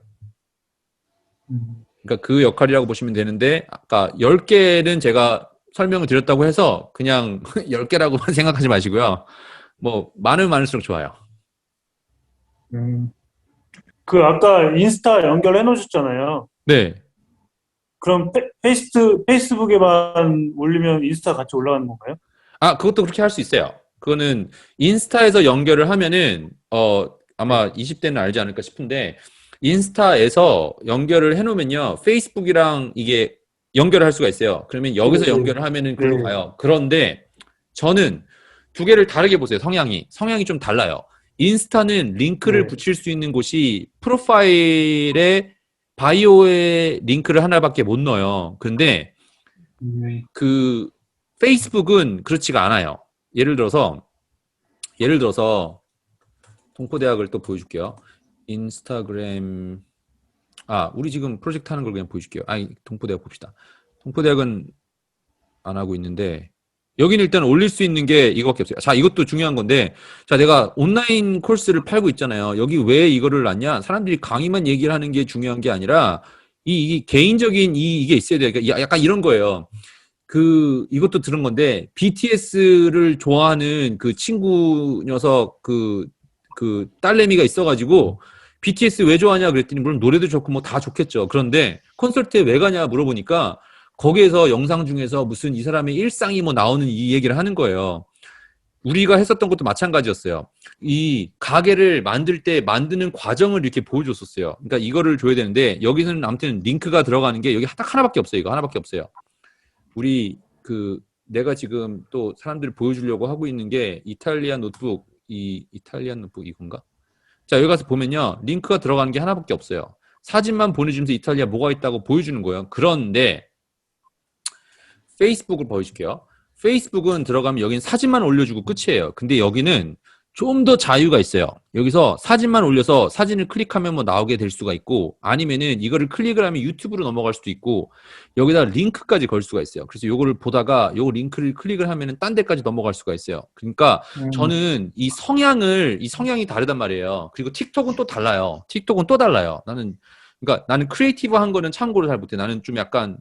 그러니까 그 역할이라고 보시면 되는데 아까 10개는 제가 설명을 드렸다고 해서 그냥 10개라고만 생각하지 마시고요. 뭐 많으면 많을수록 좋아요. 그 아까 인스타 연결해 놓으셨잖아요. 네. 그럼 페이스북에만 올리면 인스타 같이 올라가는 건가요? 아, 그것도 그렇게 할 수 있어요. 그거는 인스타에서 연결을 하면은 아마 20대는 알지 않을까 싶은데 인스타에서 연결을 해놓으면요 페이스북이랑 이게 연결을 할 수가 있어요. 그러면 여기서 네. 연결을 하면은 글로 네. 가요. 그런데 저는 두 개를 다르게 보세요. 성향이 좀 달라요. 인스타는 링크를 네. 붙일 수 있는 곳이 프로파일에 바이오에 링크를 하나밖에 못 넣어요. 근데 그 페이스북은 그렇지가 않아요. 예를 들어서 동포대학을 또 보여줄게요. 인스타그램 우리 지금 프로젝트 하는 걸 그냥 보여줄게요. 동포대학 봅시다. 동포대학은 안 하고 있는데 여기는 일단 올릴 수 있는 게 이거밖에 없어요. 자, 이것도 중요한 건데 자, 내가 온라인 코र्스를 팔고 있잖아요. 여기 왜 이거를 놨냐? 사람들이 강의만 얘기를 하는 게 중요한 게 아니라 이 개인적인 이게 있어야 돼요. 그러니까 약간 이런 거예요. 이것도 들은 건데, BTS를 좋아하는 그 친구 녀석, 딸내미가 있어가지고, BTS 왜 좋아하냐 그랬더니, 물론 노래도 좋고 뭐 다 좋겠죠. 그런데, 콘서트에 왜 가냐 물어보니까, 거기에서 영상 중에서 무슨 이 사람의 일상이 뭐 나오는 이 얘기를 하는 거예요. 우리가 했었던 것도 마찬가지였어요. 이 가게를 만들 때 만드는 과정을 이렇게 보여줬었어요. 그러니까 이거를 줘야 되는데, 여기서는 아무튼 링크가 들어가는 게 여기 딱 하나밖에 없어요. 이거 하나밖에 없어요. 내가 지금 또 사람들 보여주려고 하고 있는 게 이탈리안 노트북, 이탈리안 노트북 이건가? 자, 여기 가서 보면요. 링크가 들어가는 게 하나밖에 없어요. 사진만 보내주면서 이탈리아 뭐가 있다고 보여주는 거예요. 그런데 페이스북을 보여줄게요. 페이스북은 들어가면 여기는 사진만 올려주고 끝이에요. 근데 여기는 좀 더 자유가 있어요. 여기서 사진만 올려서 사진을 클릭하면 뭐 나오게 될 수가 있고 아니면은 이거를 클릭을 하면 유튜브로 넘어갈 수도 있고 여기다 링크까지 걸 수가 있어요. 그래서 요거를 보다가 요 링크를 클릭을 하면은 딴 데까지 넘어갈 수가 있어요. 그러니까 저는 이 성향이 다르단 말이에요. 그리고 틱톡은 또 달라요. 틱톡은 또 달라요. 그러니까 나는 크리에이티브한 거는 참고를 잘 못해. 나는 좀 약간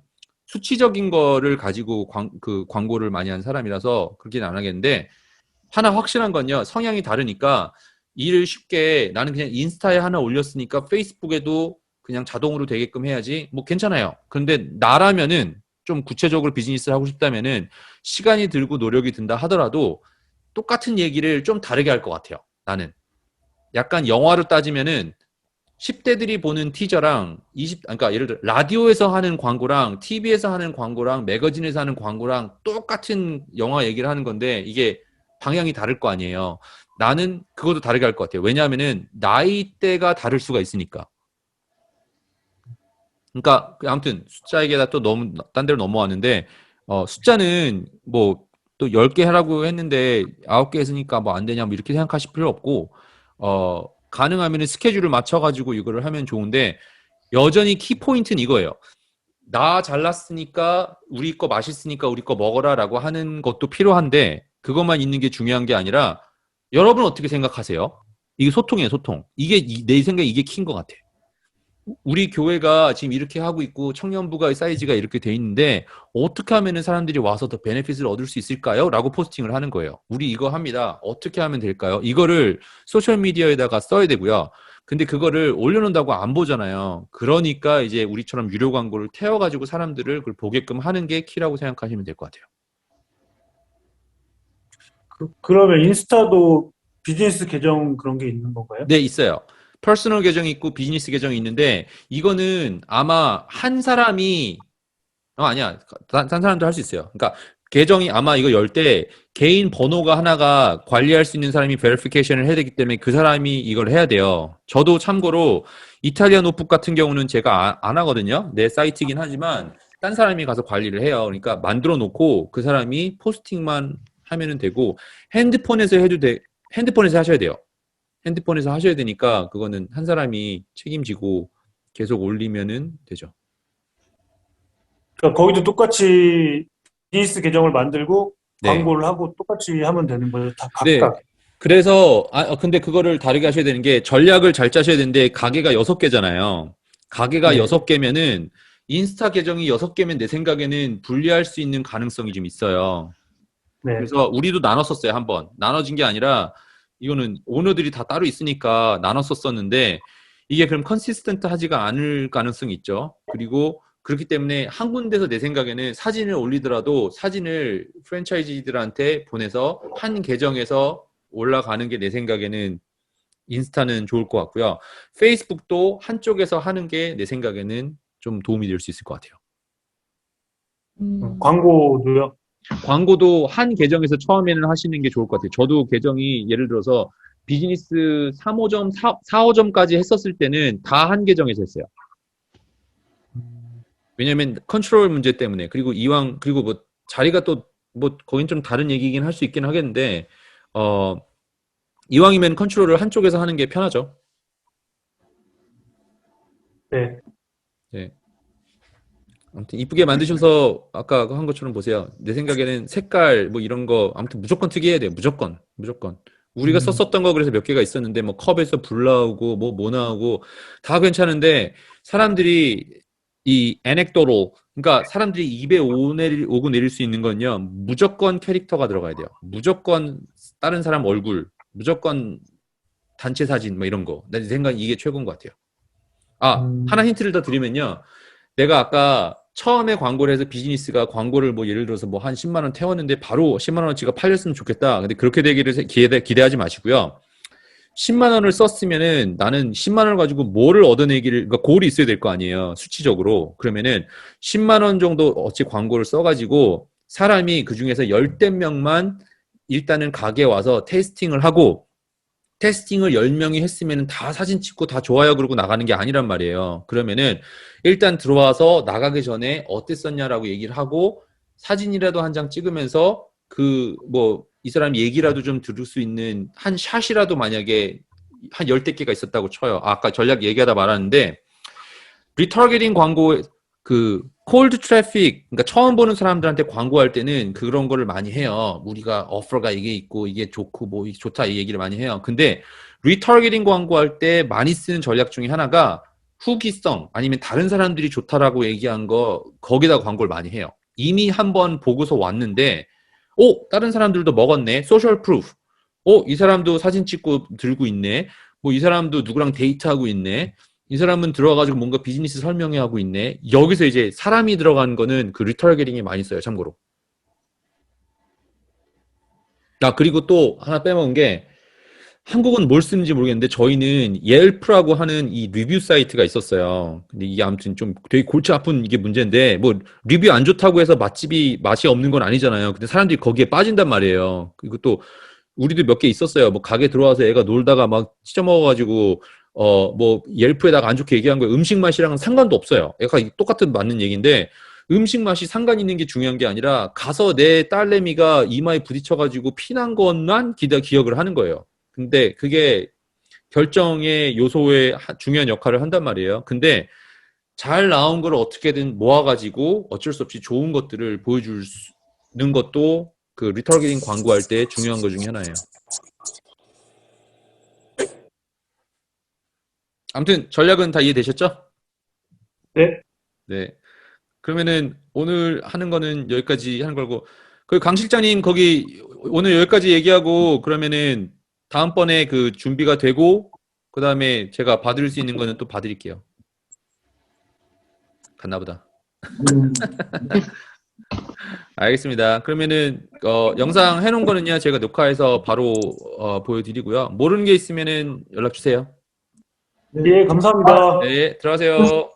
수치적인 거를 가지고 광고를 많이 한 사람이라서 그렇게는 안 하겠는데 하나 확실한 건요. 성향이 다르니까 일을 쉽게 나는 그냥 인스타에 하나 올렸으니까 페이스북에도 그냥 자동으로 되게끔 해야지. 뭐 괜찮아요. 그런데 나라면은 좀 구체적으로 비즈니스를 하고 싶다면은 시간이 들고 노력이 든다 하더라도 똑같은 얘기를 좀 다르게 할 것 같아요. 나는. 약간 영화로 따지면은 10대들이 보는 티저랑 그러니까 예를 들어 라디오에서 하는 광고랑 TV에서 하는 광고랑 매거진에서 하는 광고랑 똑같은 영화 얘기를 하는 건데 이게 방향이 다를 거 아니에요. 나는 그것도 다르게 할 것 같아요. 왜냐하면은 나이대가 다를 수가 있으니까. 그러니까 아무튼 숫자 얘기가 또 너무 딴 데로 넘어왔는데 숫자는 뭐 또 10개 하라고 했는데 9개 했으니까 뭐 안 되냐 뭐 이렇게 생각하실 필요 없고 가능하면 스케줄을 맞춰가지고 이거를 하면 좋은데 여전히 키포인트는 이거예요. 나 잘났으니까 우리 거 맛있으니까 우리 거 먹어라라고 하는 것도 필요한데 그것만 있는 게 중요한 게 아니라 여러분 어떻게 생각하세요? 이게 소통이에요, 소통. 내 생각에 이게 키인 것 같아. 우리 교회가 지금 이렇게 하고 있고 청년부가 사이즈가 이렇게 돼 있는데 어떻게 하면 사람들이 와서 더 베네핏을 얻을 수 있을까요? 라고 포스팅을 하는 거예요. 우리 이거 합니다. 어떻게 하면 될까요? 이거를 소셜미디어에다가 써야 되고요. 근데 그거를 올려놓는다고 안 보잖아요. 그러니까 이제 우리처럼 유료 광고를 태워가지고 사람들을 그걸 보게끔 하는 게 키라고 생각하시면 될 것 같아요. 그러면 인스타도 비즈니스 계정 그런 게 있는 건가요? 네, 있어요. 퍼스널 계정이 있고 비즈니스 계정이 있는데 이거는 아마 한 사람이 아니야. 딴 사람도 할 수 있어요. 그러니까 계정이 아마 이거 열 때 개인 번호가 하나가 관리할 수 있는 사람이 베리피케이션을 해야 되기 때문에 그 사람이 이걸 해야 돼요. 저도 참고로 이탈리아 노트북 같은 경우는 제가 안 하거든요. 내 사이트이긴 하지만 딴 사람이 가서 관리를 해요. 그러니까 만들어 놓고 그 사람이 포스팅만 하면은 되고 핸드폰에서 해도 돼. 핸드폰에서 하셔야 돼요. 핸드폰에서 하셔야 되니까 그거는 한 사람이 책임지고 계속 올리면은 되죠. 그러니까 거기도 똑같이 비즈니스 계정을 만들고 네. 광고를 하고 똑같이 하면 되는 거죠. 다 네. 각각. 그래서 근데 그거를 다르게 하셔야 되는 게 전략을 잘 짜셔야 되는데 가게가 6개잖아요. 가게가 네. 6개면은 인스타 계정이 6개면 내 생각에는 분리할 수 있는 가능성이 좀 있어요. 네. 그래서 우리도 나눴었어요, 한번. 나눠진 게 아니라 이거는 오너들이 다 따로 있으니까 나눴었었는데 이게 그럼 컨시스턴트 하지가 않을 가능성이 있죠. 그리고 그렇기 때문에 한 군데서 내 생각에는 사진을 올리더라도 사진을 프랜차이즈들한테 보내서 한 계정에서 올라가는 게 내 생각에는 인스타는 좋을 것 같고요. 페이스북도 한쪽에서 하는 게 내 생각에는 좀 도움이 될 수 있을 것 같아요. 광고도요. 광고도 한 계정에서 처음에는 하시는 게 좋을 것 같아요. 저도 계정이 예를 들어서 비즈니스 3호점, 4호점까지 했었을 때는 다 한 계정에서 했어요. 왜냐면 컨트롤 문제 때문에. 그리고 이왕, 그리고 뭐 자리가 또 뭐 거긴 좀 다른 얘기긴 할 수 있긴 하겠는데, 이왕이면 컨트롤을 한쪽에서 하는 게 편하죠. 네. 네. 아무튼 이쁘게 만드셔서 아까 한 것처럼 보세요. 내 생각에는 색깔 뭐 이런 거 아무튼 무조건 특이해야 돼요. 무조건. 무조건. 우리가 썼었던 거 그래서 몇 개가 있었는데 뭐 컵에서 불 나오고 뭐 나오고 다 괜찮은데 사람들이 이 애넥도로 그러니까 사람들이 입에 오고 내릴 수 있는 건요. 무조건 캐릭터가 들어가야 돼요. 무조건 다른 사람 얼굴, 무조건 단체 사진 뭐 이런 거. 내 생각엔 이게 최고인 것 같아요. 하나 힌트를 더 드리면요. 내가 아까 처음에 광고를 해서 비즈니스가 광고를 뭐 예를 들어서 뭐 한 10만 원 태웠는데 바로 10만 원어치가 팔렸으면 좋겠다. 근데 그렇게 되기를 기대하지 마시고요. 10만 원을 썼으면은 나는 10만 원을 가지고 뭐를 얻어내기를, 그러니까 골이 있어야 될 거 아니에요. 수치적으로. 그러면은 10만 원 정도 어치 광고를 써가지고 사람이 그 중에서 열댓 명만 일단은 가게에 와서 테스팅을 하고 테스팅을 10명이 했으면 다 사진 찍고 다 좋아요 그러고 나가는 게 아니란 말이에요. 그러면은 일단 들어와서 나가기 전에 어땠었냐라고 얘기를 하고 사진이라도 한 장 찍으면서 그 뭐 이 사람 얘기라도 좀 들을 수 있는 한 샷이라도 만약에 한 열댓 개가 있었다고 쳐요. 아까 전략 얘기하다 말았는데 리타겟팅 광고 그 콜드 트래픽 그러니까 처음 보는 사람들한테 광고할 때는 그런 거를 많이 해요. 우리가 오퍼가 이게 있고 이게 좋고 뭐 이게 좋다 이 얘기를 많이 해요. 근데 리타겟팅 광고할 때 많이 쓰는 전략 중에 하나가 후기성 아니면 다른 사람들이 좋다라고 얘기한 거 거기다 광고를 많이 해요. 이미 한번 보고서 왔는데 다른 사람들도 먹었네. 소셜 프루프. 이 사람도 사진 찍고 들고 있네. 뭐 이 사람도 누구랑 데이트하고 있네. 이 사람은 들어와가지고 뭔가 비즈니스 설명회 하고 있네. 여기서 이제 사람이 들어간 거는 그 리타겟팅이 많이 써요. 참고로. 그리고 또 하나 빼먹은 게 한국은 뭘 쓰는지 모르겠는데 저희는 옐프라고 하는 이 리뷰 사이트가 있었어요. 근데 이게 아무튼 좀 되게 골치 아픈 이게 문제인데 뭐 리뷰 안 좋다고 해서 맛집이 맛이 없는 건 아니잖아요. 근데 사람들이 거기에 빠진단 말이에요. 그리고 또 우리도 몇 개 있었어요. 뭐 가게 들어와서 애가 놀다가 막 찢어먹어가지고 뭐 옐프에다가 안 좋게 얘기한 거예요. 음식 맛이랑은 상관도 없어요. 약간 똑같은 맞는 얘기인데 음식 맛이 상관 있는 게 중요한 게 아니라 가서 내 딸내미가 이마에 부딪혀가지고 피난 것만 기억을 하는 거예요. 근데 그게 결정의 요소의 중요한 역할을 한단 말이에요. 근데 잘 나온 걸 어떻게든 모아가지고 어쩔 수 없이 좋은 것들을 보여주는 것도 그 리타겟팅 광고할 때 중요한 것 중에 하나예요. 아무튼 전략은 다 이해되셨죠? 네. 네. 그러면은 오늘 하는 거는 여기까지 하는 걸고 그 강 실장님 거기 오늘 여기까지 얘기하고 그러면은 다음번에 그 준비가 되고 그 다음에 제가 받을 수 있는 거는 또 봐드릴게요. 갔나 보다. 알겠습니다. 그러면은 영상 해놓은 거는요 제가 녹화해서 바로 보여드리고요. 모르는 게 있으면은 연락 주세요. 예, 감사합니다. 네, 들어가세요.